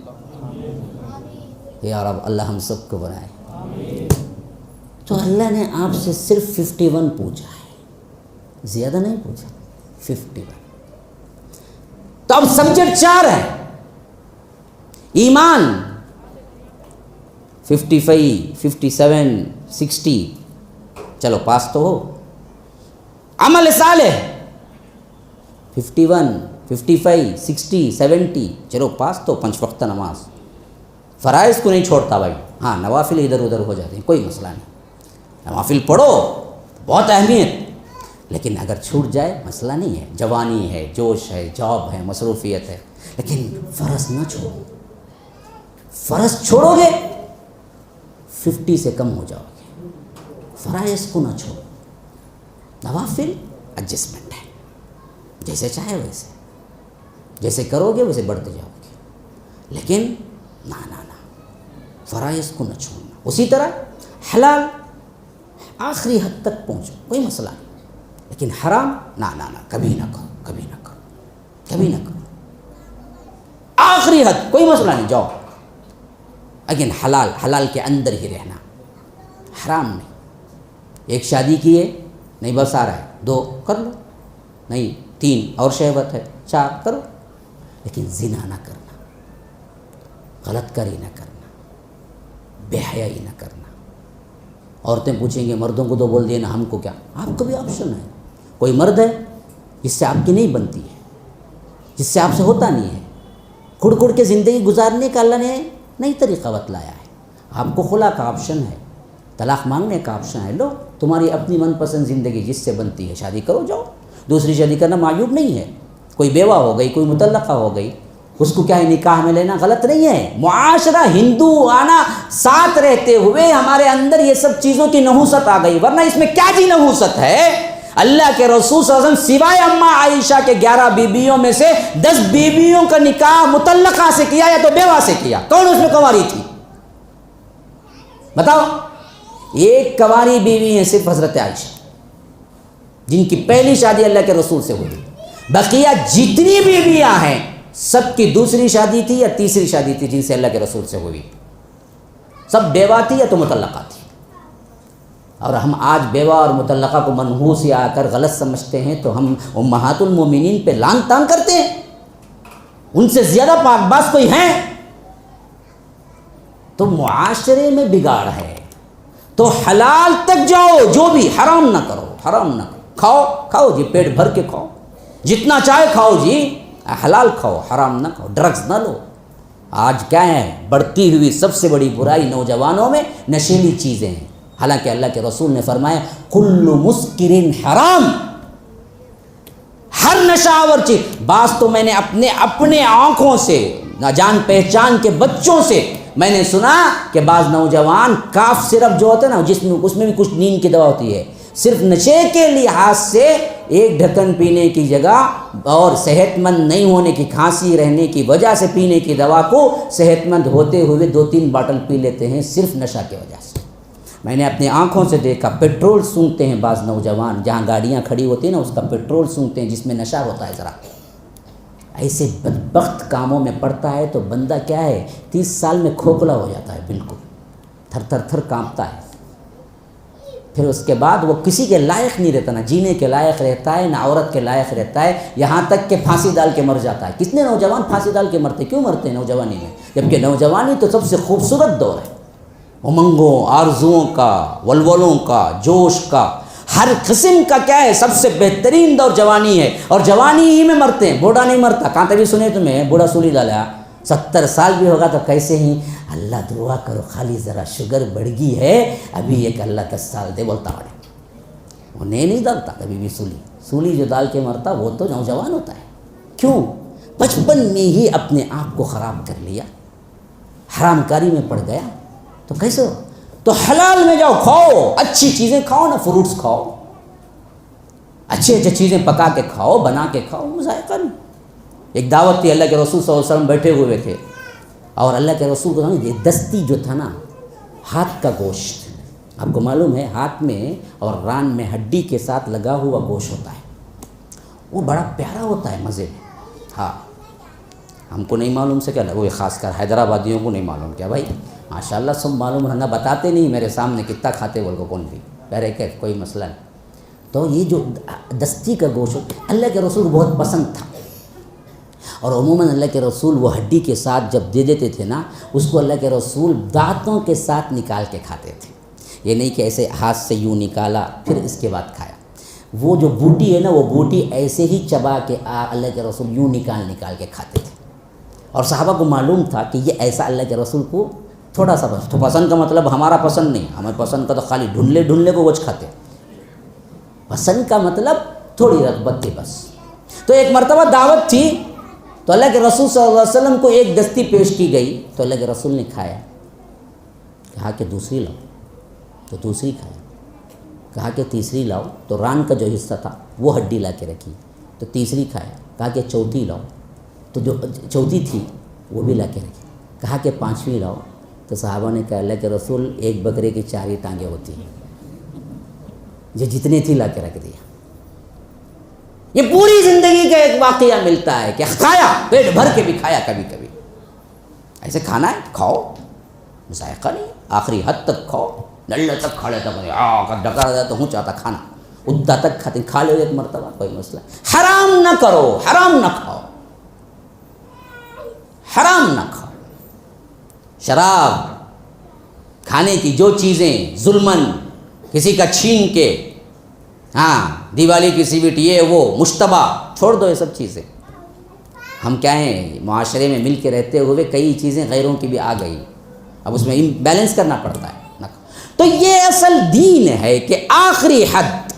یا رب اللہ ہم سب کو بنائے. تو اللہ نے آپ سے صرف 51 پوچھا ہے، زیادہ نہیں پوچھا، 51. تو اب سبجیکٹ 4 ہیں. ایمان 55 57 60، چلو پاس تو ہو. عمل صالح 51 55 60 70، چلو پاس تو. 5 وقت نماز، فرائض کو نہیں چھوڑتا بھائی. ہاں نوافل ادھر ادھر ہو جاتے ہیں، کوئی مسئلہ نہیں، نوافل پڑھو بہت اہمیت. لیکن اگر چھوٹ جائے مسئلہ نہیں ہے، جوانی ہے، جوش ہے، جاب ہے، مصروفیت ہے. لیکن فرض نہ چھوڑو. فرض چھوڑو گے 50 سے کم ہو جاؤ گے. فرائض کو نہ چھوڑو. نوافل ایڈجسٹمنٹ ہے، جیسے چاہے ویسے، جیسے کرو گے ویسے بڑھتے جاؤ گے. لیکن نہ فرائض کو نہ چھوڑنا. اسی طرح حلال آخری حد تک پہنچو، کوئی مسئلہ نہیں. لیکن حرام نہ کبھی نہ کرو، کبھی نہ کرو، کبھی نہ کرو. آخری حد کوئی مسئلہ نہیں، جاؤ. لیکن حلال کے اندر ہی رہنا، حرام نہیں۔ ایک شادی کی ہے، نہیں بس آ رہا ہے 2 کر لو، نہیں 3 اور شہوت ہے 4 کرو، لیکن زنا نہ کرنا، غلط کاری نہ کرنا، بے حیائی نہ کرنا۔ عورتیں پوچھیں گے مردوں کو تو بول دیے نا، ہم کو کیا؟ آپ کو بھی آپشن ہے۔ کوئی مرد ہے جس سے آپ کی نہیں بنتی ہے، جس سے آپ سے ہوتا نہیں ہے، کھڑ کھڑ کے زندگی گزارنے کا اللہ نے نئی طریقہ بتلایا ہے۔ آپ کو خلا کا آپشن ہے، طلاق مانگنے کا آپشن ہے، لو تمہاری اپنی من پسند زندگی جس سے بنتی ہے شادی کرو، جاؤ۔ دوسری شادی کرنا معیوب نہیں ہے، کوئی بیوہ ہو گئی، کوئی مطلقہ ہو گئی، اس کو کیا ہے نکاح میں لینا غلط نہیں ہے۔ معاشرہ ہندو آنا ساتھ رہتے ہوئے ہمارے اندر یہ سب چیزوں کی نحوست آ گئی، ورنہ اس میں کیا جی نحوست ہے؟ اللہ کے رسول صلی اللہ علیہ وسلم سوائے اماں عائشہ کے 11 بیویوں میں سے 10 بیویوں کا نکاح مطلقہ سے کیا یا تو بیوہ سے کیا۔ کون اس میں کنواری تھی؟ بتاؤ۔ ایک کنواری بیوی ہے صرف حضرت عائشہ، جن کی پہلی شادی اللہ کے رسول سے ہوئی۔ بقیہ جتنی بیویاں ہیں سب کی دوسری شادی تھی یا تیسری شادی تھی جن سے اللہ کے رسول سے ہوئی، سب بیوہ تھی یا تو مطلقہ تھی۔ اور ہم آج بیوہ اور مطلقہ کو منحوس یا آ کر غلط سمجھتے ہیں تو ہم امہات المومنین پہ لعن طعن کرتے ہیں۔ ان سے زیادہ پاک باز کوئی ہیں؟ تو معاشرے میں بگاڑ ہے، تو حلال تک جاؤ، جو بھی حرام نہ کرو، حرام نہ کرو، کھاؤ جی، پیٹ بھر کے کھاؤ، جتنا چاہے کھاؤ جی، حلال کھاؤ، حرام نہ کھاؤ، ڈرگز نہ لو۔ آج کیا ہے بڑھتی ہوئی سب سے بڑی برائی نوجوانوں میں نشیلی چیزیں ہیں، حالانکہ اللہ کے رسول نے فرمایا کل مسکر حرام، ہر نشہ آور چیز۔ بعض تو میں نے اپنے آنکھوں سے، جان پہچان کے بچوں سے میں نے سنا کہ بعض نوجوان کاف سرپ جو ہوتا ہے نا، جس میں اس میں بھی کچھ نیند کی دوا ہوتی ہے، صرف نشے کے لحاظ سے 1 ڈھکن پینے کی جگہ اور صحت مند نہیں ہونے کی، کھانسی رہنے کی وجہ سے پینے کی دوا کو صحت مند ہوتے ہوئے 2-3 باٹل پی لیتے ہیں صرف نشہ کی وجہ سے۔ میں نے اپنی آنکھوں سے دیکھا، پیٹرول سونگھتے ہیں بعض نوجوان، جہاں گاڑیاں کھڑی ہوتی ہیں نا اس کا پیٹرول سونگھتے ہیں جس میں نشہ ہوتا ہے۔ ذرا ایسے بدبخت کاموں میں پڑتا ہے تو بندہ کیا ہے 30 سال میں کھوکھلا ہو جاتا ہے، بالکل تھر تھر تھر کانپتا ہے۔ پھر اس کے بعد وہ کسی کے لائق نہیں رہتا، نہ جینے کے لائق رہتا ہے، نہ عورت کے لائق رہتا ہے، یہاں تک کہ پھانسی ڈال کے مر جاتا ہے۔ کتنے نوجوان پھانسی ڈال کے مرتے، کیوں مرتے ہیں نوجوانی میں؟ جبکہ نوجوانی تو سب سے خوبصورت دور ہے، امنگوں، آرزوؤں کا، ولولوں کا، جوش کا، ہر قسم کا کیا ہے سب سے بہترین دور جوانی ہے، اور جوانی ہی میں مرتے ہیں، بوڑھا نہیں مرتا۔ کہاں تبھی سنے تمہیں بوڑھا سولی ڈالا 70 سال بھی ہوگا تو کیسے ہی اللہ دعا کرو خالی ذرا شوگر بڑھ گئی ہے، ابھی ایک اللہ 10 سال دے بولتا ہے، انہیں نہیں ڈالتا کبھی بھی سولی جو ڈال کے مرتا وہ تو نوجوان ہوتا ہے۔ کیوں؟ بچپن میں ہی اپنے آپ کو خراب کر لیا، حرام کاری میں پڑ گیا، تو کیسے ہو؟ تو حلال میں جاؤ، کھاؤ، اچھی چیزیں کھاؤ نا، فروٹس کھاؤ، اچھی چیزیں پکا کے کھاؤ، بنا کے کھاؤ، ذائقہ نہیں۔ ایک دعوت تھی، اللہ کے رسول صلی اللہ علیہ وسلم بیٹھے ہوئے تھے، اور اللہ کے رسول کو یہ دستی جو تھا نا، ہاتھ کا گوشت، آپ کو معلوم ہے ہاتھ میں اور ران میں ہڈی کے ساتھ لگا ہوا گوشت ہوتا ہے، وہ بڑا پیارا ہوتا ہے مزے میں۔ ہاں ہم کو نہیں معلوم سے کیا، وہ خاص کر حیدرآبادیوں کو نہیں معلوم کیا بھائی، ماشاءاللہ سب معلوم رہنا، بتاتے نہیں میرے سامنے کتنا کھاتے بول کو کون بھی پہرے کہ کوئی مسئلہ نہیں۔ تو یہ جو دستی کا گوشت اللہ کے رسول کو بہت پسند تھا، اور عموماً اللہ کے رسول وہ ہڈی کے ساتھ جب دے دیتے تھے نا، اس کو اللہ کے رسول دانتوں کے ساتھ نکال کے کھاتے تھے، یہ نہیں کہ ایسے ہاتھ سے یوں نکالا پھر اس کے بعد کھایا۔ وہ جو بوٹی ہے نا، وہ بوٹی ایسے ہی چبا کے اللہ کے رسول یوں نکال کے کھاتے تھے، اور صحابہ کو معلوم تھا کہ یہ ایسا اللہ کے رسول کو تھوڑا سا بس، تو پسند کا مطلب ہمارا پسند نہیں، ہمیں پسند کا تو خالی ڈھونڈلے کو گوشت کھاتے، پسند کا مطلب تھوڑی رغبت تھی بس۔ تو ایک مرتبہ دعوت تھی تو اللہ کے رسول صلی اللہ علیہ وسلم کو ایک دستی پیش کی گئی، تو اللہ کے رسول نے کھایا، کہا کہ دوسری لاؤ، تو دوسری کھایا، کہا کہ تیسری لاؤ، تو ران کا جو حصہ تھا وہ ہڈی لا کے رکھی، تو تیسری کھایا، کہا کہ چوتھی لاؤ، تو جو چوتھی تھی وہ بھی لا کے رکھی، کہا کہ پانچویں لاؤ، تو صحابہ نے کہا اللہ کے رسول ایک بکرے کی 4 ہی ٹانگیں ہوتی ہیں، جو جتنی تھی لا کے رکھ دیا۔ یہ پوری زندگی کا ایک واقعہ ملتا ہے کہ کھایا، پیٹ بھر کے بھی کھایا، کبھی کبھی ایسے کھانا ہے کھاؤ، ذائقہ نہیں, آخری حد تک کھاؤ, للہ تک کھا لیتا ڈکا رہتا تو ہوں چاہتا کھانا, ادھا تک کھاتے, کھا لو ایک مرتبہ کوئی مسئلہ. حرام نہ کرو, حرام نہ کھاؤ, حرام نہ کھاؤ. شراب کھانے کی جو چیزیں ظلمن کسی کا چھین کے, ہاں دیوالی کی سویٹ یہ وہ مشتبہ, چھوڑ دو یہ سب چیزیں. ہم کیا ہیں, معاشرے میں مل کے رہتے ہوئے کئی چیزیں غیروں کی بھی آ گئی, اب اس میں بیلنس کرنا پڑتا ہے. تو یہ اصل دین ہے کہ آخری حد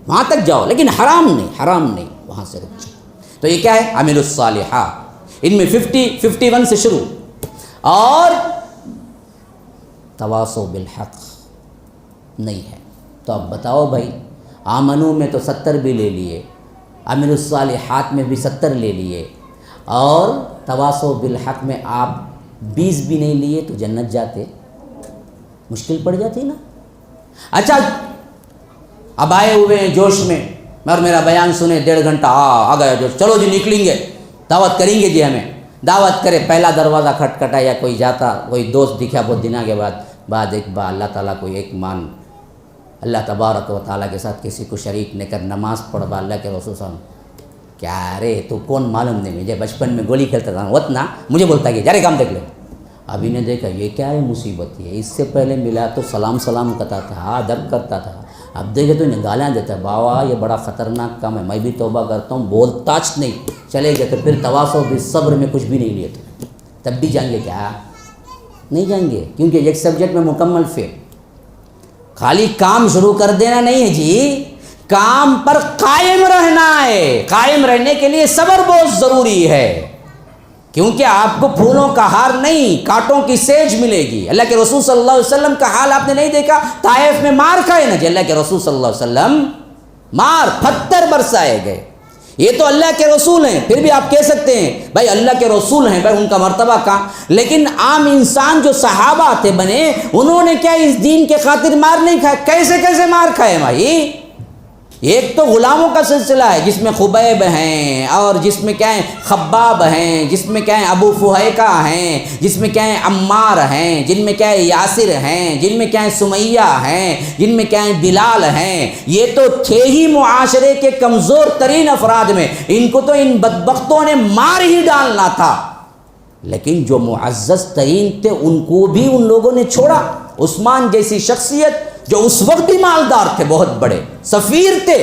وہاں تک جاؤ, لیکن حرام نہیں, حرام نہیں, وہاں سے رک جاؤ. تو یہ کیا ہے, عامل الصالحات, ان میں 51 سے شروع, اور تواصوا بالحق نہیں ہے. تو اب بتاؤ بھائی, آمنو میں تو 70 بھی لے لیے, عامل الصالحات میں بھی 70 لے لیے, اور تواصوا بالحق میں آپ 20 بھی نہیں لیے تو جنت جاتے. مشکل پڑ جاتی نا. اچھا اب آئے ہوئے ہیں جوش میں, اور میرا بیان سنے 1.5 گھنٹہ آ گیا جوش, چلو جی نکلیں گے, دعوت کریں گے جی, ہمیں دعوت کرے, پہلا دروازہ کھٹکھٹا یا کوئی جاتا, کوئی دوست دکھا بہت دنوں کے بعد ایک بار اللہ تعالیٰ کو ایک مان, اللہ تبارک و تعالیٰ کے ساتھ کسی کو شریک نہ کر, نماز پڑھ با اللہ کے رسول صلی اللہ علیہ وسلم. کیا رے تو کون معلوم نہیں, مجھے بچپن میں گولی کھیلتا تھا اتنا, مجھے بولتا کہ جارے کام دیکھ لے. ابھی نے دیکھا یہ کیا ہے مصیبت ہے, اس سے پہلے ملا تو سلام کرتا تھا, ادب کرتا تھا, اب دیکھے تو گالیاں دیتا ہے. بابا یہ بڑا خطرناک کام ہے, میں بھی توبہ کرتا ہوں, بولتا نہیں. چلے گئے تو پھر تواصوا بالصبر میں کچھ بھی نہیں لیے تو تب بھی جائیں گے کیا, نہیں جائیں گے, کیونکہ ایک سبجیکٹ میں مکمل فیل. خالی کام شروع کر دینا نہیں ہے جی, کام پر قائم رہنا ہے. قائم رہنے کے لیے صبر بہت ضروری ہے, کیونکہ آپ کو پھولوں کا ہار نہیں, کانٹوں کی سیج ملے گی. اللہ کے رسول صلی اللہ علیہ وسلم کا حال آپ نے نہیں دیکھا, طائف میں مار کھائے نا جی, اللہ کے رسول صلی اللہ علیہ وسلم مار پتھر برسائے گئے. یہ تو اللہ کے رسول ہیں, پھر بھی آپ کہہ سکتے ہیں بھائی اللہ کے رسول ہیں, بھائی ان کا مرتبہ کہاں. لیکن عام انسان جو صحابہ تھے بنے, انہوں نے کیا اس دین کے خاطر مار نہیں کھائے؟ کیسے مار کھائے بھائی. ایک تو غلاموں کا سلسلہ ہے جس میں خبیب ہیں, اور جس میں کیا ہے خباب ہیں, جس میں کیا ہے ابو فہیکہ ہیں, جس میں کیا ہے عمار ہیں, جن میں کیا ہے یاسر ہیں, جن میں کیا ہے سمیہ ہیں, جن میں کیا ہے بلال ہیں. یہ تو تھے ہی معاشرے کے کمزور ترین افراد میں, ان کو تو ان بدبختوں نے مار ہی ڈالنا تھا. لیکن جو معزز ترین تھے ان کو بھی ان لوگوں نے چھوڑا. عثمان جیسی شخصیت جو اس وقت بھی مالدار تھے, بہت بڑے سفیر تھے,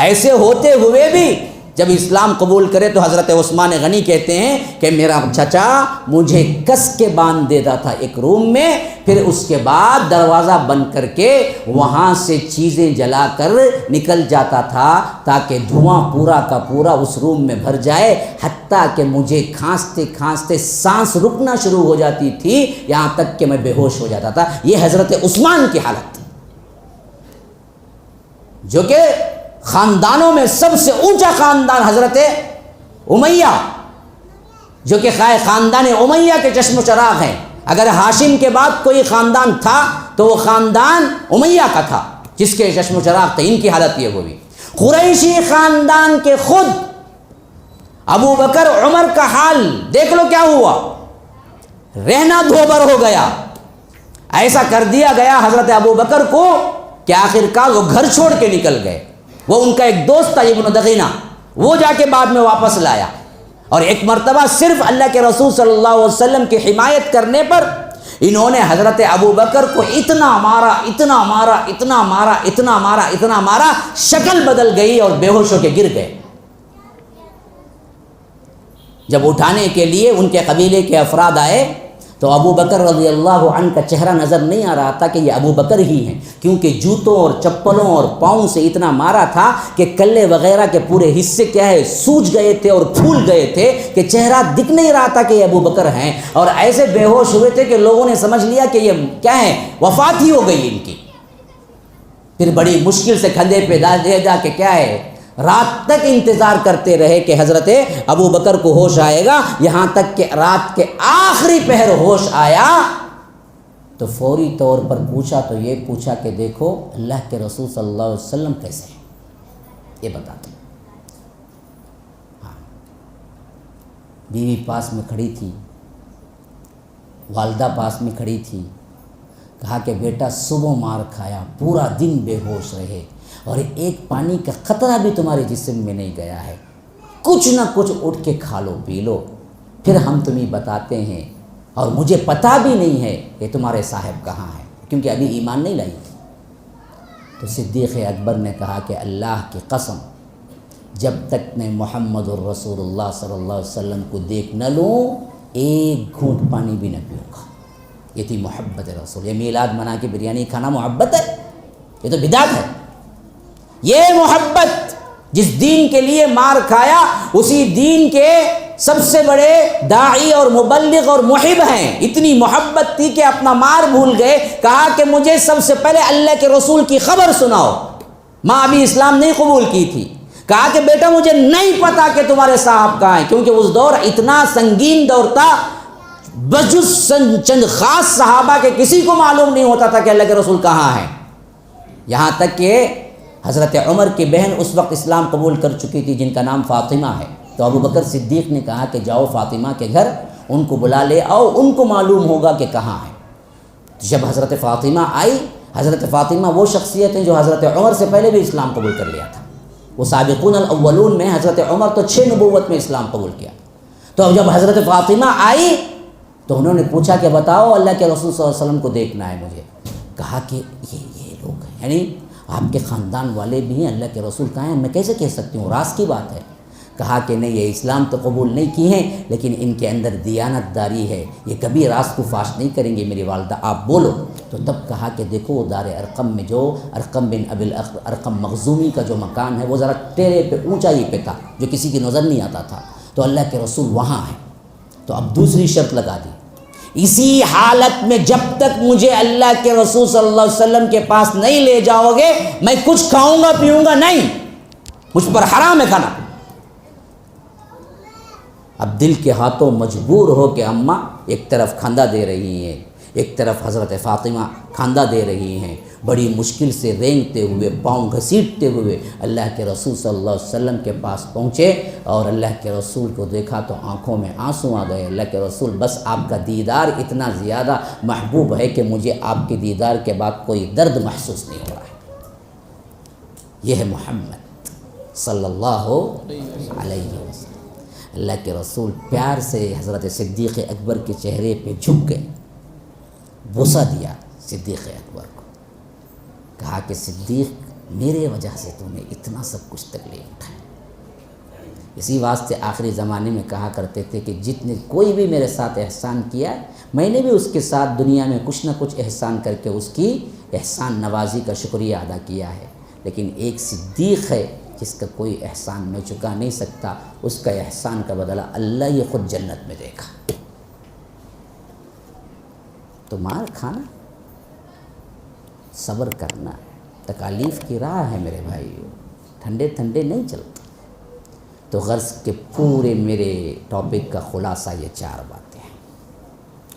ایسے ہوتے ہوئے بھی جب اسلام قبول کرے تو حضرت عثمان غنی کہتے ہیں کہ میرا چچا مجھے کس کے باندھ دیتا تھا ایک روم میں, پھر اس کے بعد دروازہ بند کر کے وہاں سے چیزیں جلا کر نکل جاتا تھا تاکہ دھواں پورا کا پورا اس روم میں بھر جائے, حتیٰ کہ مجھے کھانستے کھانستے سانس رکنا شروع ہو جاتی تھی, یہاں تک کہ میں بے ہوش ہو جاتا تھا. یہ حضرت عثمان کی حالت, جو کہ خاندانوں میں سب سے اونچا خاندان حضرت امیہ, جو کہ خاندان امیہ کے چشم و چراغ ہیں. اگر ہاشم کے بعد کوئی خاندان تھا تو وہ خاندان امیہ کا تھا, جس کے چشم و چراغ تھے. ان کی حالت یہ ہوئی. قریشی خاندان کے خود ابو بکر عمر کا حال دیکھ لو کیا ہوا, رہنا دھوبر ہو گیا. ایسا کر دیا گیا حضرت ابو بکر کو کہ آخرکار وہ گھر چھوڑ کے نکل گئے. وہ ان کا ایک دوست تھا ابن دغینہ, وہ جا کے بعد میں واپس لایا, اور ایک مرتبہ صرف اللہ کے رسول صلی اللہ علیہ وسلم کی حمایت کرنے پر انہوں نے حضرت ابو بکر کو اتنا مارا, اتنا مارا, اتنا مارا, اتنا مارا, اتنا مارا, شکل بدل گئی اور بے ہوش ہو کے گر گئے. جب اٹھانے کے لیے ان کے قبیلے کے افراد آئے تو ابو بکر رضی اللہ عنہ کا چہرہ نظر نہیں آ رہا تھا کہ یہ ابو بکر ہی ہیں, کیونکہ جوتوں اور چپلوں اور پاؤں سے اتنا مارا تھا کہ کلے وغیرہ کے پورے حصے کیا ہے سوج گئے تھے اور پھول گئے تھے, کہ چہرہ دکھ نہیں رہا تھا کہ یہ ابو بکر ہیں, اور ایسے بے ہوش ہوئے تھے کہ لوگوں نے سمجھ لیا کہ یہ کیا ہے وفات ہی ہو گئی ان کی. پھر بڑی مشکل سے کھندے پہ دے جا کے کیا ہے رات تک انتظار کرتے رہے کہ حضرت ابو بکر کو ہوش آئے گا, یہاں تک کہ رات کے آخری پہر ہوش آیا تو فوری طور پر پوچھا تو یہ پوچھا کہ دیکھو اللہ کے رسول صلی اللہ علیہ وسلم کیسے ہیں, یہ بتا دو. ہاں, بیوی پاس میں کھڑی تھی, والدہ پاس میں کھڑی تھی، کہا کہ بیٹا صبح مار کھایا، پورا دن بے ہوش رہے اور ایک پانی کا قطرہ بھی تمہارے جسم میں نہیں گیا ہے، کچھ نہ کچھ اٹھ کے کھا لو پی لو، پھر ہم تمہیں بتاتے ہیں، اور مجھے پتہ بھی نہیں ہے کہ تمہارے صاحب کہاں ہیں، کیونکہ ابھی ایمان نہیں لائی تھی۔ تو صدیق اکبر نے کہا کہ اللہ کی قسم، جب تک میں محمد الرسول اللہ صلی اللہ علیہ وسلم کو دیکھ نہ لوں ایک گھونٹ پانی بھی نہ پیوں گا۔ یہ تھی محبت رسول۔ یہ میلاد منا کے بریانی کھانا محبت ہے؟ یہ تو بدعت ہے۔ یہ محبت، جس دین کے لیے مار کھایا اسی دین کے سب سے بڑے داعی اور مبلغ اور محب ہیں۔ اتنی محبت تھی کہ اپنا مار بھول گئے، کہا کہ مجھے سب سے پہلے اللہ کے رسول کی خبر سناؤ۔ ماں ابھی اسلام نہیں قبول کی تھی، کہا کہ بیٹا مجھے نہیں پتا کہ تمہارے صاحب کہاں ہیں، کیونکہ اس دور اتنا سنگین دور تھا، بجز چند خاص صحابہ کے کسی کو معلوم نہیں ہوتا تھا کہ اللہ کے رسول کہاں ہیں۔ یہاں تک کہ حضرت عمر کی بہن اس وقت اسلام قبول کر چکی تھی، جن کا نام فاطمہ ہے، تو ابو بکر صدیق نے کہا کہ جاؤ فاطمہ کے گھر، ان کو بلا لے آؤ، ان کو معلوم ہوگا کہ کہاں ہیں۔ جب حضرت فاطمہ آئی، حضرت فاطمہ وہ شخصیت ہیں جو حضرت عمر سے پہلے بھی اسلام قبول کر لیا تھا۔ وہ سابقون الاولون میں حضرت عمر تو 6 نبوت میں اسلام قبول کیا۔ تو اب جب حضرت فاطمہ آئی تو انہوں نے پوچھا کہ بتاؤ اللہ کے رسول صلی اللہ علیہ وسلم کو دیکھنا ہے مجھے۔ کہا کہ یہ لوگ ہیں، یعنی آپ کے خاندان والے بھی ہیں، اللہ کے رسول کہاں ہیں؟ میں کیسے کہہ سکتی ہوں، راز کی بات ہے۔ کہا کہ نہیں، یہ اسلام تو قبول نہیں کی ہیں لیکن ان کے اندر دیانت داری ہے، یہ کبھی راز کو فاش نہیں کریں گے میری والدہ، آپ بولو۔ تو تب کہا کہ دیکھو وہ دار ارقم میں جو ارقم بن ابی ارقم مخزومی کا جو مکان ہے وہ ذرا ٹیرے پہ اونچائی پہ تھا، جو کسی کی نظر نہیں آتا تھا، تو اللہ کے رسول وہاں ہیں۔ تو اب دوسری شرط لگا دی، اسی حالت میں جب تک مجھے اللہ کے رسول صلی اللہ علیہ وسلم کے پاس نہیں لے جاؤ گے میں کچھ کھاؤں گا پیوں گا نہیں، مجھ پر حرام ہے کھانا۔ اب دل کے ہاتھوں مجبور ہو کہ اماں ایک طرف کھاندہ دے رہی ہیں، ایک طرف حضرت فاطمہ کھاندہ دے رہی ہیں، بڑی مشکل سے رینگتے ہوئے، پاؤں گھسیٹتے ہوئے اللہ کے رسول صلی اللہ علیہ وسلم کے پاس پہنچے، اور اللہ کے رسول کو دیکھا تو آنکھوں میں آنسو آ گئے۔ اللہ کے رسول بس آپ کا دیدار اتنا زیادہ محبوب ہے کہ مجھے آپ کے دیدار کے بعد کوئی درد محسوس نہیں ہو رہا ہے۔ یہ ہے محمد صلی اللہ علیہ وسلم۔ اللہ کے رسول پیار سے حضرت صدیق اکبر کے چہرے پہ جھک گئے، بوسہ دیا صدیق اکبر کو، کہا کہ صدیق میرے وجہ سے تو نے اتنا سب کچھ تکلیف اٹھائی۔ اسی واسطے آخری زمانے میں کہا کرتے تھے کہ جتنے کوئی بھی میرے ساتھ احسان کیا میں نے بھی اس کے ساتھ دنیا میں کچھ نہ کچھ احسان کر کے اس کی احسان نوازی کا شکریہ ادا کیا ہے، لیکن ایک صدیق ہے جس کا کوئی احسان میں چکا نہیں سکتا، اس کا احسان کا بدلہ اللہ ہی خود جنت میں دے گا۔ تو مار کھانا، صبر کرنا، تکالیف کی راہ ہے میرے بھائیو، ٹھنڈے ٹھنڈے نہیں چلتا۔ تو غرض کے پورے میرے ٹاپک کا خلاصہ یہ 4 باتیں ہیں،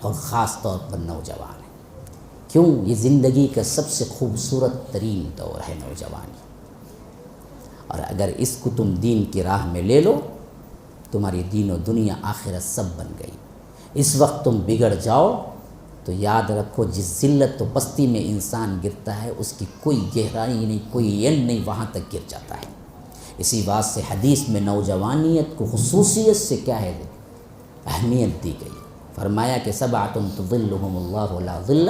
اور خاص طور پر نوجوان ہیں۔ کیوں؟ یہ زندگی کا سب سے خوبصورت ترین دور ہے نوجوانی، اور اگر اس کو تم دین کی راہ میں لے لو تمہاری دین و دنیا آخرت سب بن گئی۔ اس وقت تم بگڑ جاؤ تو یاد رکھو جس ذلت و پستی میں انسان گرتا ہے اس کی کوئی گہرائی نہیں، کوئی اینڈ نہیں، وہاں تک گر جاتا ہے۔ اسی بات سے حدیث میں نوجوانیت کو خصوصیت سے کیا ہے اہمیت دی گئی، فرمایا کہ 7 تظلهم اللہ لا ظل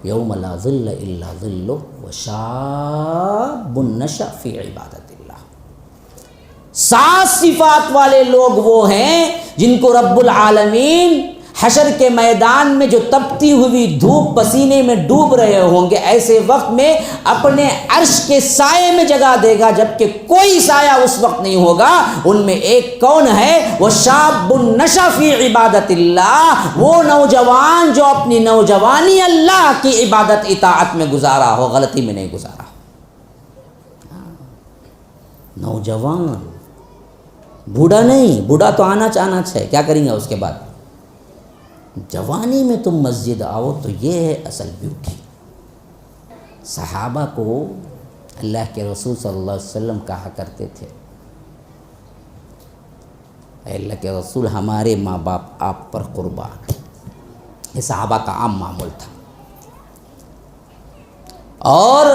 یوم لا ظل الا ظلہ وشاب نشأ فی عبادت اللہ۔ 7 صفات والے لوگ وہ ہیں جن کو رب العالمین حشر کے میدان میں جو تپتی ہوئی دھوپ پسینے میں ڈوب رہے ہوں گے ایسے وقت میں اپنے عرش کے سائے میں جگہ دے گا، جبکہ کوئی سایہ اس وقت نہیں ہوگا۔ ان میں ایک کون ہے؟ وہ شاب نشأ فی عبادت اللہ، وہ نوجوان جو اپنی نوجوانی اللہ کی عبادت اطاعت میں گزارا ہو، غلطی میں نہیں گزارا ہو۔ نوجوان، بوڑھا نہیں، بوڑھا تو آنا چاہنا ہے، کیا کریں گے اس کے بعد؟ جوانی میں تم مسجد آؤ تو یہ ہے اصل بیوٹی۔ صحابہ کو اللہ کے رسول صلی اللہ علیہ وسلم کہا کرتے تھے، اے اللہ کے رسول ہمارے ماں باپ آپ پر قربان، یہ صحابہ کا عام معمول تھا. اور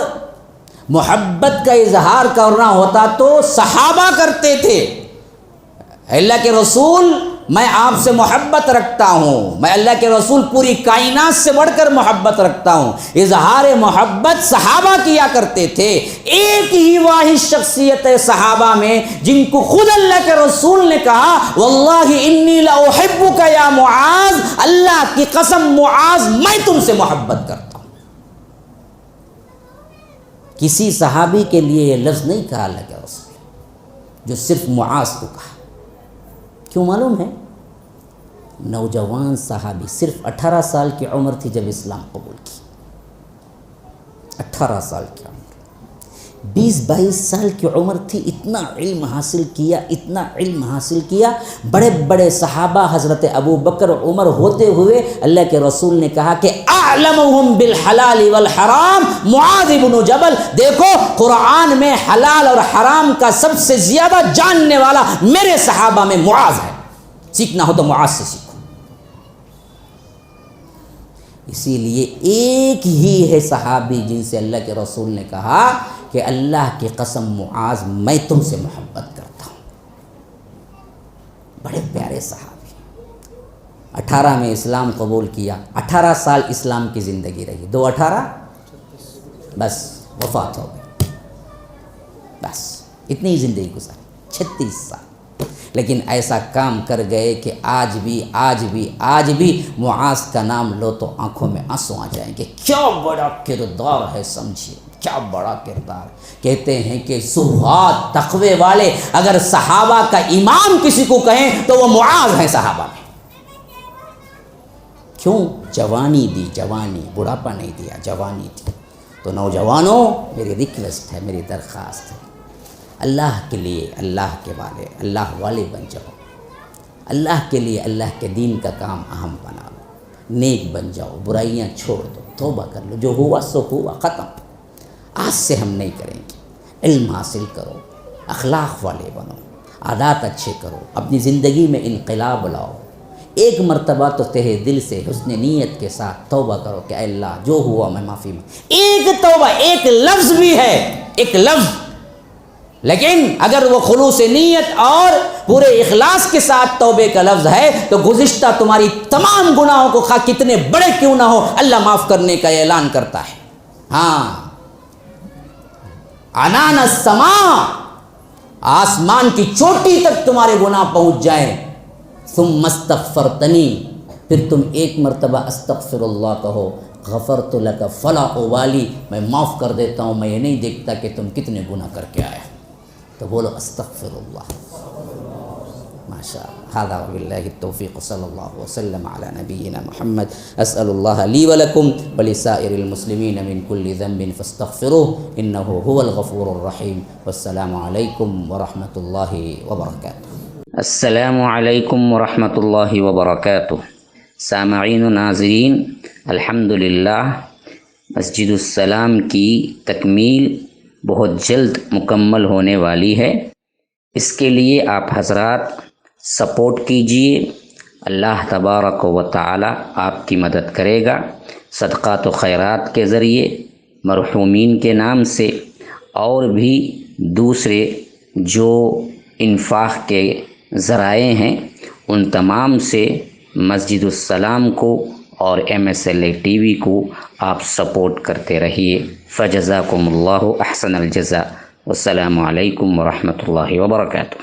محبت کا اظہار کرنا ہوتا تو صحابہ کرتے تھے. اللہ کے رسول میں آپ سے محبت رکھتا ہوں, میں اللہ کے رسول پوری کائنات سے بڑھ کر محبت رکھتا ہوں. اظہار محبت صحابہ کیا کرتے تھے. ایک ہی واحد شخصیت ہے صحابہ میں جن کو خود اللہ کے رسول نے کہا واللہ انی لاحبک یا معاذ, اللہ کی قسم معاذ میں تم سے محبت کرتا ہوں. کسی صحابی کے لیے یہ لفظ نہیں کہا اللہ کے رسول, جو صرف معاذ کو کہا. کیوں معلوم ہے؟ نوجوان صحابی, صرف 18 سال کی عمر تھی جب اسلام قبول کی. 18 سال کی عمر, 20-22 سال کی عمر تھی, اتنا علم حاصل کیا, اتنا علم حاصل کیا. بڑے بڑے صحابہ حضرت ابو بکر عمر ہوتے ہوئے اللہ کے رسول نے کہا کہ اعلمہم بالحلال والحرام معاذ بن جبل. دیکھو قرآن میں حلال اور حرام کا سب سے زیادہ جاننے والا میرے صحابہ میں معاذ ہے, سیکھنا ہو تو معاذ سے سیکھو. اسی لیے ایک ہی ہے صحابی جن سے اللہ کے رسول نے کہا کہ اللہ کی قسم معاذ میں تم سے محبت کرتا ہوں. بڑے پیارے صحابی, 18 میں اسلام قبول کیا, 18 سال اسلام کی زندگی رہی, 2-18 بس وفات ہو گئی, بس اتنی زندگی گزاری, 36 سال. لیکن ایسا کام کر گئے کہ آج بھی معاذ کا نام لو تو آنکھوں میں آنسو آ جائیں گے. کیا بڑا کردار ہے, سمجھیے کیا بڑا کردار. کہتے ہیں کہ زہاد تقوی والے اگر صحابہ کا امام کسی کو کہیں تو وہ معاذ ہیں صحابہ میں. کیوں؟ جوانی دی, جوانی, بڑھاپا نہیں دیا, جوانی دی. تو نوجوانوں میری ریکویسٹ ہے, میری درخواست ہے, اللہ کے لیے اللہ کے والے, اللہ والے بن جاؤ. اللہ کے لیے اللہ کے دین کا کام اہم بنا لو, نیک بن جاؤ, برائیاں چھوڑ دو, توبہ کر لو. جو ہوا سو ہوا, ختم. آج سے ہم نہیں کریں گے. علم حاصل کرو, اخلاق والے بنو, عادات اچھے کرو, اپنی زندگی میں انقلاب لاؤ. ایک مرتبہ تو تہے دل سے حسن نیت کے ساتھ توبہ کرو کہ اے اللہ جو ہوا میں معافی میں. ایک توبہ, ایک لفظ بھی ہے, ایک لفظ, لیکن اگر وہ خلوص نیت اور پورے اخلاص کے ساتھ توبے کا لفظ ہے تو گزشتہ تمہاری تمام گناہوں کو خواہ کتنے بڑے کیوں نہ ہو اللہ معاف کرنے کا اعلان کرتا ہے. ہاں, عنان السماء, آسمان کی چوٹی تک تمہارے گناہ پہنچ جائیں. ثم استغفرتنی, پھر تم ایک مرتبہ استغفر اللہ کہو, غفرت لک فلا ابالی, میں معاف کر دیتا ہوں, میں یہ نہیں دیکھتا کہ تم کتنے گناہ کر کے آئے. تو بولو استغفر اللہ. ماشاء اللہ. هذا وبالله التوفيق صلى الله وسلم على نبينا محمد. أسأل الله لي ولكم ولسائر المسلمين من كل ذنب فاستغفروه إنه هو الغفور الرحيم. والسلام عليكم ورحمة الله وبركاته. السلام علیکم ورحمۃ اللہ وبرکاتہ. سامعین و ناظرین, الحمدللہ مسجد السلام کی تکمیل بہت جلد مکمل ہونے والی ہے. اس کے لیے آپ حضرات سپورٹ کیجئے. اللہ تبارک و تعالی آپ کی مدد کرے گا. صدقات و خیرات کے ذریعے, مرحومین کے نام سے, اور بھی دوسرے جو انفاق کے ذرائع ہیں ان تمام سے مسجد السلام کو اور MSLA ٹی وی کو آپ سپورٹ کرتے رہیے. فجزاکم اللہ احسن الجزاء. والسلام علیکم ورحمۃ اللہ وبرکاتہ.